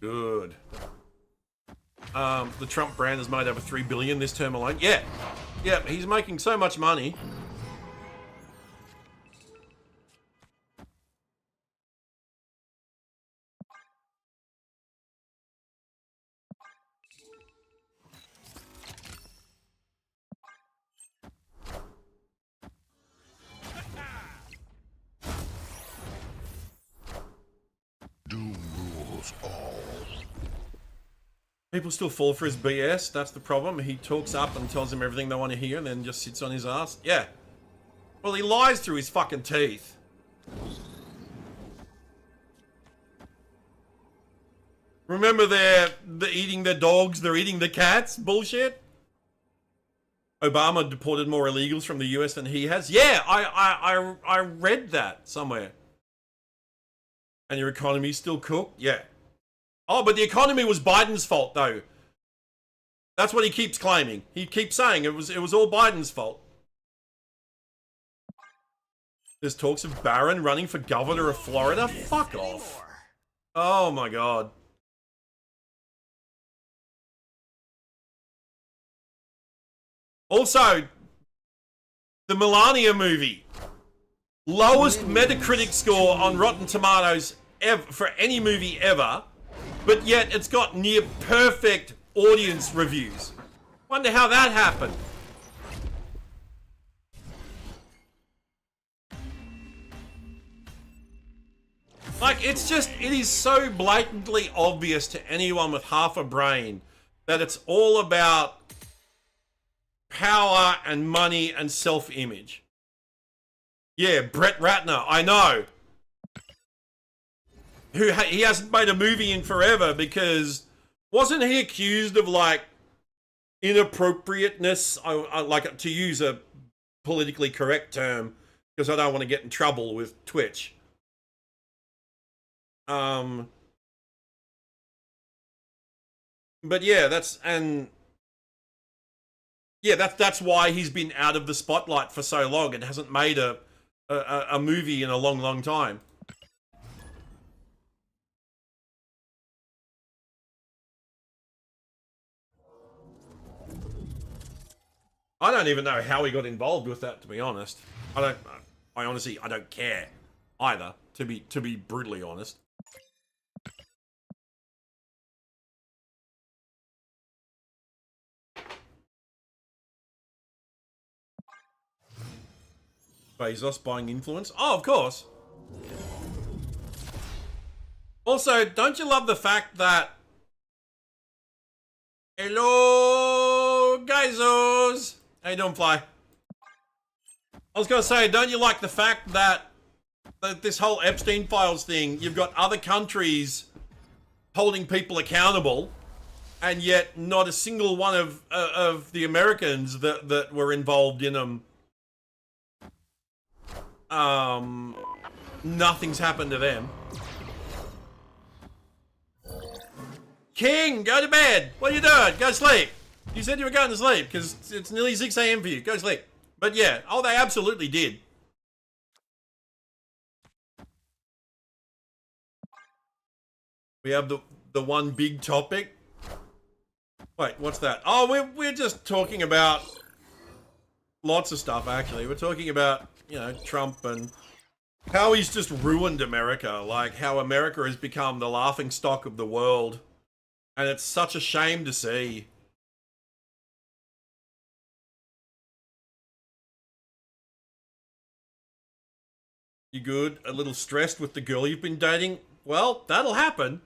Good. The Trump brand has made over $3 billion this term alone. Yeah. Yeah, he's making so much money. Doom rules all. People still fall for his BS. That's the problem. He talks up and tells them everything they want to hear and then just sits on his ass. Yeah. Well, he lies through his fucking teeth. Remember they're eating their dogs, they're eating the cats? Bullshit. Obama deported more illegals from the US than he has. Yeah, I read that somewhere. And your economy's still cooked? Yeah. Oh, but the economy was Biden's fault, though. That's what he keeps claiming. He keeps saying it was all Biden's fault. There's talks of Barron running for governor of Florida. Fuck off. Oh my god. Also, the Melania movie. Lowest Metacritic score on Rotten Tomatoes ever for any movie ever. But yet it's got near perfect audience reviews. Wonder how that happened. Like, it is so blatantly obvious to anyone with half a brain that it's all about power and money and self-image. Yeah, Brett Ratner, I know. He hasn't made a movie in forever because wasn't he accused of like inappropriateness? I like to use a politically correct term because I don't want to get in trouble with Twitch. But yeah, that's why he's been out of the spotlight for so long and hasn't made a movie in a long time. I don't even know how he got involved with that, to be honest. I honestly don't care either, to be brutally honest. Bezos buying influence? Oh, of course. Also, don't you love the fact that... Hello, guys-os! How you doing, Fly? I was going to say, don't you like the fact that this whole Epstein Files thing, you've got other countries holding people accountable, and yet not a single one of the Americans that were involved in them, nothing's happened to them. King, go to bed. What are you doing? Go sleep. You said you were going to sleep because it's nearly 6 a.m. for you. Go sleep. But yeah, oh, they absolutely did. We have the one big topic. Wait, what's that? Oh, we're just talking about lots of stuff, actually. We're talking about, you know, Trump and how he's just ruined America. Like, how America has become the laughing stock of the world. And it's such a shame to see. You good? A little stressed with the girl you've been dating? Well, that'll happen.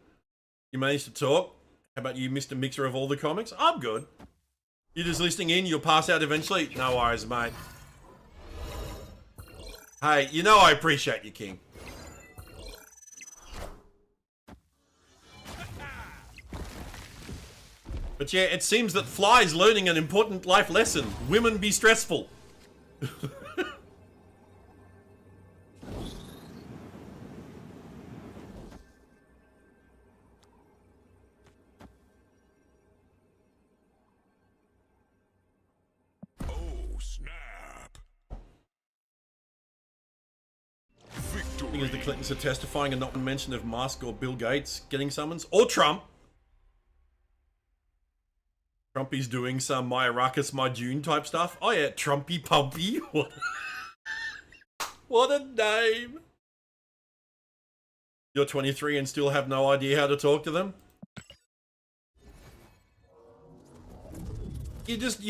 You managed to talk. How about you, Mr. Mixer of all the comics? I'm good. You're just listening in, you'll pass out eventually. No worries, mate. Hey, you know I appreciate you, King. But yeah, it seems that Fly's learning an important life lesson. Women be stressful. Oh, snap. Thing is, the Victory. Clintons are testifying and not one mention of Musk or Bill Gates getting summons. Or Trump. Trumpy's doing some My Ruckus, My June type stuff. Oh yeah, Trumpy Pumpy. What? What a name. You're 23 and still have no idea how to talk to them? You just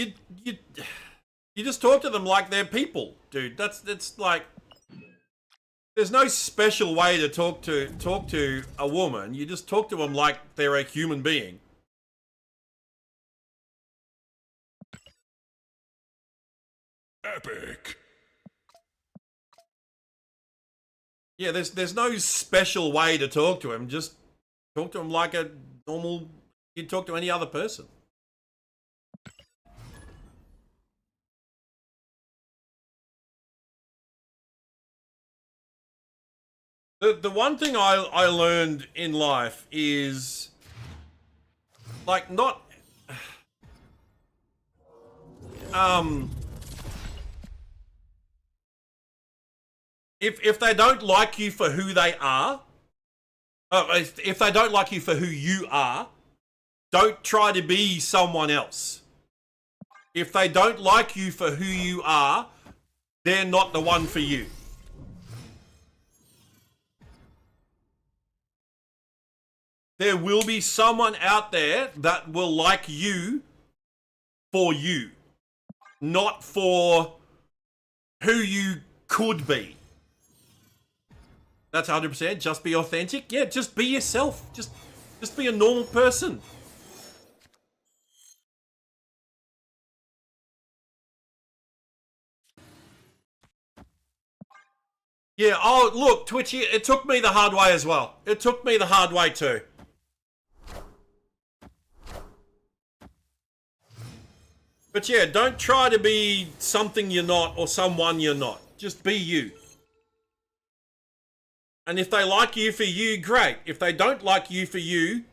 talk to them like they're people, dude. That's like, there's no special way to talk to a woman. You just talk to them like they're a human being. Epic. Yeah, there's no special way to talk to him. Just talk to him like a normal, you'd talk to any other person. The one thing I learned in life is, like, not if they don't like you for who they are, if they don't like you for who you are, don't try to be someone else. If they don't like you for who you are, they're not the one for you. There will be someone out there that will like you for you, not for who you could be. That's 100%. Just be authentic. Yeah, just be yourself. Just be a normal person. Yeah, oh, look, Twitchy, it took me the hard way as well. It took me the hard way too. But yeah, don't try to be something you're not or someone you're not. Just be you. And if they like you for you, great. If they don't like you for you,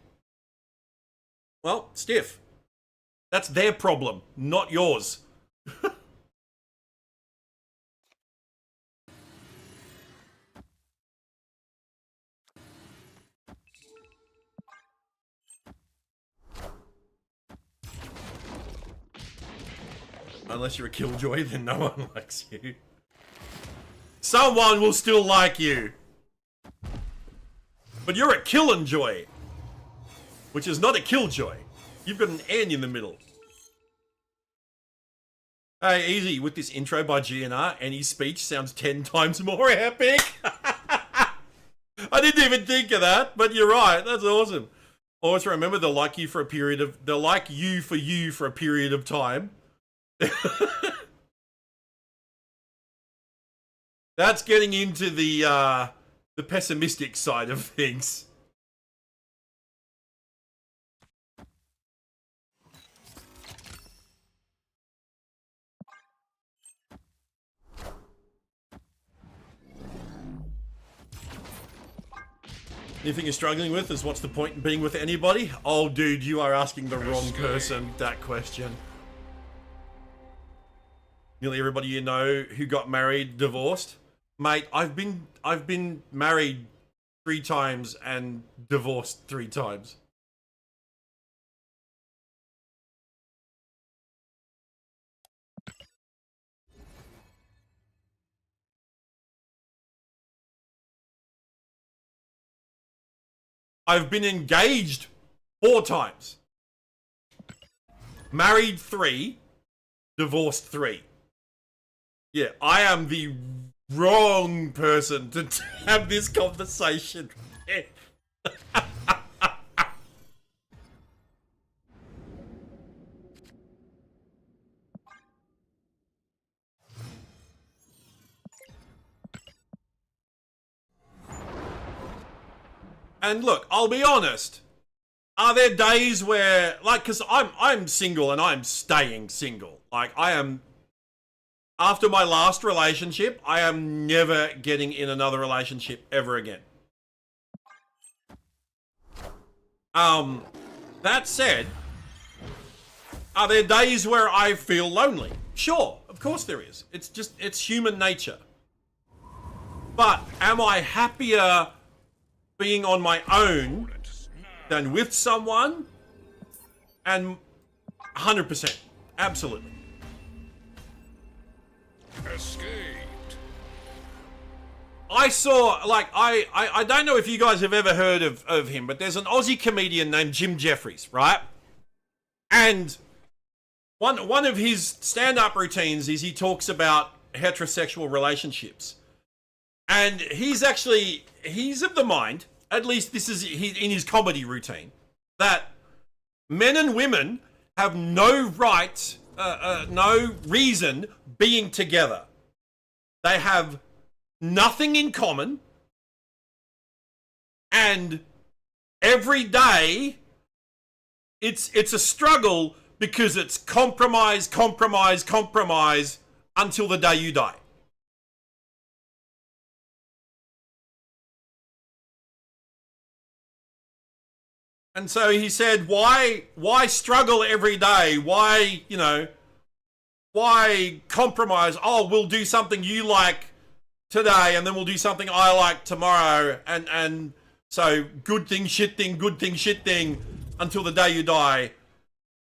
well, stiff. That's their problem, not yours. Unless you're a killjoy, then no one likes you. Someone will still like you. But you're a killenjoy, which is not a killjoy. You've got an N in the middle. Hey, easy. With this intro by GNR, any speech sounds 10 times more epic. I didn't even think of that, but you're right. That's awesome. Always remember, they'll like you for a period of... They'll like you for a period of time. That's getting into the pessimistic side of things. Anything you're struggling with is what's the point in being with anybody? Oh, dude, you are asking the wrong person that question. Nearly everybody you know who got married, divorced. Mate, I've been married 3 times and divorced 3 times. I've been engaged 4 times. Married 3, divorced 3. Yeah, I am the wrong person to have this conversation with. And look, I'll be honest. Are there days where, like, because I'm single and I'm staying single. Like, I am, after my last relationship, I am never getting in another relationship ever again. That said, are there days where I feel lonely? Sure, of course there is. It's human nature. But am I happier being on my own than with someone? And 100%. Absolutely. Escaped. I saw, like, I don't know if you guys have ever heard of him, but there's an Aussie comedian named Jim Jeffries, right? And one of his stand-up routines is he talks about heterosexual relationships. And he's of the mind, at least this is in his comedy routine, that men and women have no right, no reason being together. They have nothing in common, and every day it's a struggle because it's compromise until the day you die. And so he said, why struggle every day? Why compromise? Oh, we'll do something you like today, and then we'll do something I like tomorrow. And so good thing, shit thing, good thing, shit thing, until the day you die.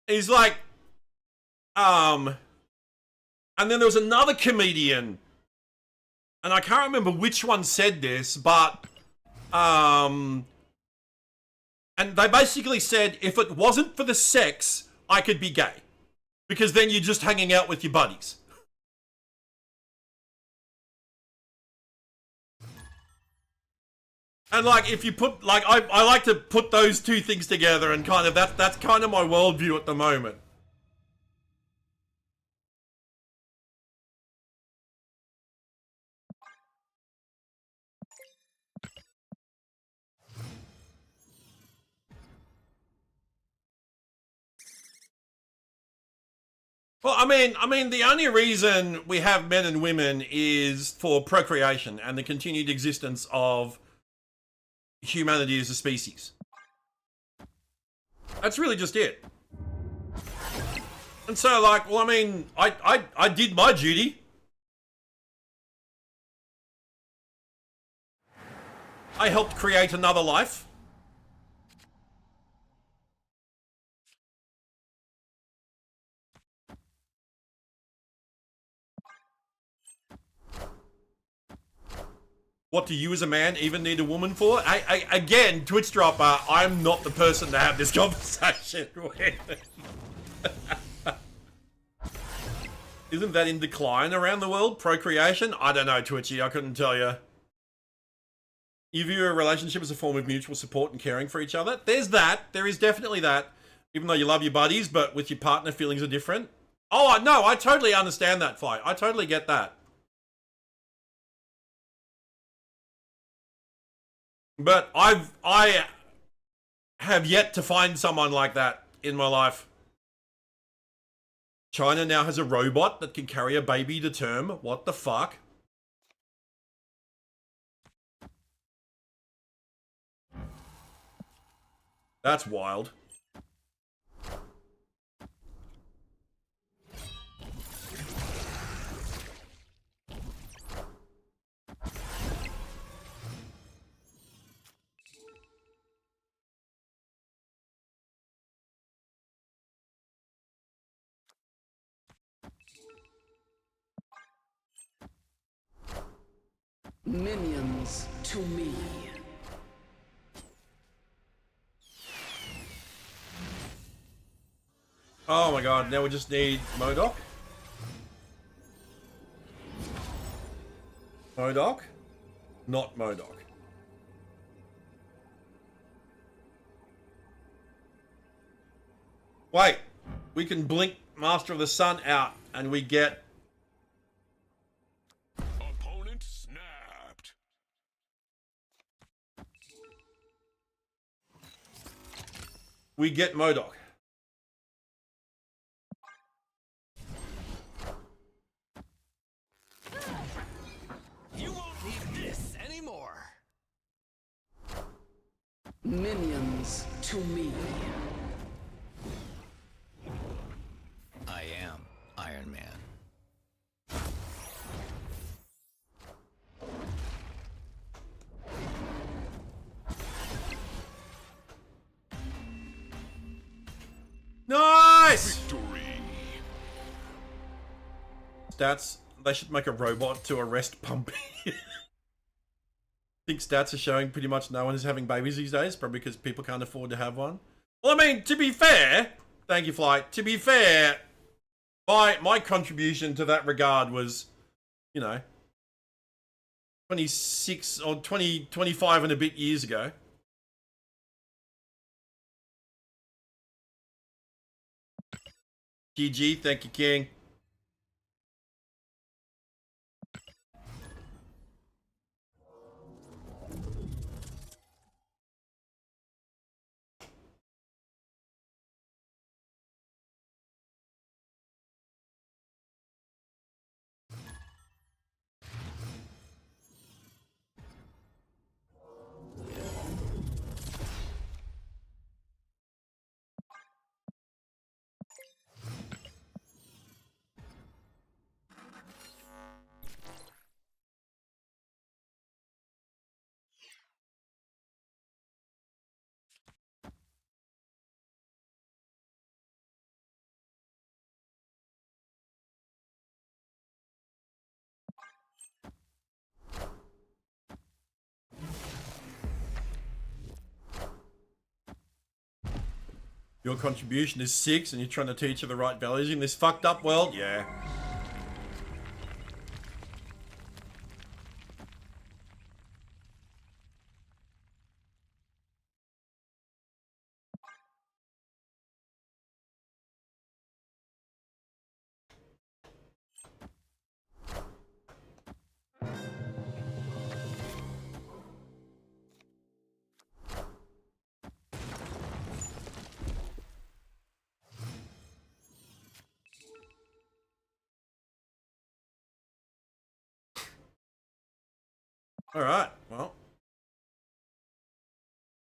He's like, and then there was another comedian, and I can't remember which one said this, but, and they basically said, if it wasn't for the sex, I could be gay. Because then you're just hanging out with your buddies. And like, if you put, like, I like to put those two things together, and kind of, that's kind of my worldview at the moment. Well, I mean, the only reason we have men and women is for procreation and the continued existence of humanity as a species. That's really just it. And so, like, well, I mean, I did my duty. I helped create another life. What do you as a man even need a woman for? Again, Twitch dropper, I'm not the person to have this conversation with. Isn't that in decline around the world? Procreation? I don't know, Twitchy, I couldn't tell you. You view a relationship as a form of mutual support and caring for each other? There's that. There is definitely that. Even though you love your buddies, but with your partner, feelings are different. Oh, no, I totally understand that, Fly. I totally get that. But I have yet to find someone like that in my life. China now has a robot that can carry a baby to term. What the fuck? That's wild. Minions to me. Oh my god, now we just need MODOK. MODOK? Not MODOK. Wait, we can blink Master of the Sun out and we get... Opponent snapped. we get MODOK. You won't need this anymore. Minions to me. I am Iron Man. Nice! Victory. Stats, they should make a robot to arrest Pumpy. I think stats are showing pretty much no one is having babies these days, probably because people can't afford to have one. Well, I mean, to be fair, thank you, Flight. To be fair, my contribution to that regard was, you know, 26 or 20, 25 and a bit years ago. GG, thank you, King. Your contribution is 6 and you're trying to teach her the right values in this fucked up world? Yeah. Alright, well.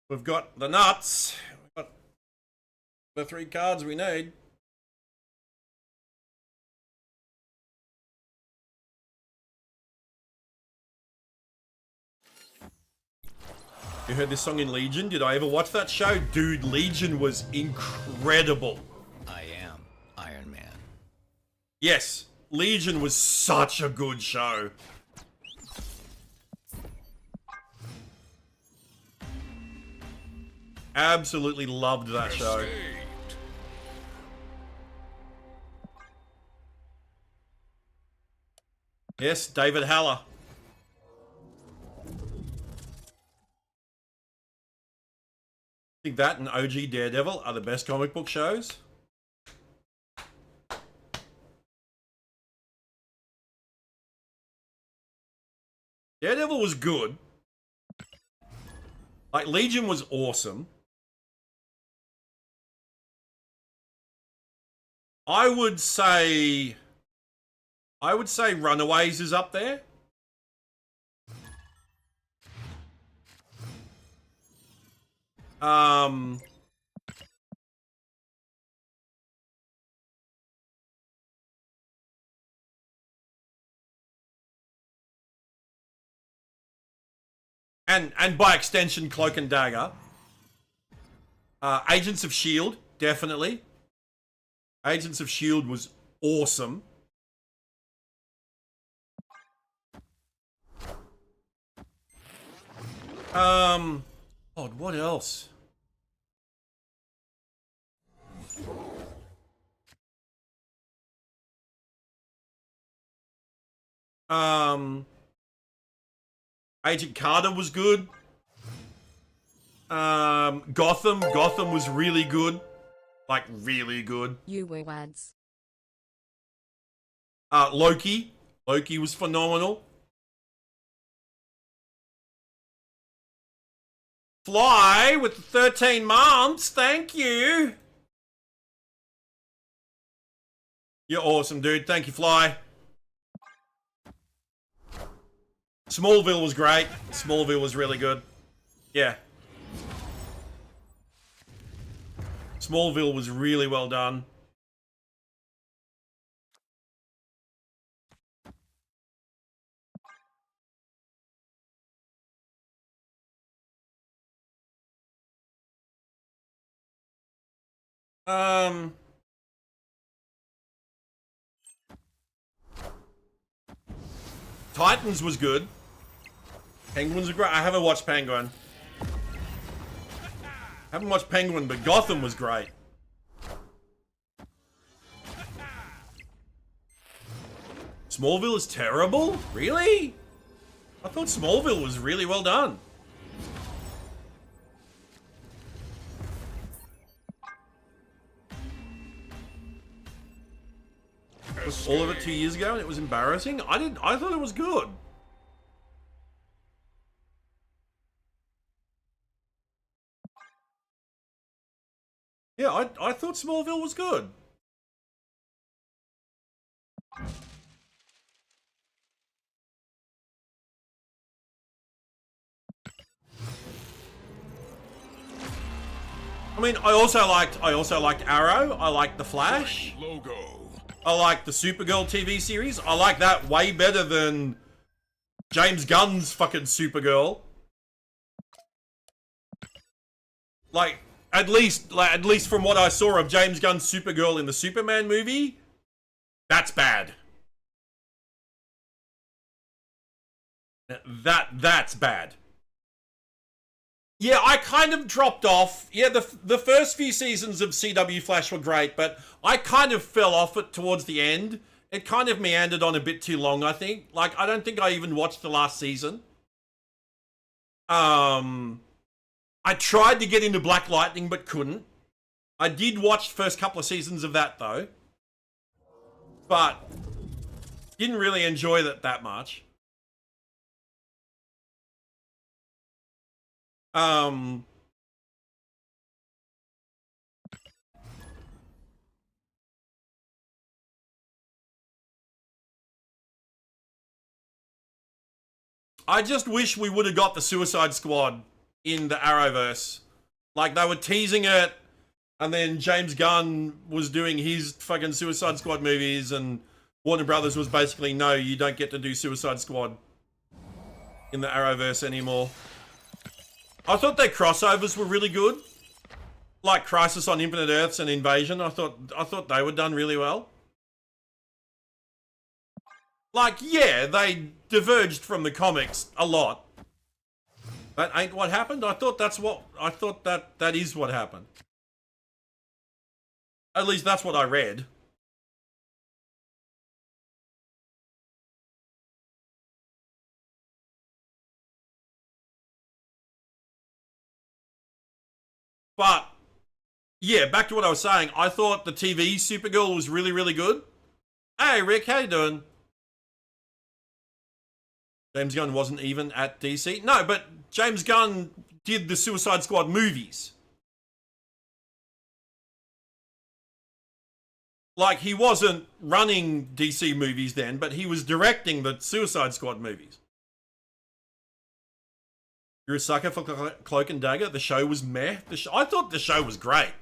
We've got the nuts. We've got the 3 cards we need. You heard this song in Legion? Did I ever watch that show? Dude, Legion was incredible. I am Iron Man. Yes, Legion was such a good show. Absolutely loved that show. Escaped. Yes, David Haller. I think that and OG Daredevil are the best comic book shows. Daredevil was good. Like, Legion was awesome. I would say Runaways is up there. And by extension, Cloak and Dagger. Agents of S.H.I.E.L.D., definitely. Agents of S.H.I.E.L.D. was awesome. Oh, what else? Agent Carter was good. Gotham was really good. Like, really good. You were wads. Loki was phenomenal. Fly with the 13 months. Thank you. You're awesome, dude. Thank you, Fly. Smallville was great. Smallville was really good. Yeah. Smallville was really well done. Titans was good. Penguins were great. I haven't watched Penguin. Haven't watched Penguin, but Gotham was great. Smallville is terrible? Really? I thought Smallville was really well done. Was all of it 2 years ago and it was embarrassing? I thought it was good. Yeah, I thought Smallville was good. I mean, I also liked Arrow. I liked The Flash. Logo. I liked the Supergirl TV series. I like that way better than James Gunn's fucking Supergirl. Like, at least from what I saw of James Gunn's Supergirl in the Superman movie, that's bad. That's bad. Yeah, I kind of dropped off. Yeah, the first few seasons of CW Flash were great, but I kind of fell off it towards the end. It kind of meandered on a bit too long, I think. Like, I don't think I even watched the last season. I tried to get into Black Lightning, but couldn't. I did watch the first couple of seasons of that, though. But didn't really enjoy that much. I just wish we would have got the Suicide Squad in the Arrowverse. Like, they were teasing it, and then James Gunn was doing his fucking Suicide Squad movies, and Warner Brothers was basically, no, you don't get to do Suicide Squad in the Arrowverse anymore. I thought their crossovers were really good. Like Crisis on Infinite Earths and Invasion. I thought they were done really well. Like, yeah, they diverged from the comics a lot. That ain't what happened. I thought that is what happened. At least that's what I read. But yeah, back to what I was saying. I thought the TV Supergirl was really, really good. Hey, Rick, how you doing? James Gunn wasn't even at DC. No, but James Gunn did the Suicide Squad movies. Like, he wasn't running DC movies then, but he was directing the Suicide Squad movies. You're a sucker for Cloak and Dagger? The show was meh. I thought the show was great.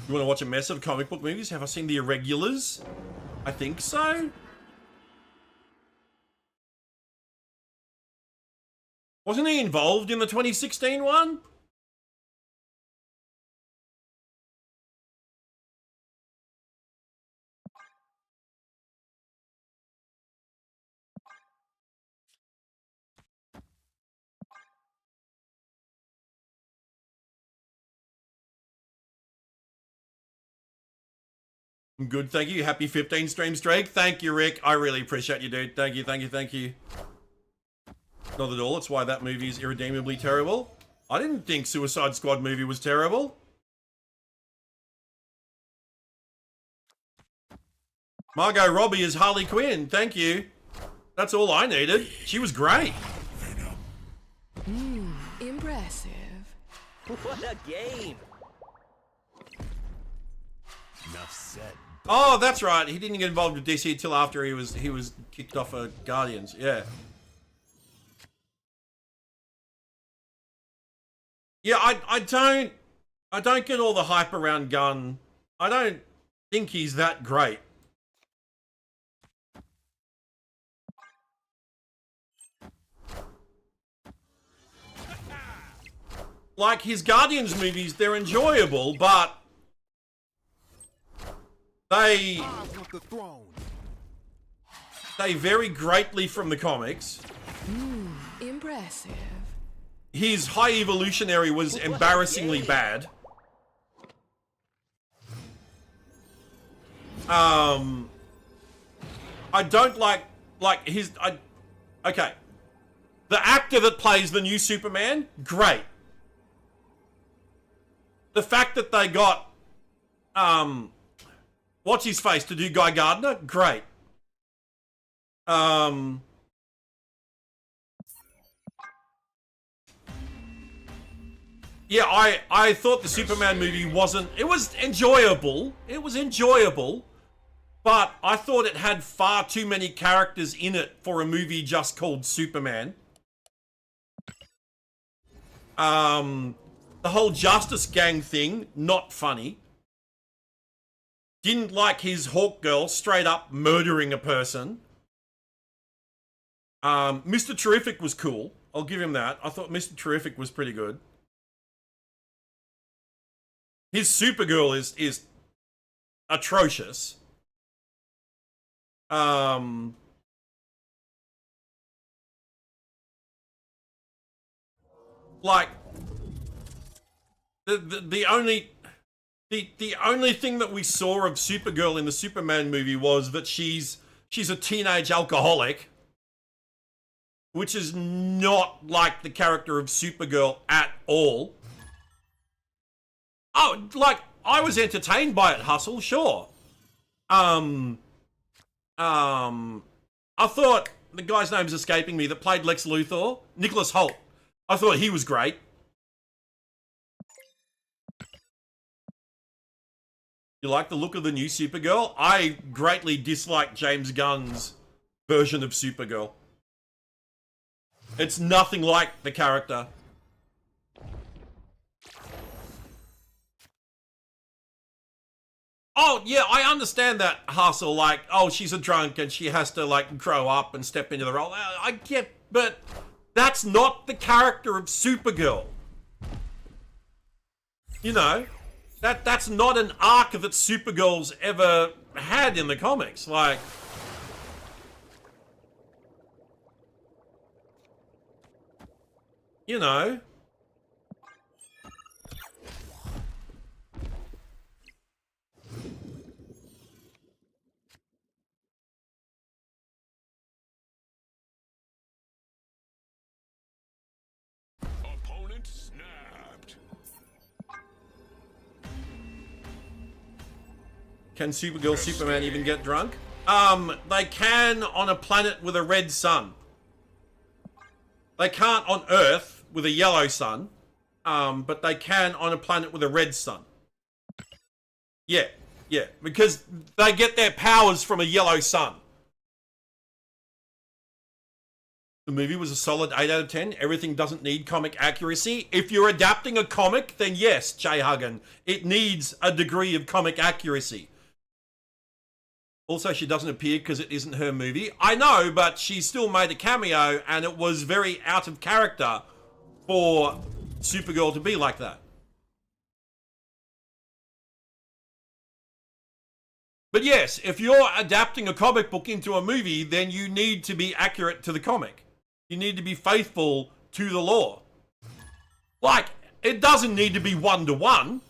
You want to watch a mess of comic book movies? Have I seen The Irregulars? I think so. Wasn't he involved in the 2016 one? I'm good, thank you. Happy 15 stream streak. Thank you, Rick. I really appreciate you, dude. Thank you, thank you, thank you. Not at all. It's why that movie is irredeemably terrible. I didn't think Suicide Squad movie was terrible. Margot Robbie is Harley Quinn. Thank you. That's all I needed. She was great. Impressive. What a game! Enough said. Oh, that's right. He didn't get involved with DC until after he was kicked off of Guardians. Yeah. Yeah, I don't get all the hype around Gunn. I don't think he's that great. Like, his Guardians movies, they're enjoyable, but they vary greatly from the comics. Impressive. His High Evolutionary was embarrassingly bad. I don't like his. Okay. The actor that plays the new Superman, great. The fact that they got, what's his face to do Guy Gardner, great. Yeah, I thought the Superman movie wasn't... It was enjoyable. It was enjoyable. But I thought it had far too many characters in it for a movie just called Superman. The whole Justice Gang thing, not funny. Didn't like his Hawk Girl straight up murdering a person. Mr. Terrific was cool. I'll give him that. I thought Mr. Terrific was pretty good. His Supergirl is atrocious. Like the only thing that we saw of Supergirl in the Superman movie was that she's a teenage alcoholic, which is not like the character of Supergirl at all. Oh, like, I was entertained by it, Hustle, sure. I thought, the guy's name's escaping me, that played Lex Luthor, Nicholas Hoult. I thought he was great. You like the look of the new Supergirl? I greatly dislike James Gunn's version of Supergirl. It's nothing like the character. Oh, yeah, I understand that hustle, like, oh, she's a drunk and she has to, like, grow up and step into the role. I get, but that's not the character of Supergirl. You know, that's not an arc that Supergirl's ever had in the comics. Like, you know. Opponent snapped. Can Supergirl, Superman even get drunk? They can on a planet with a red sun. They can't on Earth with a yellow sun, but they can on a planet with a red sun. Yeah, because they get their powers from a yellow sun. The movie was a solid 8 out of 10. Everything doesn't need comic accuracy. If you're adapting a comic, then yes, Jay Huggan, it needs a degree of comic accuracy. Also, she doesn't appear because it isn't her movie. I know, but she still made a cameo, and it was very out of character for Supergirl to be like that. But yes, if you're adapting a comic book into a movie, then you need to be accurate to the comic. You need to be faithful to the lore. Like, it doesn't need to be 1-to-1.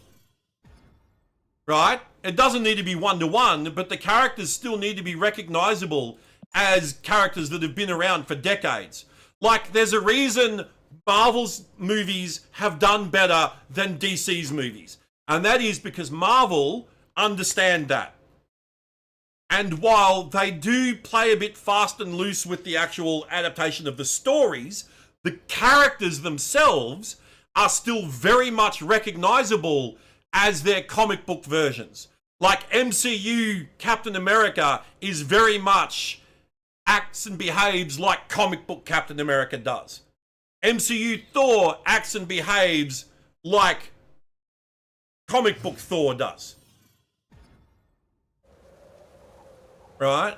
Right? It doesn't need to be 1-to-1, but the characters still need to be recognizable as characters that have been around for decades. Like, there's a reason Marvel's movies have done better than DC's movies. And that is because Marvel understand that. And while they do play a bit fast and loose with the actual adaptation of the stories, the characters themselves are still very much recognizable as their comic book versions. Like MCU Captain America is very much acts and behaves like comic book Captain America does. MCU Thor acts and behaves like comic book Thor does. Right?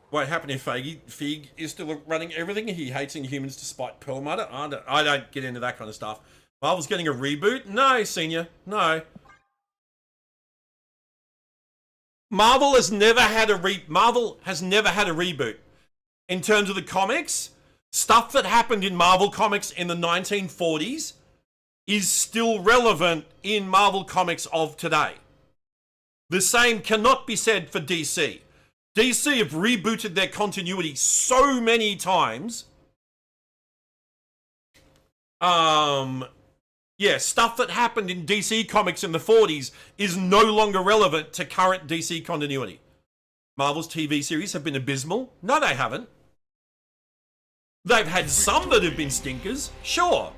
What happened if Feig is still running everything? He hates Inhumans despite Perlmutter? I don't get into that kind of stuff. Marvel's getting a reboot? No, Senior. No. Marvel has never had a reboot. In terms of the comics, stuff that happened in Marvel Comics in the 1940s is still relevant in Marvel Comics of today. The same cannot be said for DC. DC have rebooted their continuity so many times. Yeah, stuff that happened in DC Comics in the 40s is no longer relevant to current DC continuity. Marvel's TV series have been abysmal? No, they haven't. They've had some that have been stinkers, sure.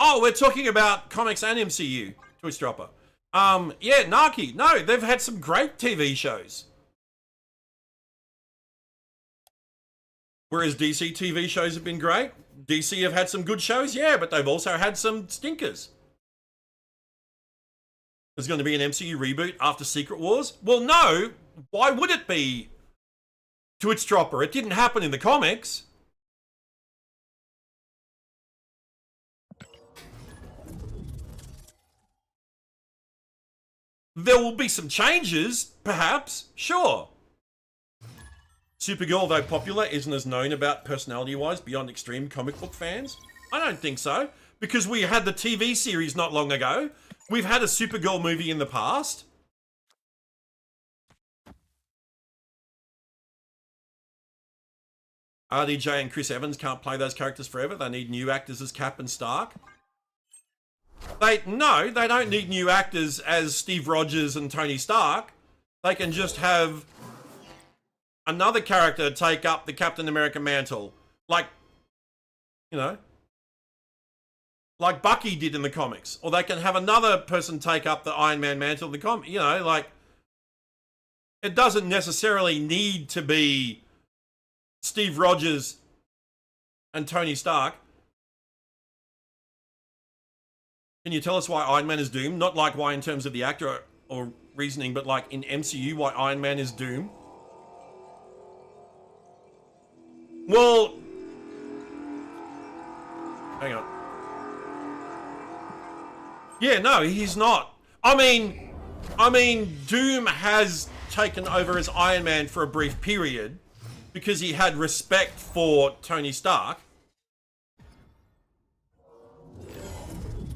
Oh, we're talking about comics and MCU, Twitch Dropper. Yeah, Naki. No, they've had some great TV shows. Whereas DC TV shows have been great. DC have had some good shows, yeah, but they've also had some stinkers. There's going to be an MCU reboot after Secret Wars? Well, no. Why would it be, Twitch Dropper? It didn't happen in the comics. There will be some changes, perhaps, sure. Supergirl, though popular, isn't as known about personality-wise beyond extreme comic book fans. I don't think so, because we had the TV series not long ago. We've had a Supergirl movie in the past. RDJ and Chris Evans can't play those characters forever. They need new actors as Cap and Stark. No, they don't need new actors as Steve Rogers and Tony Stark. They can just have another character take up the Captain America mantle. Like, you know, like Bucky did in the comics. Or they can have another person take up the Iron Man mantle in the comic. You know, like, it doesn't necessarily need to be Steve Rogers and Tony Stark. Can you tell us why Iron Man is doomed? Not like why in terms of the actor or reasoning, but like in MCU, why Iron Man is doomed? Well, hang on. Yeah, no, he's not. I mean, Doom has taken over as Iron Man for a brief period because he had respect for Tony Stark.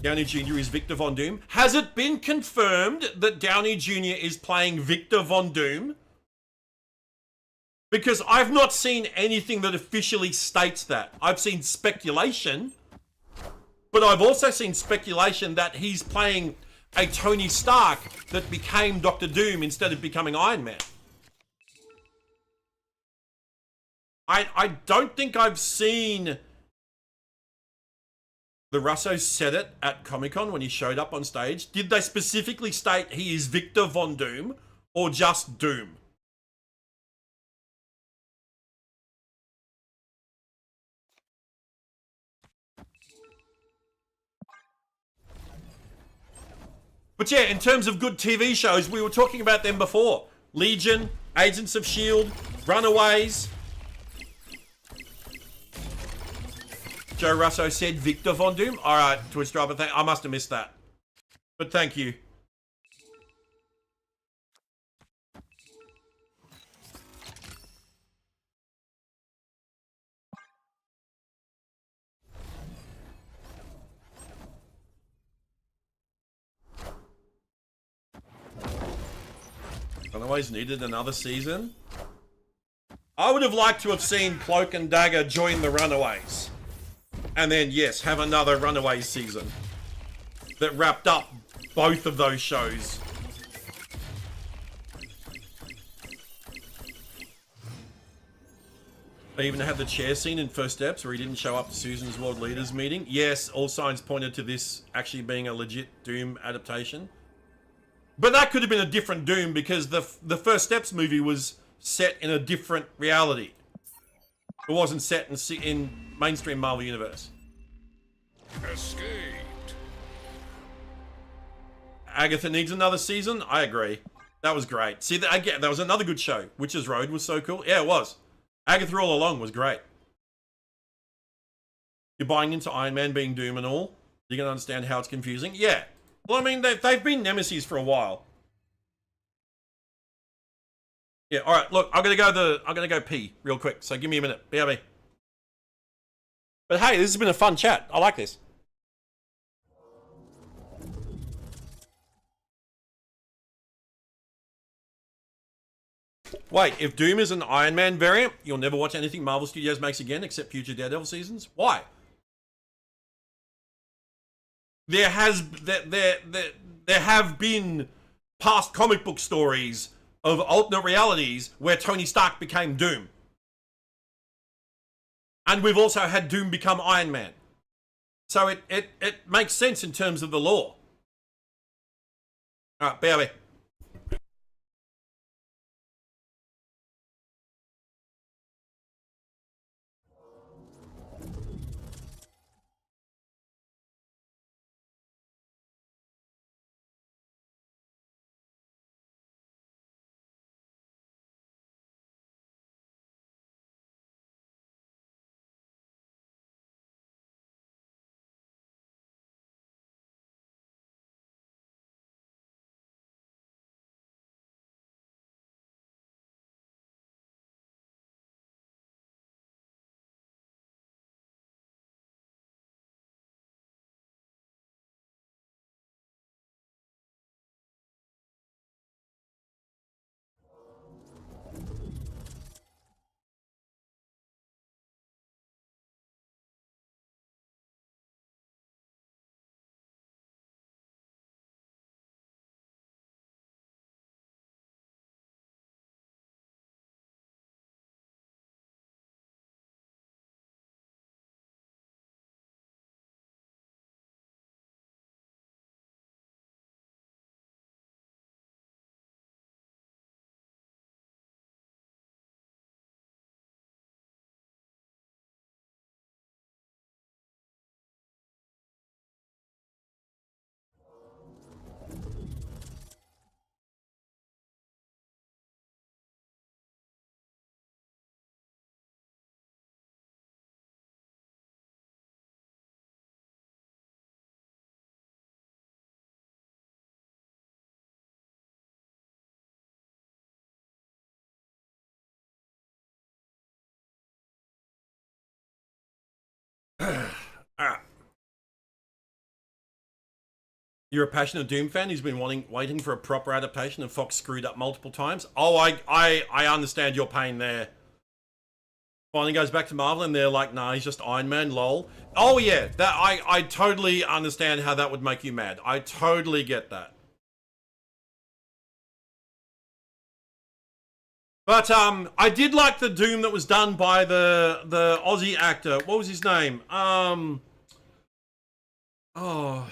Downey Jr. is Victor Von Doom. Has it been confirmed that Downey Jr. is playing Victor Von Doom? Because I've not seen anything that officially states that. I've seen speculation, but I've also seen speculation that he's playing a Tony Stark that became Doctor Doom instead of becoming Iron Man. I don't think I've seen the Russos said it at Comic-Con when he showed up on stage. Did they specifically state he is Victor Von Doom or just Doom? But yeah, in terms of good TV shows, we were talking about them before. Legion, Agents of S.H.I.E.L.D., Runaways. Joe Russo said Victor Von Doom. All right, Twitch Driver, I must have missed that. But thank you. Runaways needed another season. I would have liked to have seen Cloak and Dagger join the Runaways. And then, yes, have another Runaways season that wrapped up both of those shows. They even had the chair scene in First Steps where he didn't show up to Susan's World Leaders meeting. Yes, all signs pointed to this actually being a legit Doom adaptation. But that could have been a different Doom because the First Steps movie was set in a different reality. It wasn't set in mainstream Marvel Universe. Escaped. Agatha needs another season? I agree. That was great. See, again, that was another good show. Witch's Road was so cool. Yeah, it was. Agatha all along was great. You're buying into Iron Man being Doom and all? You're going to understand how it's confusing? Yeah. Well, I mean, they've been nemesis for a while. Yeah, alright, look, I'm gonna go pee real quick, so give me a minute. BRB. But hey, this has been a fun chat. I like this. Wait, if Doom is an Iron Man variant, you'll never watch anything Marvel Studios makes again except future Daredevil seasons? Why? There have been past comic book stories of alternate realities where Tony Stark became Doom. And we've also had Doom become Iron Man. So it makes sense in terms of the lore. Alright, BRB. Alright. You're a passionate Doom fan who's been waiting for a proper adaptation and Fox screwed up multiple times. Oh, I understand your pain there. Finally goes back to Marvel and they're like, nah, he's just Iron Man, lol. Oh yeah, that I totally understand how that would make you mad. I totally get that. But I did like the Doom that was done by the Aussie actor. What was his name? Oh,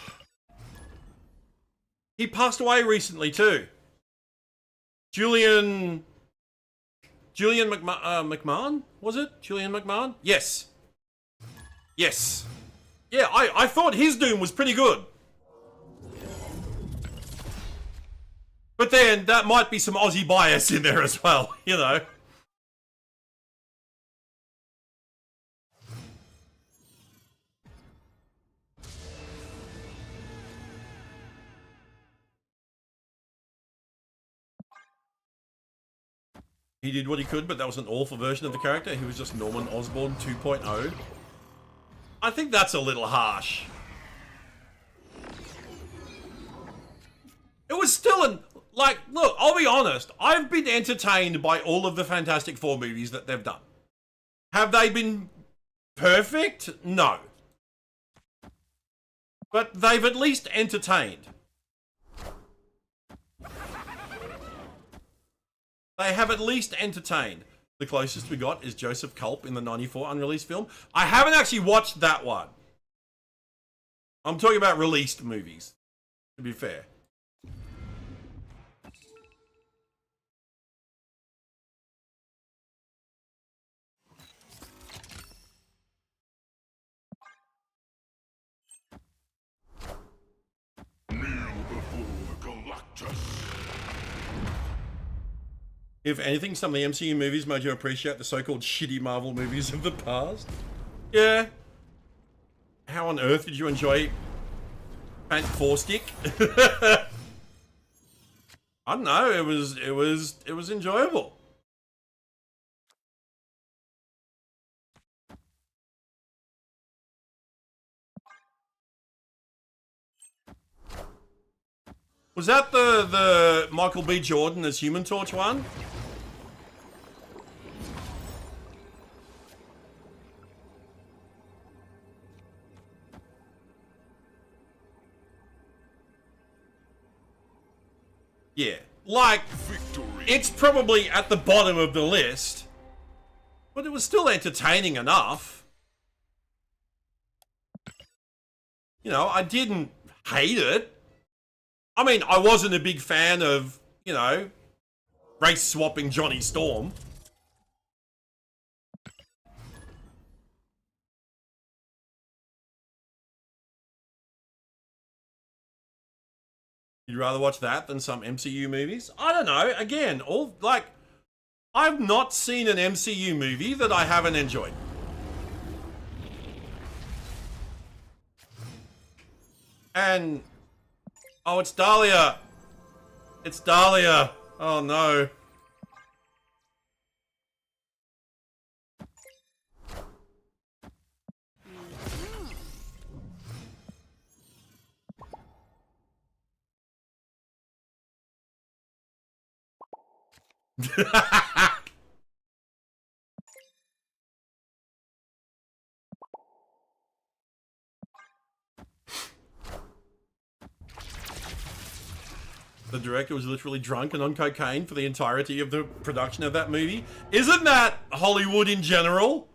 he passed away recently too. Julian McMahon, was it? Julian McMahon? Yes. Yes. Yeah, I thought his Doom was pretty good. But then, that might be some Aussie bias in there as well, you know. He did what he could, but that was an awful version of the character. He was just Norman Osborn 2.0. I think that's a little harsh. It was still like, look, I'll be honest. I've been entertained by all of the Fantastic Four movies that they've done. Have they been perfect? No. But they've at least entertained. They have at least entertained. The closest we got is Joseph Culp in the 94 unreleased film. I haven't actually watched that one. I'm talking about released movies, to be fair. Kneel before Galactus. If anything, some of the MCU movies made you appreciate the so-called shitty Marvel movies of the past. Yeah. How on earth did you enjoy Paint Four Stick? I don't know. It was enjoyable. Was that the Michael B. Jordan as Human Torch one? Yeah, like, Victory. it's probably at the bottom of the list, but it was still entertaining enough. You know, I didn't hate it. I mean, I wasn't a big fan of, you know, race swapping Johnny Storm. You'd rather watch that than some MCU movies? I don't know. Again, all like, I've not seen an MCU movie that I haven't enjoyed. And oh, it's Dahlia. It's Dahlia. Oh no. The director was literally drunk and on cocaine for the entirety of the production of that movie. Isn't that Hollywood in general?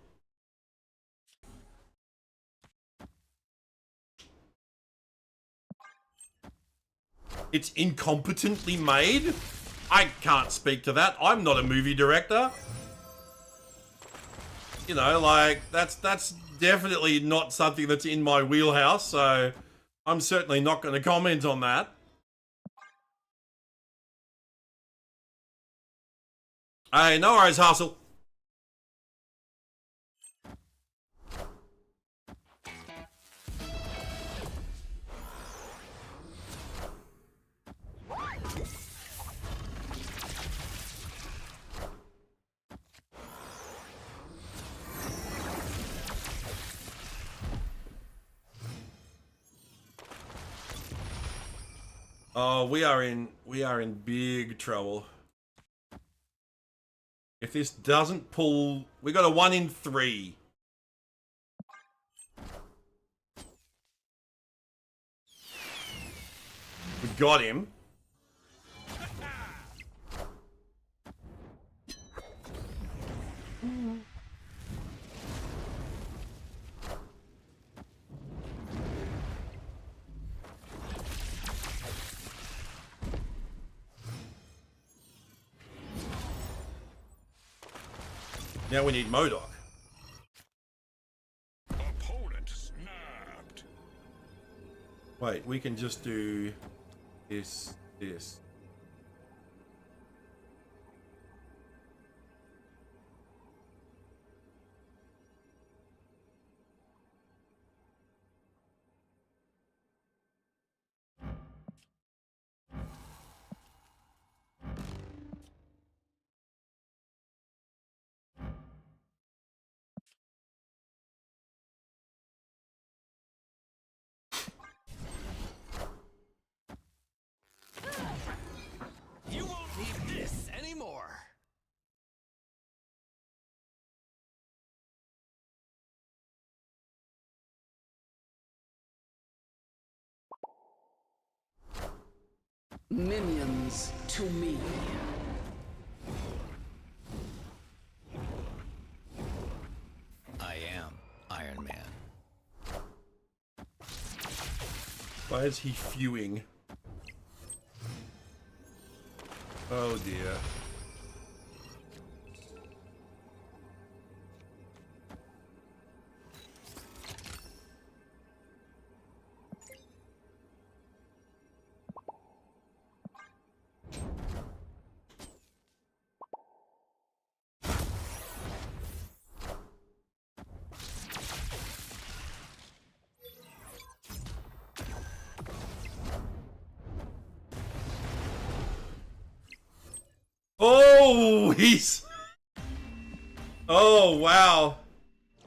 It's incompetently made? I can't speak to that. I'm not a movie director. You know, like, that's definitely not something that's in my wheelhouse, so I'm certainly not going to comment on that. Hey, no worries, Hustle. Oh, we are in big trouble. If this doesn't pull, we got a 1 in 3. We got him. Now we need MODOK. Opponent snapped. Wait, we can just do this. You won't need this anymore. Minions to me. Iron Man. Why is he fewing? Oh dear. Oh, he's... Oh, wow.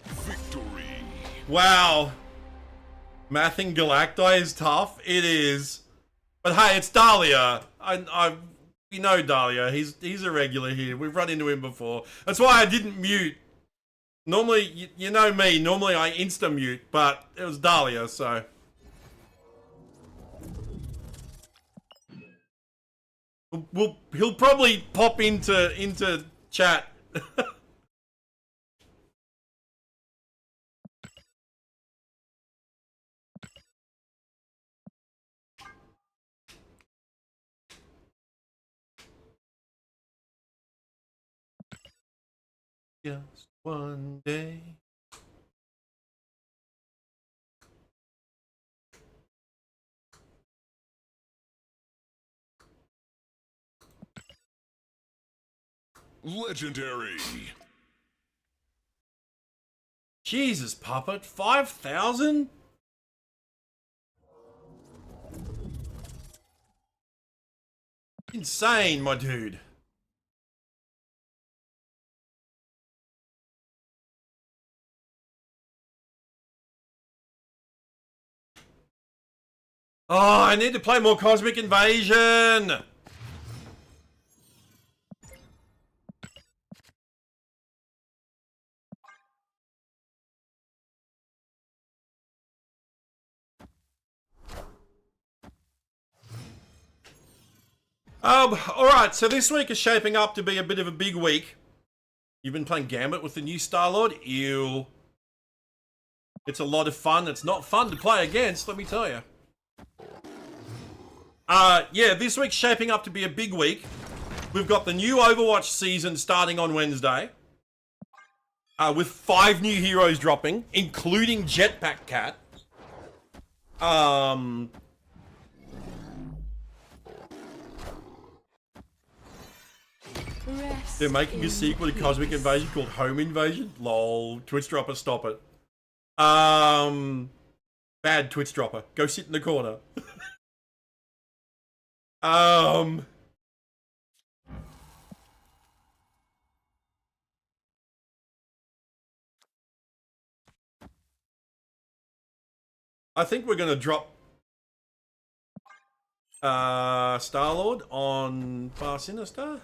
Victory. Wow. Mathing Galacti is tough. It is. But hey, it's Dahlia. We know Dahlia. He's a regular here. We've run into him before. That's why I didn't mute. Normally, you know me. Normally I insta-mute, but it was Dahlia, so... He'll probably pop into chat. Just one day. Legendary. Jesus, Puppet, 5,000? Insane, my dude. Oh, I need to play more Cosmic Invasion. Alright, so this week is shaping up to be a bit of a big week. You've been playing Gambit with the new Star-Lord? Ew. It's a lot of fun. It's not fun to play against, let me tell you. Yeah, this week's shaping up to be a big week. We've got the new Overwatch season starting on Wednesday. With 5 new heroes dropping, including Jetpack Cat. Rest They're making a in sequel to peace. Cosmic Invasion called Home Invasion? Lol. Twitch Dropper, stop it. Bad Twitch Dropper. Go sit in the corner. I think we're gonna drop Star-Lord on Far Sinister.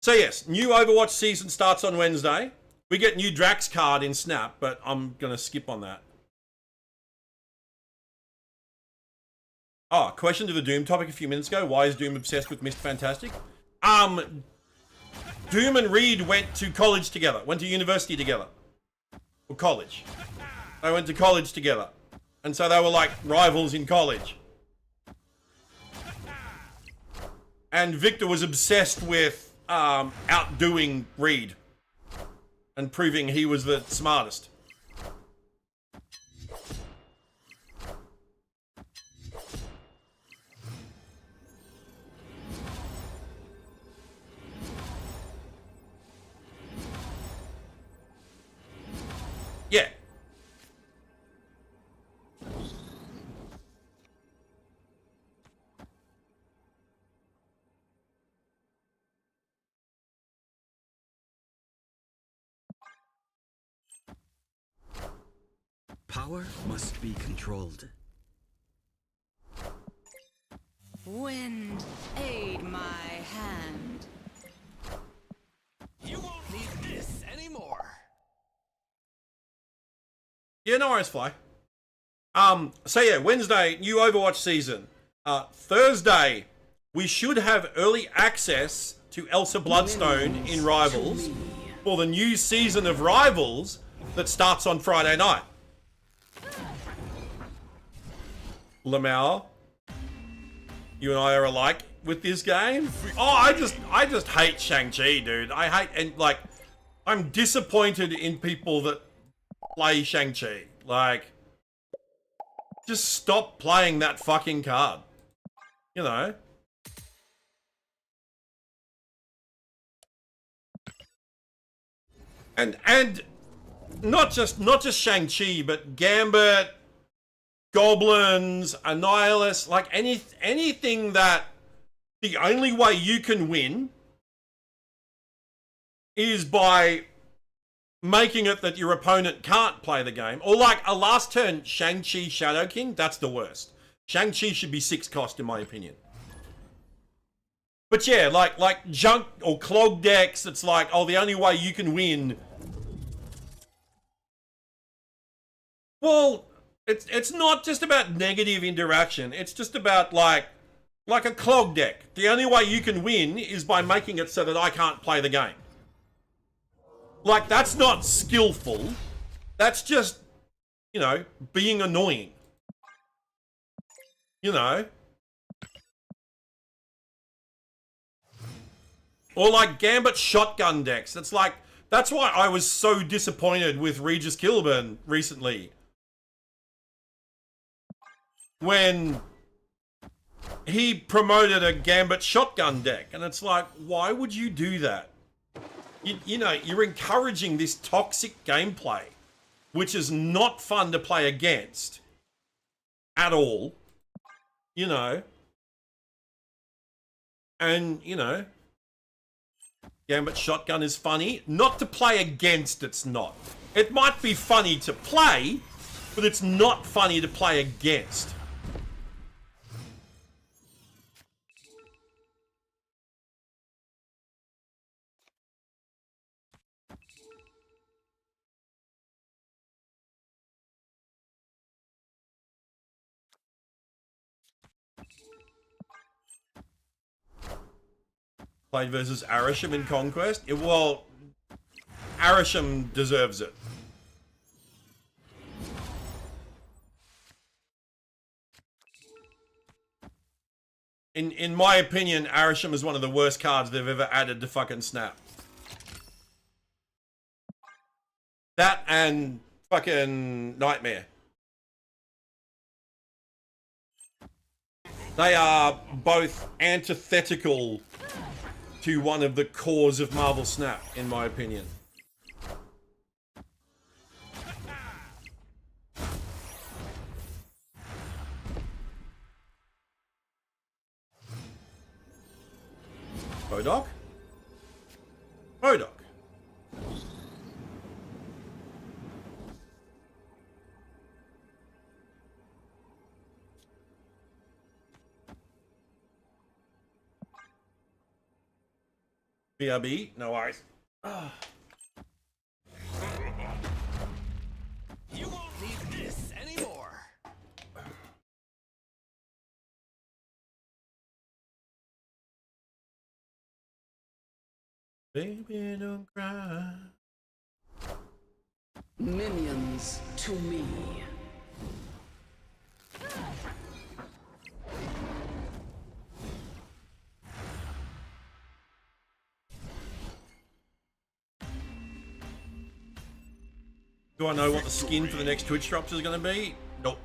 So yes, new Overwatch season starts on Wednesday. We get new Drax card in Snap, but I'm gonna skip on that. Oh, question to the Doom topic a few minutes ago. Why is Doom obsessed with Mr. Fantastic? Doom and Reed went to college together. Went to university together. Or college. They went to college together. And so they were like rivals in college. And Victor was obsessed with outdoing Reed. And proving he was the smartest. Yeah. Power must be controlled. Wind, aid my hand. You won't need this anymore. Yeah, no worries, Fly. So yeah, Wednesday, new Overwatch season. Thursday, we should have early access to Elsa Bloodstone in Rivals for the new season of Rivals that starts on Friday night. Lamau, you and I are alike with this game. Oh, I just hate Shang-Chi, dude. I'm disappointed in people that play Shang-Chi. Like, just stop playing that fucking card. You know? And not just Shang-Chi, but Gambit, Goblins, Annihilus, like anything that the only way you can win is by making it that your opponent can't play the game. Or like a last turn Shang-Chi Shadow King, that's the worst. Shang-Chi should be 6 cost in my opinion. But yeah, like junk or clog decks, it's like, oh, the only way you can win. Well, it's not just about negative interaction. It's just about like a clog deck. The only way you can win is by making it so that I can't play the game. Like, that's not skillful. That's just, you know, being annoying. You know? Or like Gambit shotgun decks. That's why I was so disappointed with Regis Kilburn recently. When he promoted a Gambit shotgun deck. And it's like, why would you do that? You know, you're encouraging this toxic gameplay, which is not fun to play against at all, you know. And, you know, Gambit shotgun is funny. Not to play against, it's not. It might be funny to play, but it's not funny to play against. Played versus Arisham in Conquest. Well, Arisham deserves it. In my opinion, Arisham is one of the worst cards they've ever added to fucking Snap. That and fucking Nightmare. They are both antithetical to one of the cores of Marvel Snap, in my opinion. Bodok? Bodok. BRB, no worries. You won't need this anymore. Baby, don't cry. Minions to me. Do I know what the skin for the next Twitch drops is going to be? Nope.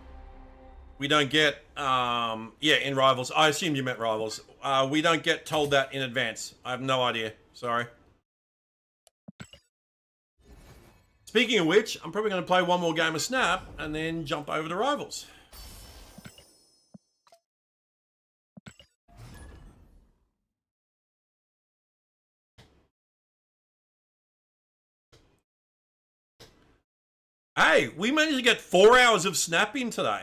We don't get, yeah, in Rivals. I assumed you meant Rivals. We don't get told that in advance. I have no idea. Sorry. Speaking of which, I'm probably going to play one more game of Snap and then jump over to Rivals. Hey, we managed to get 4 hours of Snap in today.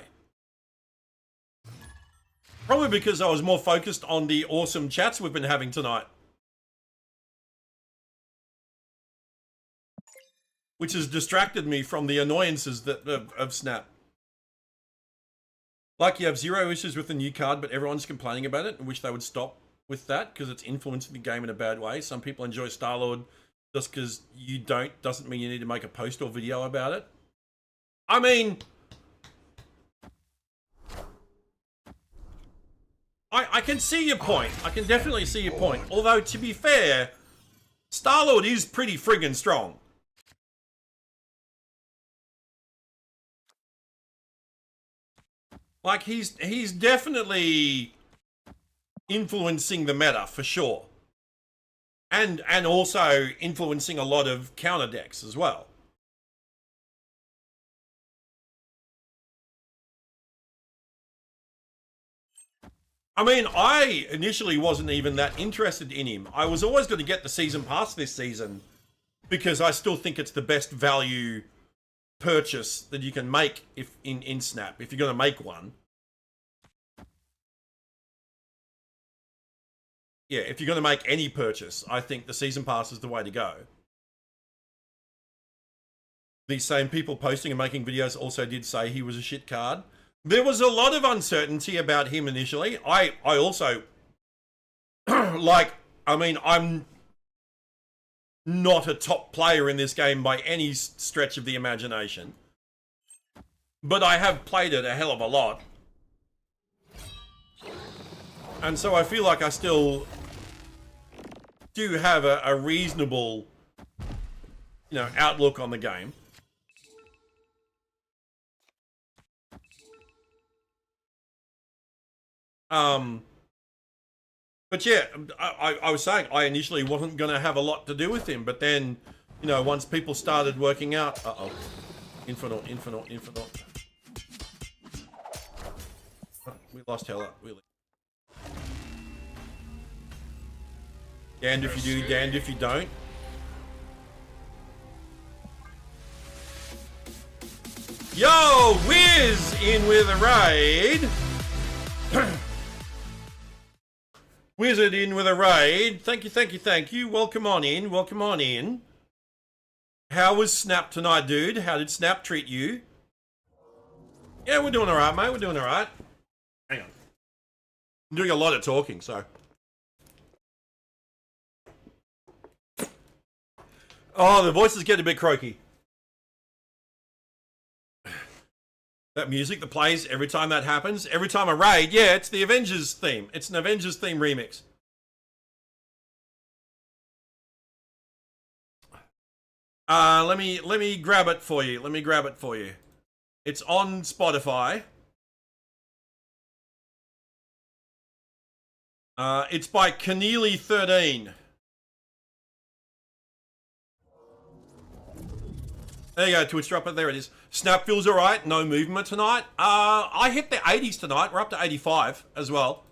Probably because I was more focused on the awesome chats we've been having tonight. which has distracted me from the annoyances that of Snap. Like, you have zero issues with the new card, but everyone's complaining about it and wish they would stop with that because it's influencing the game in a bad way. Some people enjoy Star-Lord just because you don't, doesn't mean you need to make a post or video about it. I mean, I can see your point. I can definitely see your point. Although, to be fair, Star-Lord is pretty friggin' strong. Like, he's definitely influencing the meta for sure. And also influencing a lot of counter decks as well. I mean, I initially wasn't even that interested in him. I was always going to get the season pass this season because I still think it's the best value purchase that you can make if in Snap, if you're going to make one. Yeah, if you're going to make any purchase, I think the season pass is the way to go. These same people posting and making videos also did say he was a shit card. There was a lot of uncertainty about him initially. I also, like, I mean, I'm not a top player in this game by any stretch of the imagination. But I have played it a hell of a lot. And so I feel like I still do have a reasonable, you know, outlook on the game. But yeah, I was saying I initially wasn't going to have a lot to do with him, but then, you know, once people started working out, Infinite. We lost Hella, really. Damned if you do, damned if you don't. Yo, Wiz in with a raid. Wizard in with a raid. Thank you. Welcome on in. How was Snap tonight, dude? How did Snap treat you? Yeah, we're doing alright, mate. We're doing alright. Hang on. I'm doing a lot of talking, so. Oh, the voices get a bit croaky. That music that plays every time that happens, every time a raid, yeah, it's the Avengers theme. It's an Avengers theme remix. Let me grab it for you. It's on Spotify. It's by Keneally13. There you go, Twitch dropper. There it is. Snap feels alright. No movement tonight. I hit the 80s tonight. We're up to 85 as well.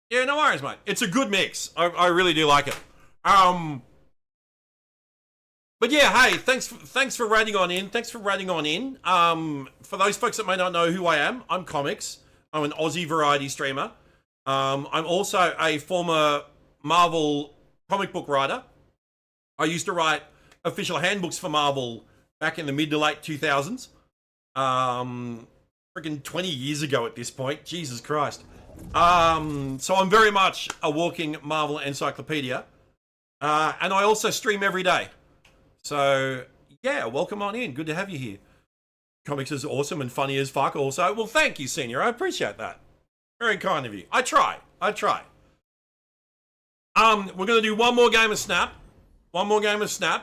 Yeah, no worries, mate. It's a good mix. I really do like it. But yeah, hey, thanks for raiding on in. For those folks that may not know who I am, I'm Comics. I'm an Aussie variety streamer. I'm also a former Marvel comic book writer. I used to write official handbooks for Marvel back in the mid to late 2000s. Freaking 20 years ago at this point. Jesus Christ. So I'm very much a walking Marvel encyclopedia. And I also stream every day. So, yeah, welcome on in. Good to have you here. Comics is awesome and funny as fuck also. Well, thank you, Senior. I appreciate that. Very kind of you. I try. We're going to do one more game of Snap.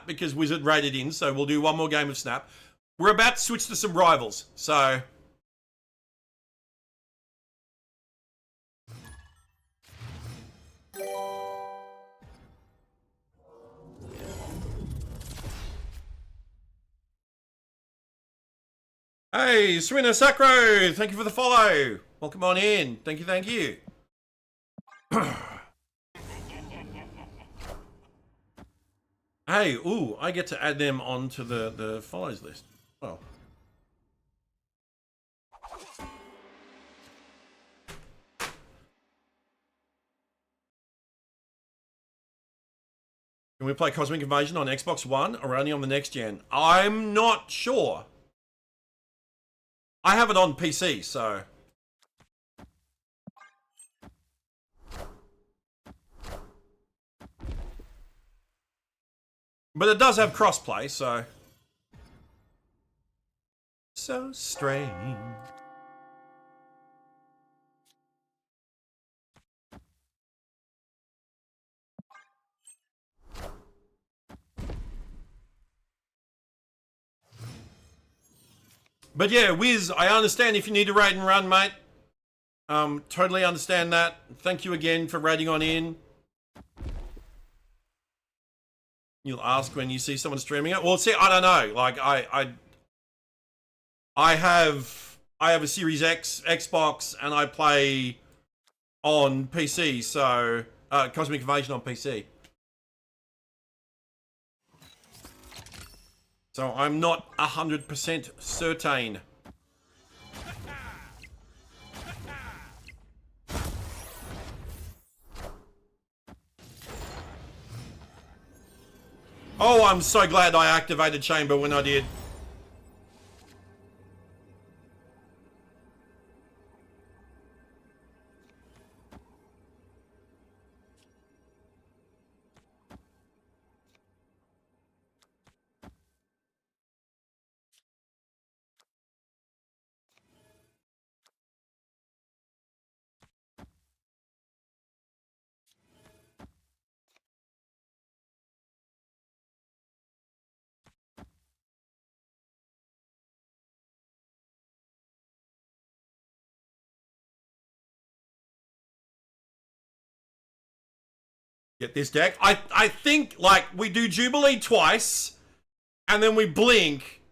Because Wizard raided in, so we'll do one more game of Snap. We're about to switch to some rivals, so... Hey, Serena Sacro, thank you for the follow. Welcome on in. Thank you. Hey, ooh, I get to add them onto the follows list. Well. Can we play Cosmic Invasion on Xbox One or only on the next gen? I'm not sure. I have it on PC, so... But it does have crossplay, so... So strange. But yeah, Wiz, I understand if you need to raid and run, mate. Totally understand that. Thank you again for raiding on in. You'll ask when you see someone streaming it. Well, see, I don't know. Like, I have a Series X Xbox and I play on PC, so Cosmic Invasion on PC. So I'm not 100% certain. Oh, I'm so glad I activated Chamber when I did. Get this deck. I think, like, we do Jubilee twice, and then we blink.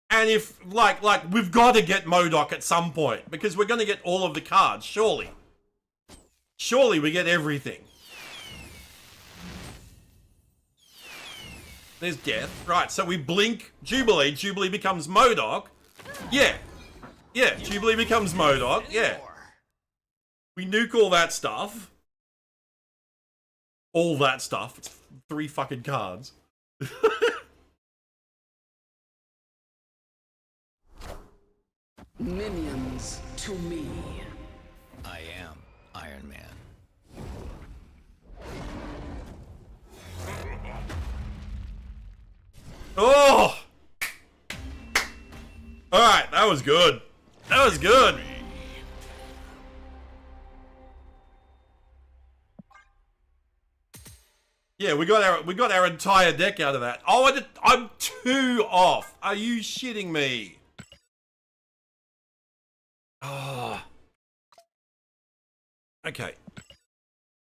And if, like, we've got to get MODOK at some point, because we're going to get all of the cards, surely. Surely we get everything. There's death. Right, so we blink Jubilee. Jubilee becomes MODOK. Yeah. Yeah, Jubilee becomes MODOK. Yeah. We nuke all that stuff. All that stuff. It's 3 fucking cards. Minions to me. I am Iron Man. Oh! Alright, that was good. That was good. Yeah, we got our entire deck out of that. Oh, I'm 2 off. Are you shitting me? Ah. Oh. Okay.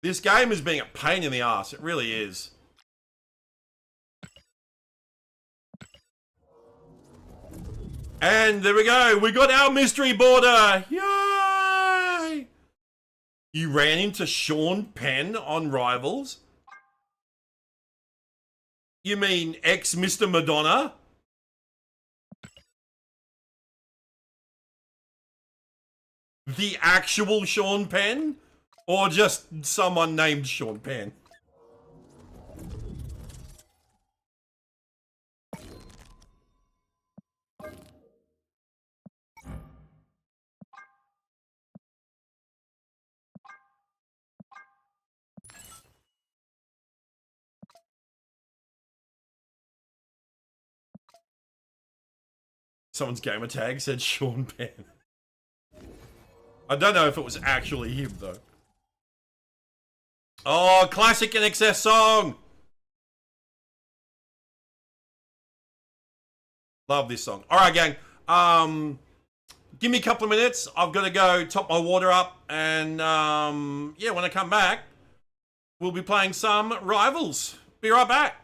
This game is being a pain in the ass. It really is. And there we go. We got our mystery border. Yay! You ran into Sean Penn on Rivals? You mean ex-Mr. Madonna? The actual Sean Penn? Or just someone named Sean Penn? Someone's gamer tag said Sean Penn. I don't know if it was actually him, though. Oh, classic NXS song! Love this song. Alright, gang. Give me a couple of minutes. I've got to go top my water up. And, yeah, when I come back, we'll be playing some Rivals. Be right back.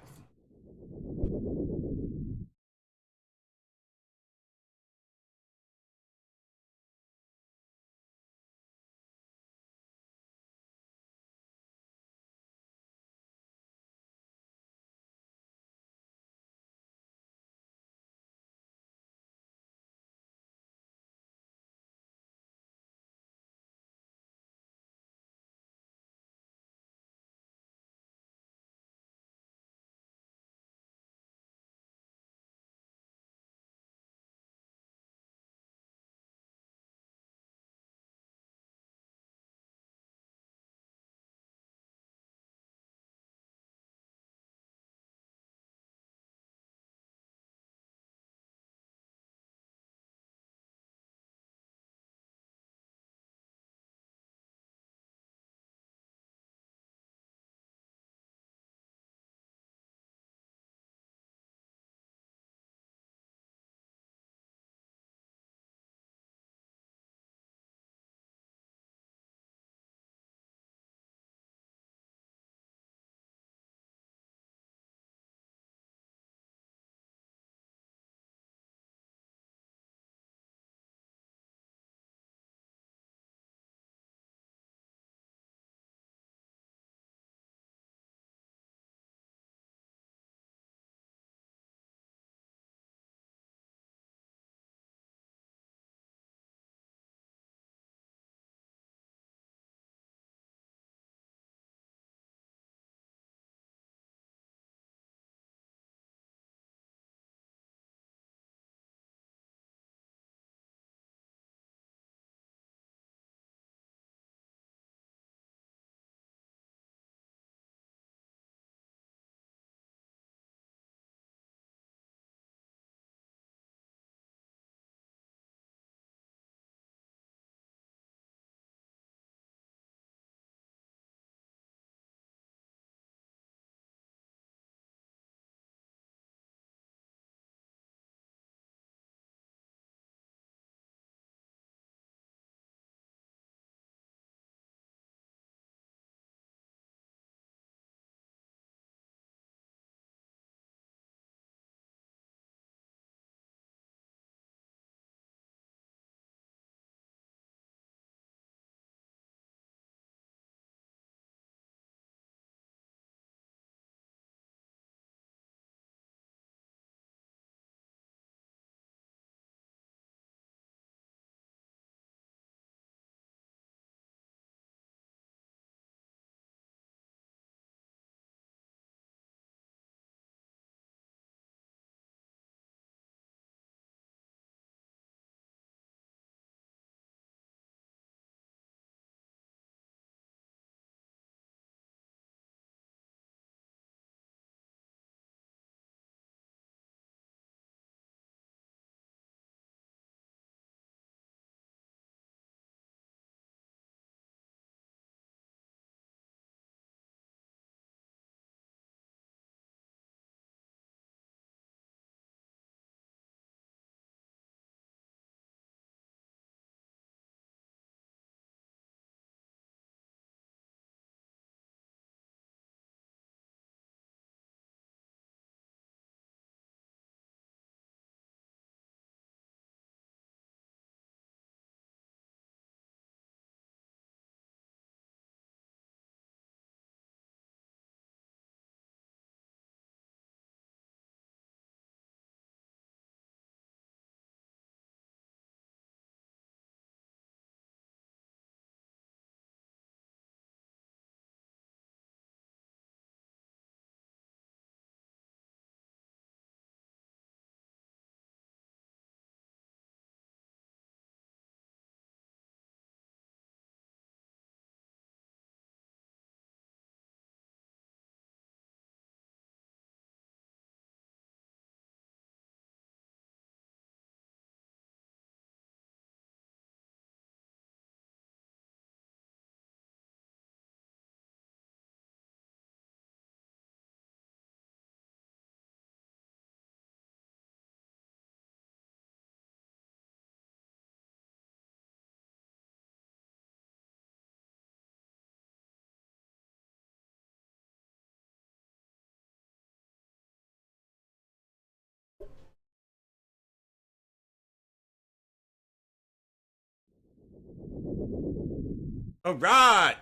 All right.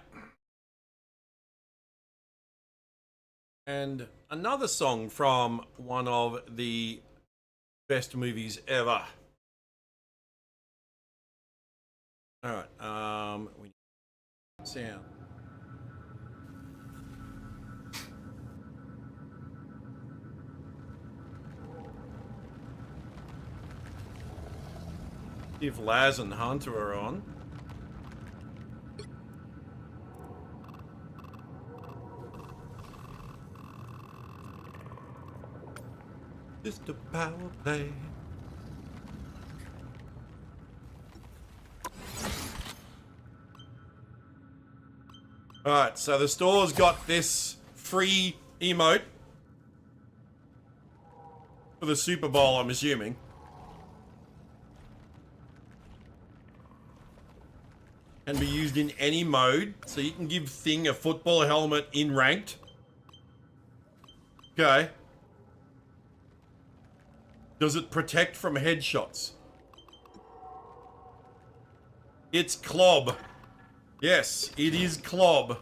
And another song from one of the best movies ever. All right. We need sound. If Laz and Hunter are on. Just a power play. Alright, so the store's got this free emote for the Super Bowl, I'm assuming. Can be used in any mode, so you can give Thing a football helmet in ranked. Okay. Does it protect from headshots? It's Clob. Yes, it is Clob.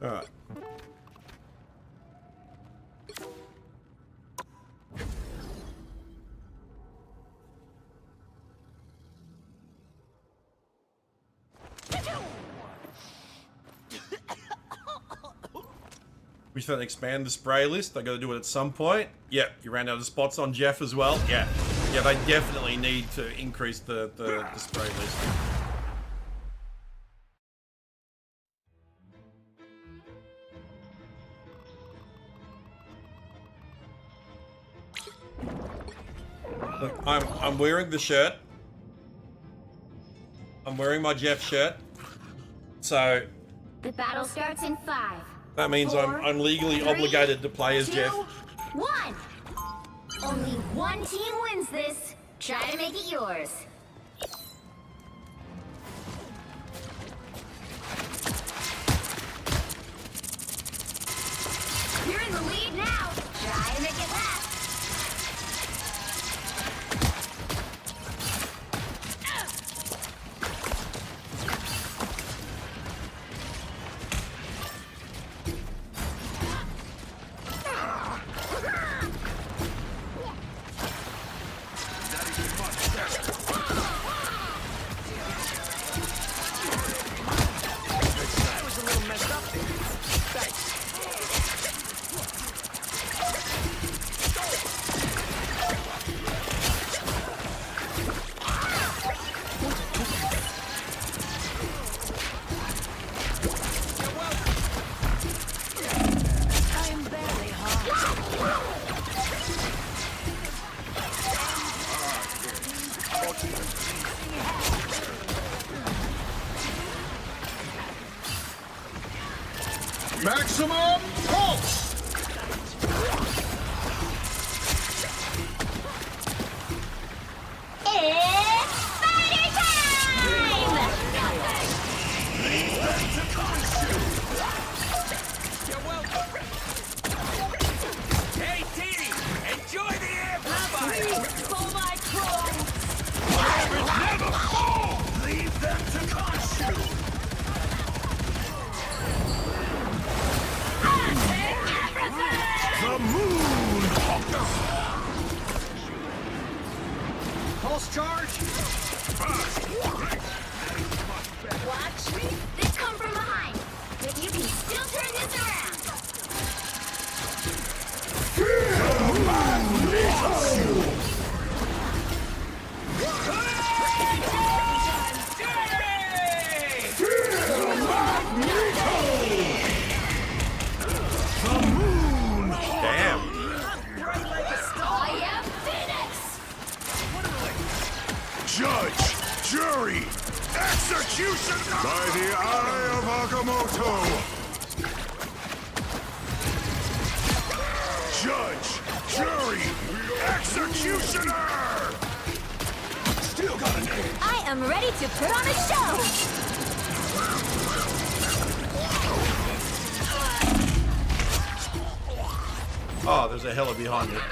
Alright. We should expand the spray list. I gotta do it at some point. Yep, you ran out of spots on Jeff as well. Yeah. Yeah, they definitely need to increase the spray list. Look, I'm wearing the shirt. I'm wearing my Jeff shirt. So the battle starts in 5. that means 4, I'm legally 3, obligated to play as 2, Jeff. 1. Only one team wins this. Try to make it yours. You're in the lead now. Try to make it last. Maximum pulse! It's By the Eye of Agamotto! Judge, jury, executioner! Still got an edge. I am ready to put on a show! Oh, there's a hella behind it.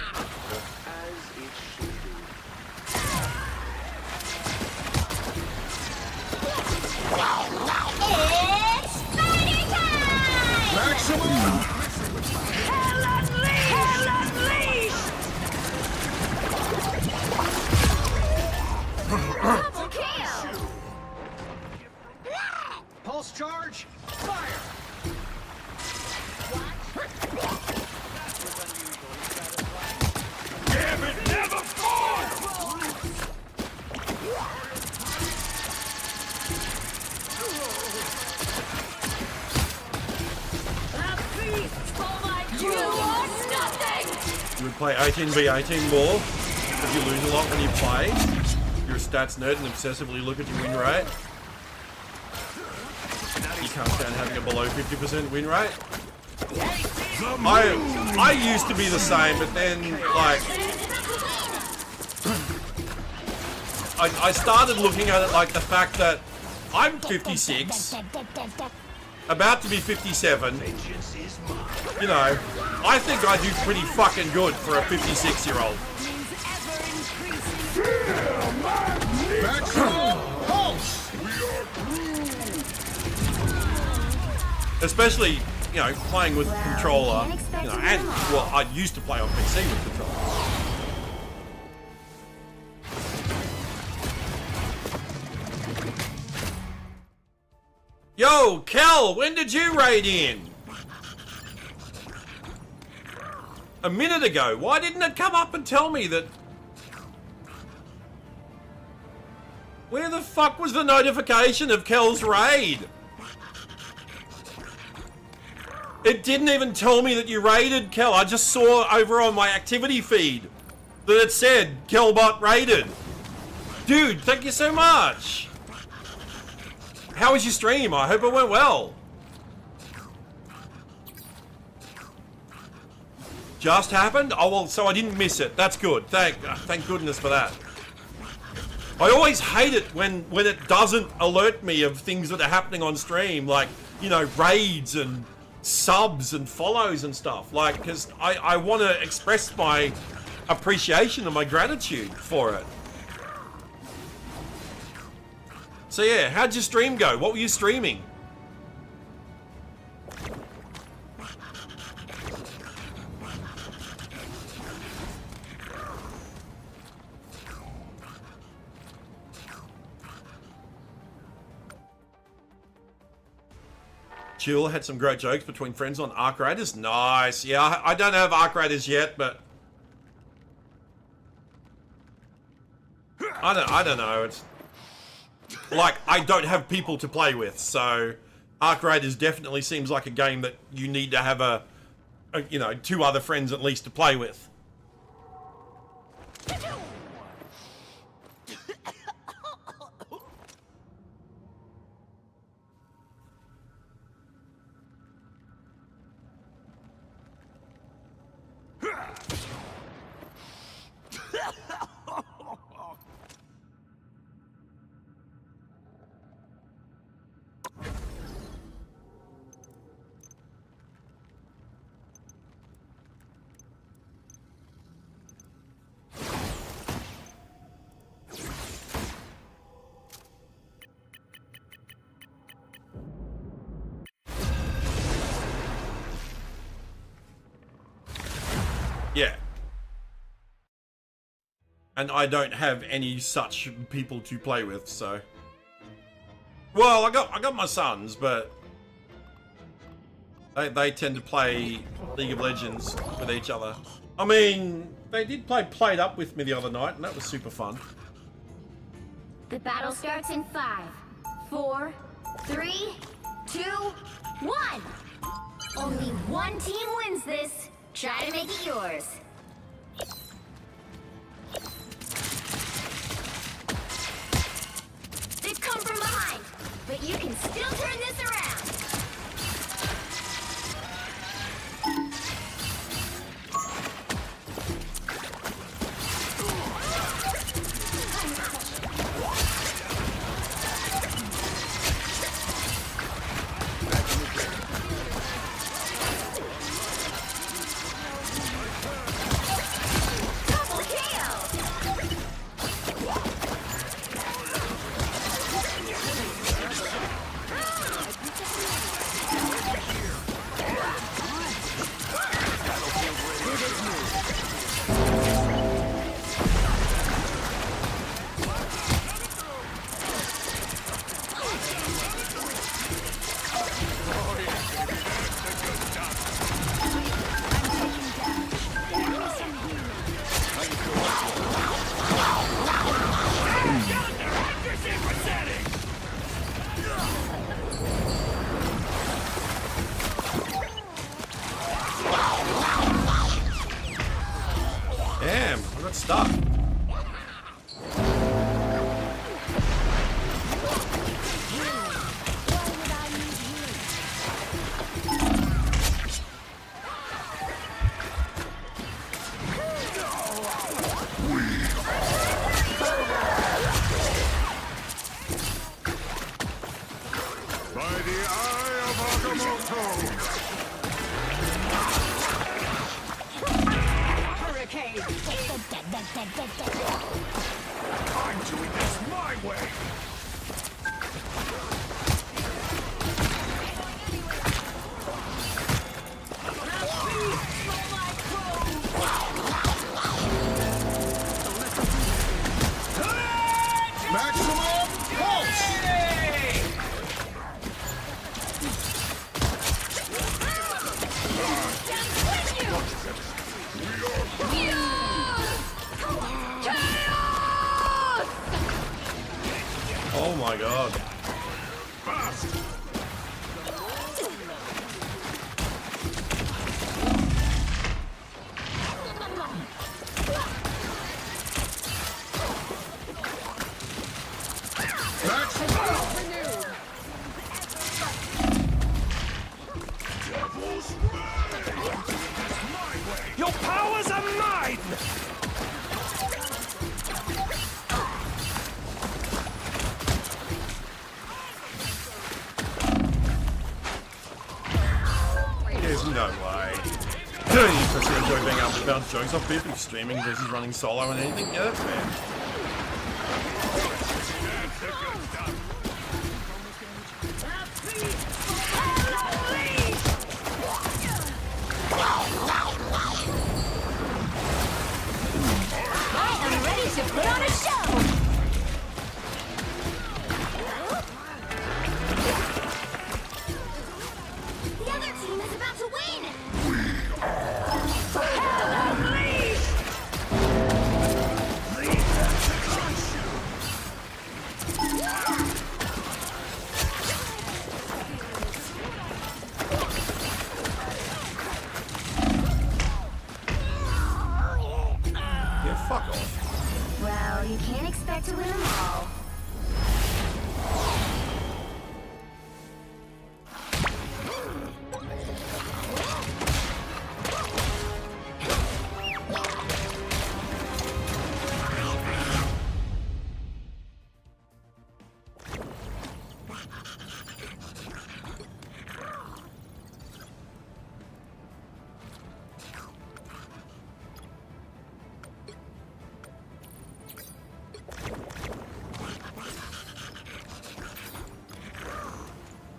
It's Spider time! Maximum! Hell unleashed! Hell unleashed! Double kill! Pulse charge. Fire. Damn it, never fought! You are nothing! You would play 18v18 more because you lose a lot when you play. You're a stats nerd and obsessively look at your win rate. You can't stand having a below 50% win rate. I used to be the same, but then like I started looking at it like the fact that I'm 56, about to be 57. You know, I think I do pretty fucking good for a 56-year-old. Especially, you know, playing with a controller, you know, and, well, I used to play on PC with controller. Yo, Kel, when did you raid in? A minute ago. Why didn't it come up and tell me that? Where the fuck was the notification of Kel's raid? It didn't even tell me that you raided, Kel. I just saw over on my activity feed that it said Kelbot raided. Dude, thank you so much. How was your stream? I hope it went well. Just happened? Oh, well, so I didn't miss it. That's good. Thank goodness for that. I always hate it when it doesn't alert me of things that are happening on stream, like, you know, raids and subs and follows and stuff. Like, because I want to express my appreciation and my gratitude for it. So yeah, how'd your stream go? What were you streaming? Chill had some great jokes between friends on Arc Raiders. Nice. Yeah, I don't have Arc Raiders yet, but I don't know. It's like I don't have people to play with, so Arc Raiders definitely seems like a game that you need to have a you know, 2 other friends at least to play with. Yeah. And I don't have any such people to play with, so. Well, I got my sons, but they tend to play League of Legends with each other. I mean, they did play Played Up with me the other night, and that was super fun. The battle starts in 5, 4, 3, 2, 1. Only one team wins this. Try to make it yours. They've come from behind, but you can still She'll turn this around. Double kill. Damn, I got stuck. By the eye of Agamotto! Hurricane! I'm doing this my way! Maximum pulse! Oh my god. Fast! Your powers are mine! There's no way. You personally enjoy being able to bounce jokes off people streaming versus running solo and anything? Yeah, that's fair. I am ready to put on a show. The other team is about to win. Yeah, fuck off. Well, you can't expect to win them all.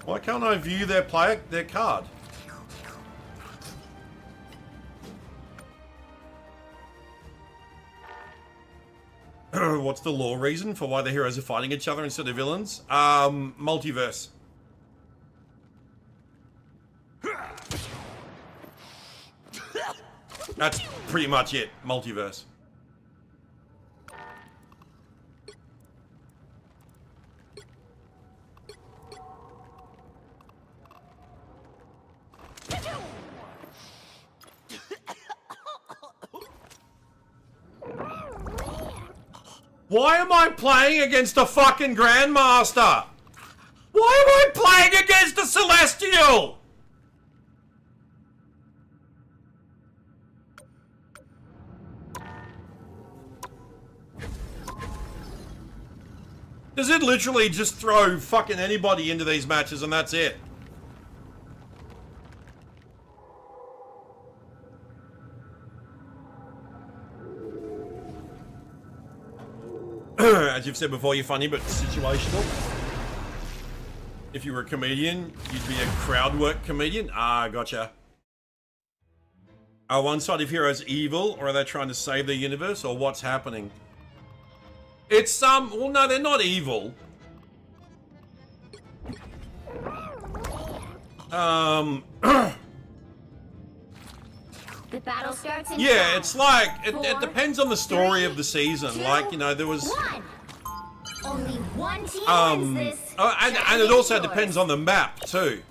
Why can't I view their card? What's the lore reason for why the heroes are fighting each other instead of villains? Multiverse. That's pretty much it. Multiverse. Why am I playing against a fucking Grandmaster? Why am I playing against a Celestial? Does it literally just throw fucking anybody into these matches and that's it? As you've said before, you're funny but situational. If you were a comedian, you'd be a crowd work comedian. Ah, gotcha. Are one side of heroes evil, or are they trying to save the universe, or what's happening? It's well, no, they're not evil. The battle starts in Yeah, 5, it's like it 4, depends on the story 3, of the season. 2, Like, you know, there was 1. Only one team wins this. and it also depends on the map too.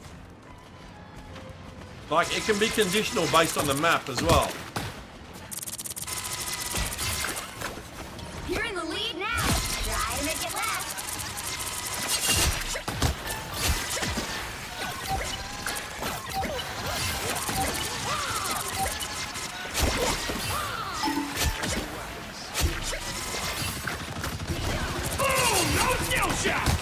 Like, it can be conditional based on the map as well. You're in the lead now. Try to make it last. Boom! No skill shot!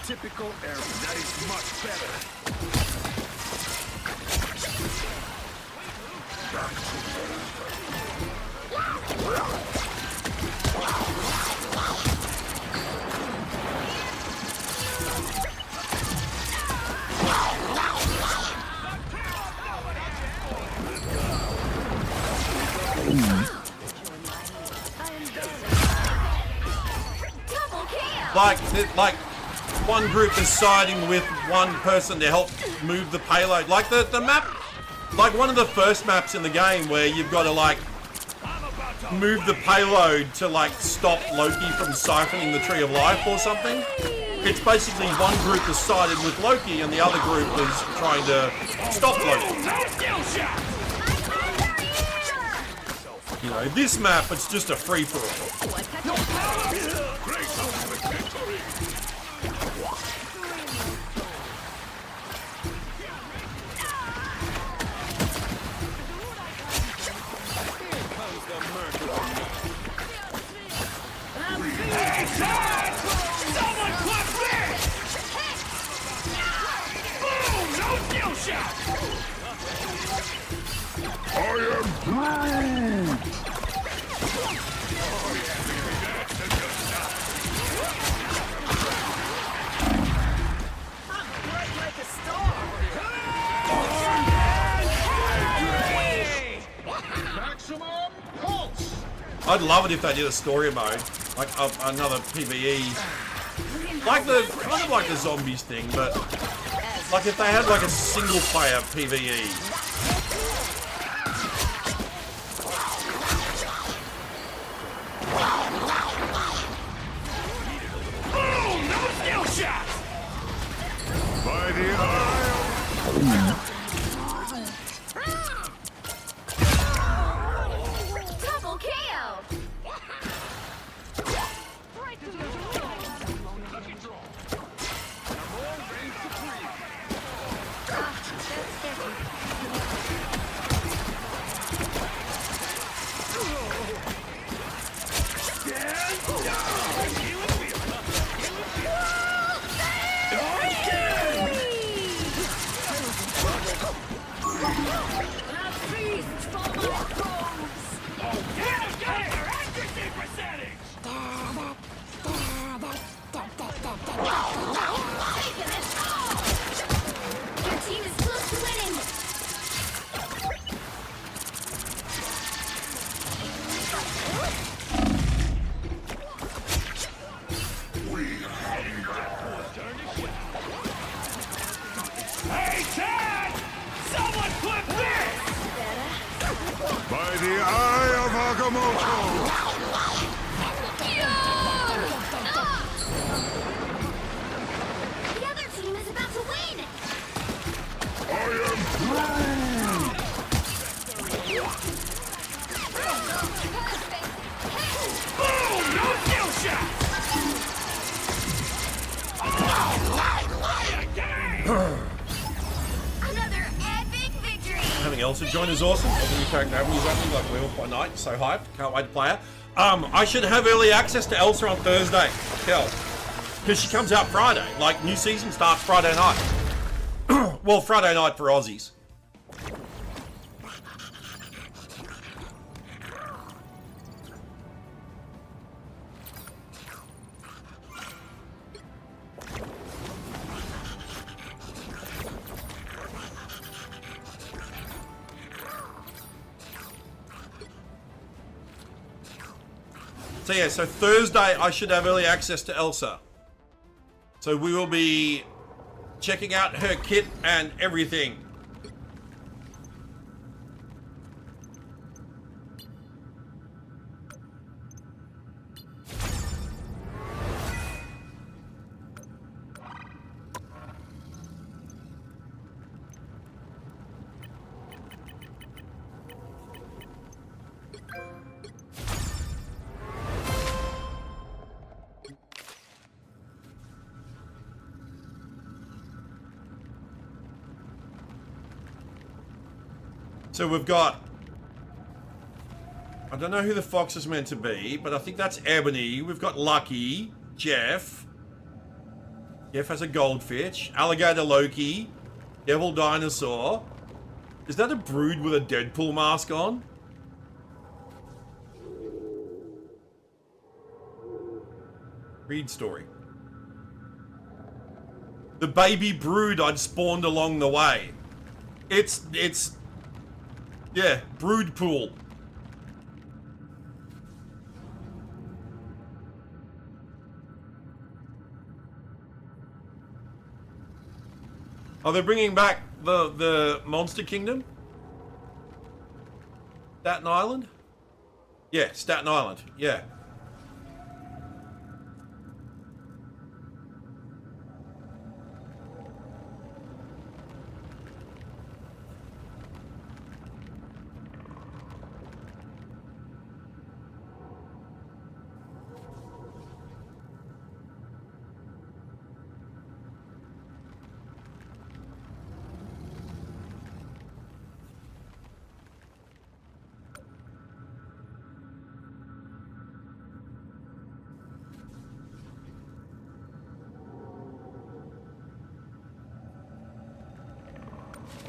Typical error. That is much better. Double KO. Like one group is siding with one person to help move the payload. Like the map, like one of the first maps in the game where you've got to like move the payload to like stop Loki from siphoning the Tree of Life or something. It's basically one group is sided with Loki and the other group is trying to stop Loki. No skill shot! You know, this map, it's just a free-for-all. Grace us with victory! Hey, Chad! Someone clip this! Boom! No skill shot! I am Groot! Oh yeah, baby, that's the good stuff. I'm bright like a star. Maximum pulse! I'd love it if they did a story mode, like another PvE, like kind of like the zombies thing, but like if they had like a single player PvE. Boom! No skill shot! By the eye Double KO. Your team is close to winning. Hey, Chad! Someone clip this! By the eye of Agamotto! The other team Boom! No skill shots! Another epic victory! Having Elsa join is awesome. All the new character avenues opening like Werewolf by Night. So hyped. Can't wait to play her. I should have early access to Elsa on Thursday. Kel. Because she comes out Friday. Like, new season starts Friday night. Well, Friday night for Aussies. So yeah, so Thursday I should have early access to Elsa. So we will be checking out her kit and everything. So we've got, I don't know who the fox is meant to be, but I think that's Ebony. We've got Lucky, Jeff. Jeff has a goldfish, Alligator Loki, Devil Dinosaur. Is that a brood with a Deadpool mask on? Read story. The baby brood I'd spawned along the way. Yeah, brood pool. Are they bringing back the Monster Kingdom? Staten Island? Yeah, Staten Island. Yeah.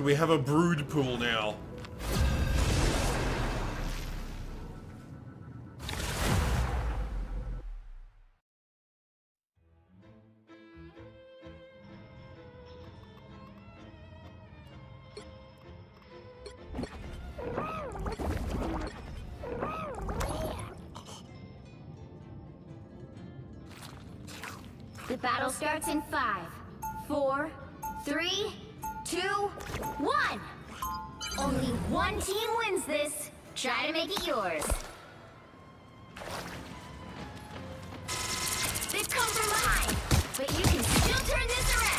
We have a brood pool now. The battle starts in 5, 4, 3, 2, 1! Only one team wins this. Try to make it yours. They've come from behind, but you can still turn this around.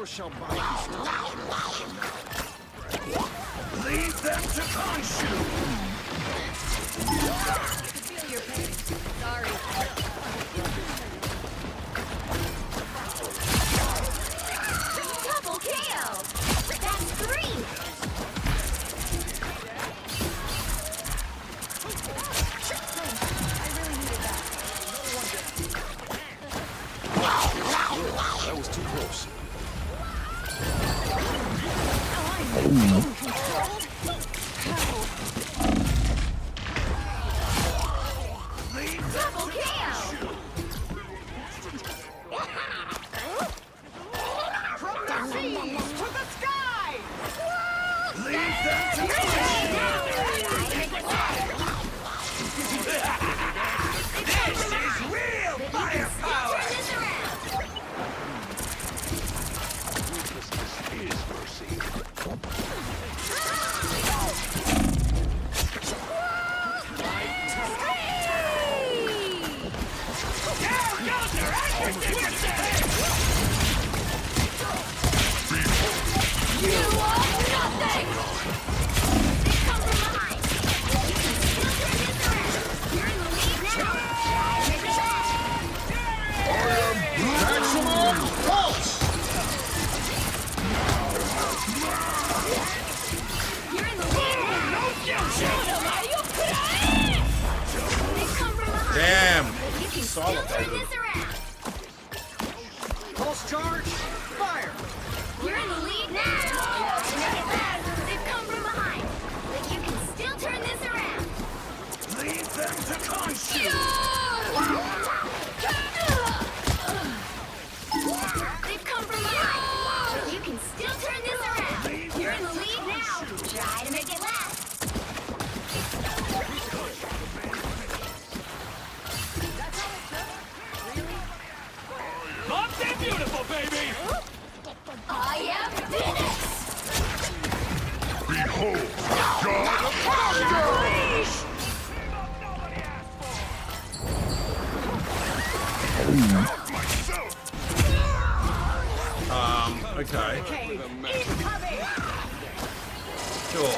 Shall bow to Leave them to Khonshu! Feel your pain. Sorry. Double KO! That's 3! That was too close. Double KO! From the sea to the sky! Real firepower! Damn. Silent. Turn this around. Pulse charge, fire! You're in the lead now. They've come from behind, but you can still turn this around. Lead them to Khonshu! They've come from behind, but you can still turn this around. You're in the lead now. Try to make it last. Locked and beautiful, baby! I am Phoenix. Behold, God Okay. Sure.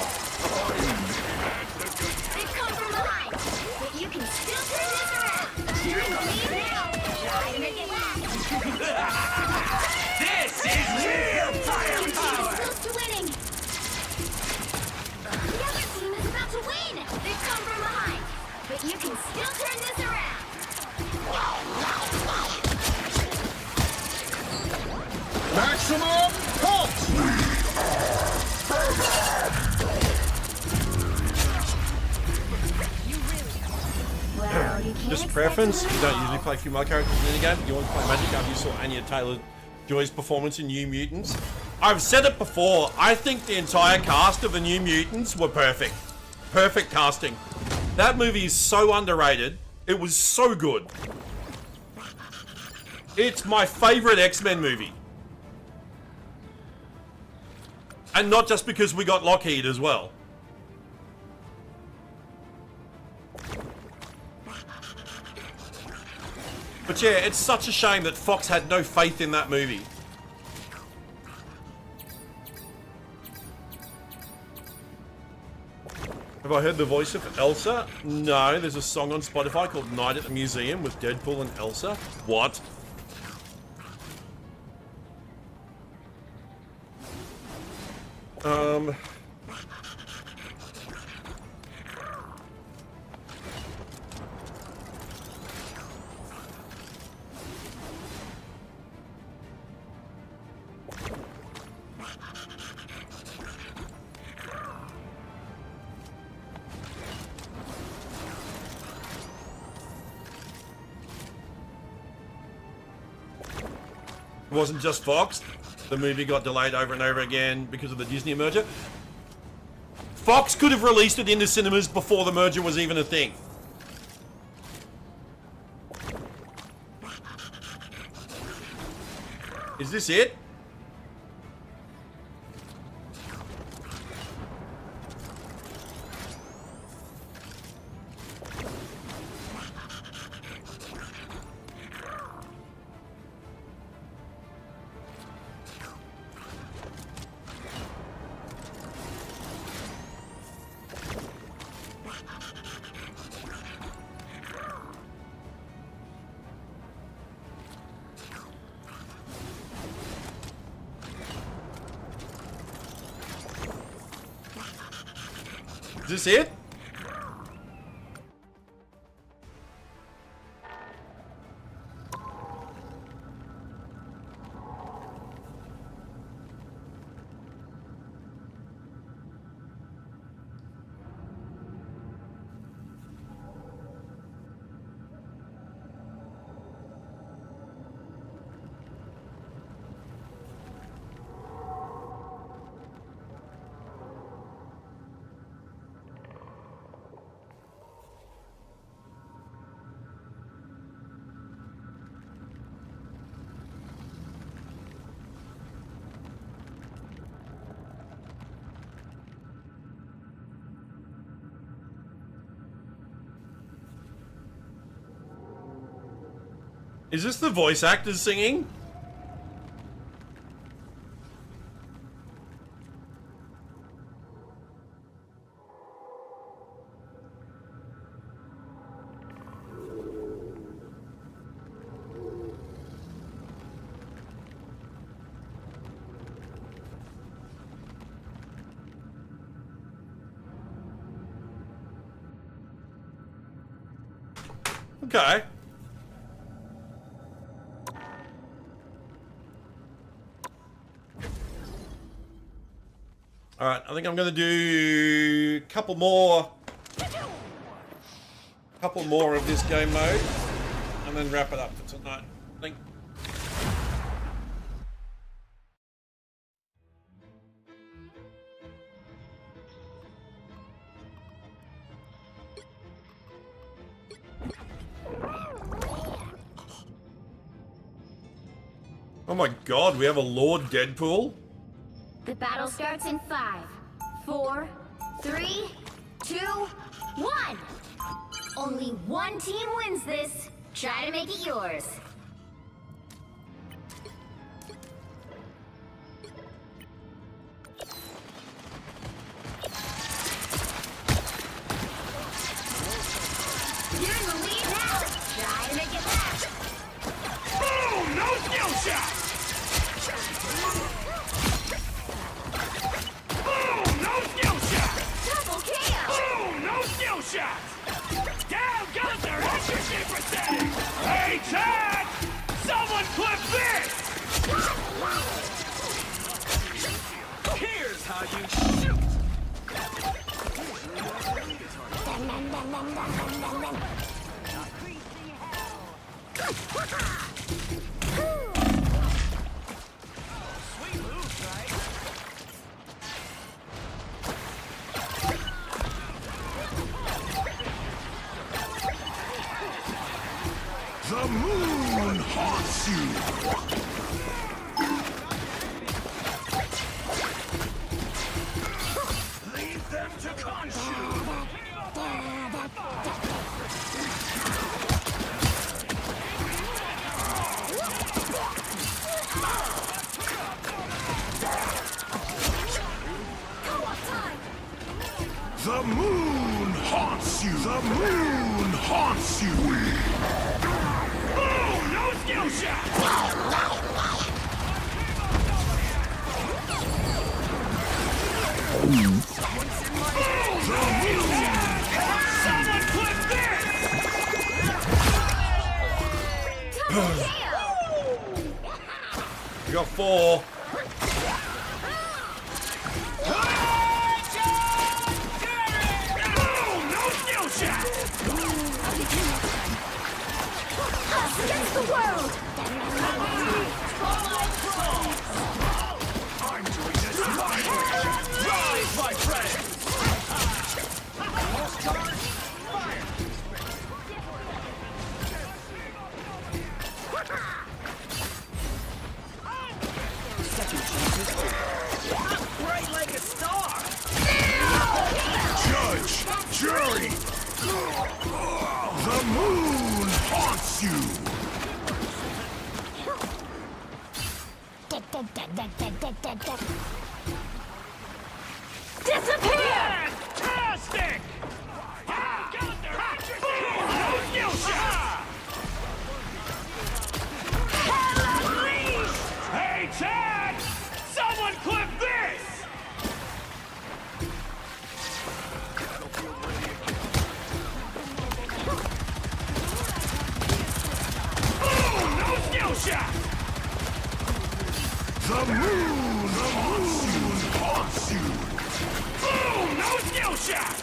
They've come from behind, but you can still turn this around. You're in the lead now. Try to make it last. This is real firepower! Close to winning. The other team is about to win. They've come from behind, but you can still turn this around. Maximum pulse! Well, you can't Just expect preference, to you win don't all. usually play female characters in any game. You want to play Magic after you saw Anya Taylor-Joy's performance in New Mutants. I've said it before, I think the entire cast of the New Mutants were perfect. Perfect casting. That movie is so underrated. It was so good. It's my favorite X-Men movie. And not just because we got Lockheed as well. But yeah, it's such a shame that Fox had no faith in that movie. Have I heard the voice of Elsa? No, there's a song on Spotify called Night at the Museum with Deadpool and Elsa. What? It wasn't just Fox. The movie got delayed over and over again because of the Disney merger. Fox could have released it into cinemas before the merger was even a thing. Is this it? Is this it? Is this the voice actors singing? Okay. All right, I think I'm going to do a couple more of this game mode, and then wrap it up for tonight. I think. Oh my God, we have a Lord Deadpool. The battle starts in 5, 4, 3, 2, 1. Only one team wins this. Try to make it yours. You're in the lead now. Try to make it last. Boom! No skill shot! Boom! No skill shot! Double KO. Boom! No skill shot! Down goes their extra percentage! Hey, Chad! Someone clip this! Here's how you shoot. Sweet move, right? The moon haunts you. Leave them to Khonshu! The moon haunts you. The moon haunts you. Boom! No skill shot! Someone clip this! Double KO. We got 4. Boom! No skill shot! Us against the world. I'm doing this my way! Rise, my friend! Bright like a star. Judge, jury. The moon haunts you. Disappear. Fantastic! No skill shot! Hey, Chad! Someone clip this! Boom! No skill shot! The moon haunts you. Boom! No skill shot!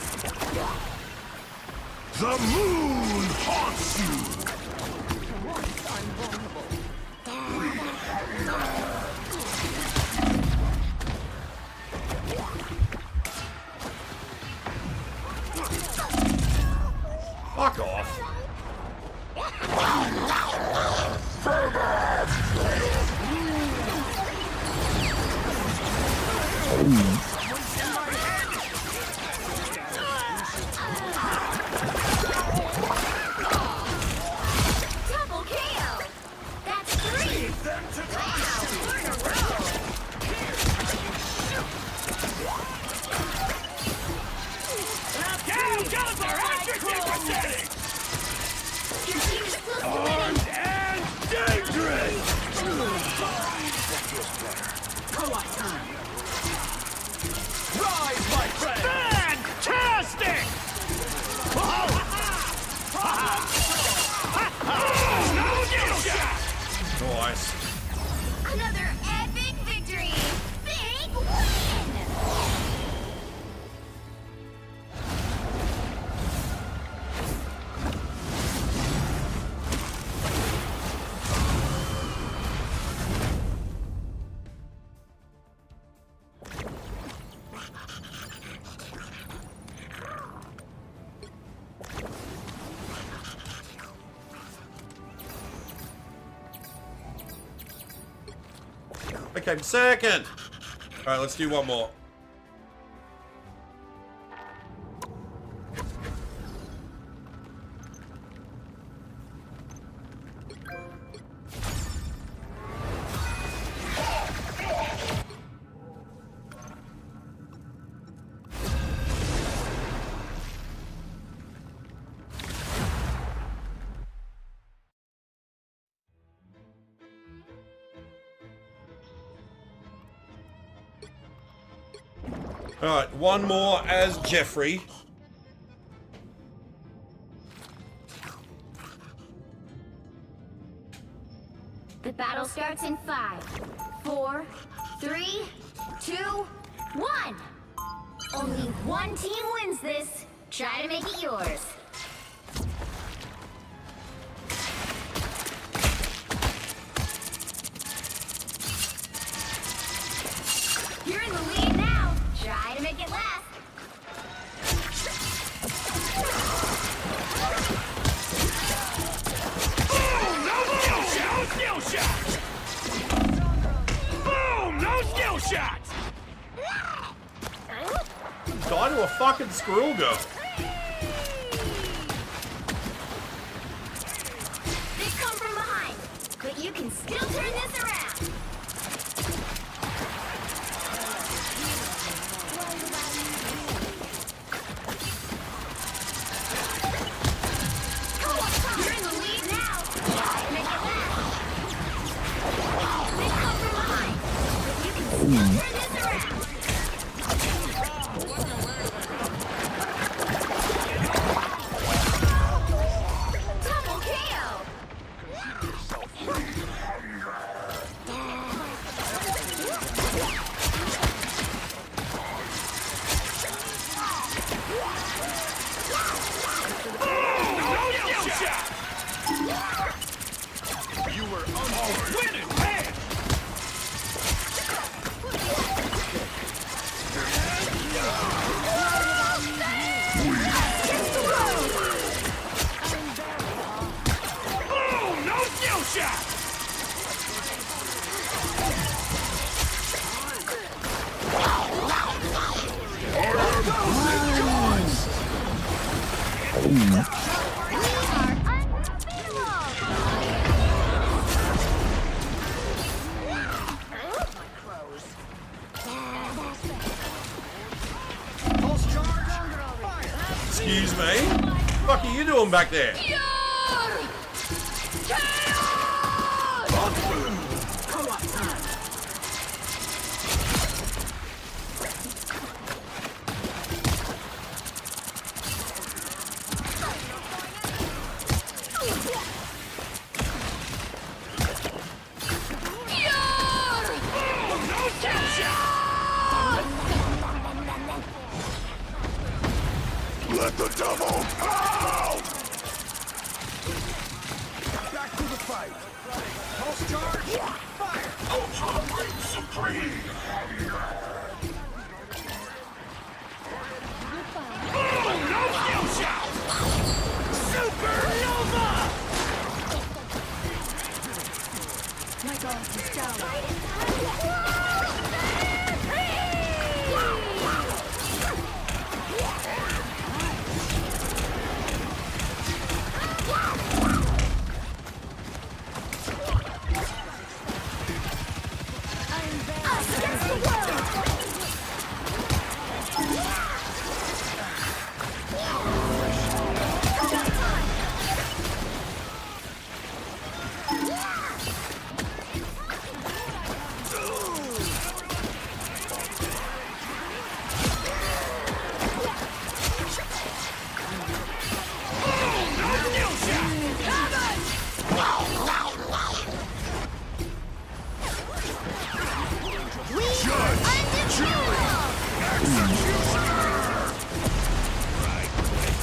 The moon haunts you. Fuck off. Double KO. I came second. All right, let's do one more. All right, one more as Jeffrey. The battle starts in 5, 4, 3, 2, 1. Only one team wins this. Try to make it yours. You're in the lead now. Try to make it last. Skill shot! Boom! No skill shots! Die to a fucking squirrel girl. They come from behind, but you can still turn this around. You're in the lead now. Try to make it last. They come from behind, but you can still turn this around. Double KO. No skill shot! You were on winning man! Boom! No skill shot! Excuse me? What are you doing back there? Let the devil out! Back to the fight. Pulse charge. Fire. Ultra Reign Supreme! Boom! No skill shot. Supernova. My god is down. Us against the world.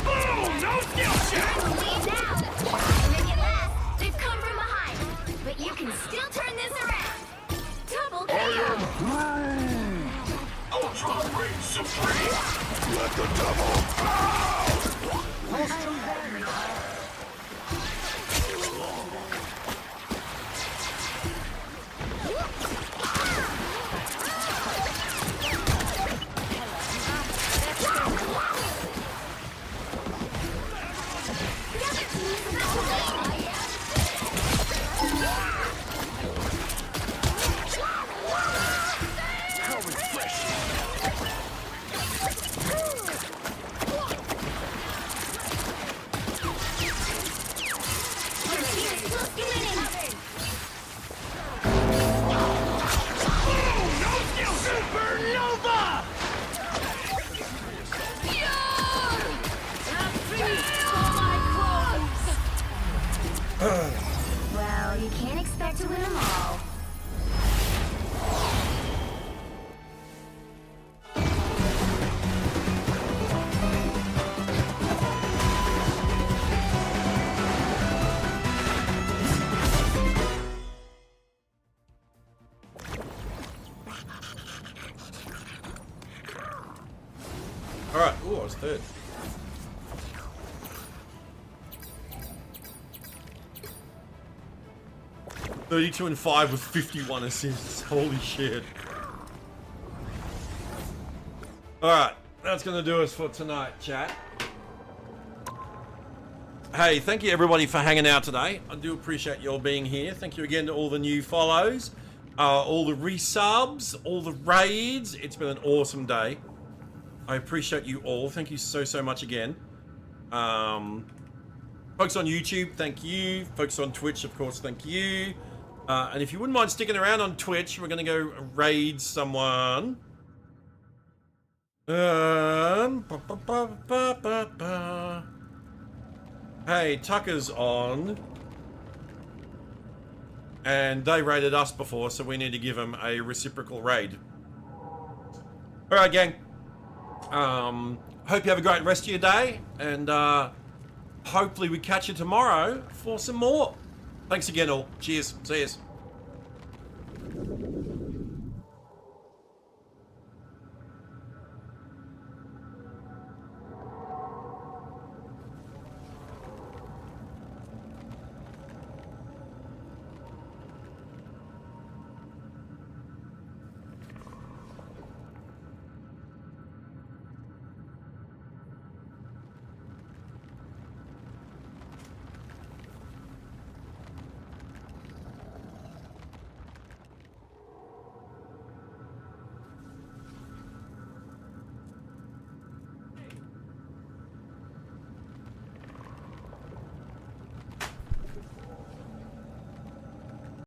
Boom! No skill shot. Lead now. Try to make it last. They've come from behind, but you can still turn this around. Double KO. Ultra Reign Supreme! Let the devil out! All right. Oh, I was third. $32 and 5 with 51 assists. Holy shit. Alright, that's going to do us for tonight, chat. Hey, thank you everybody for hanging out today. I do appreciate you all being here. Thank you again to all the new follows, all the resubs, all the raids. It's been an awesome day. I appreciate you all. Thank you so, so much again. Folks on YouTube, thank you. Folks on Twitch, of course, thank you. And if you wouldn't mind sticking around on Twitch, we're going to go raid someone. Hey, Tucker's on. And they raided us before, so we need to give them a reciprocal raid. Alright, gang. Hope you have a great rest of your day. And hopefully we catch you tomorrow for some more. Thanks again all. Cheers. See yous.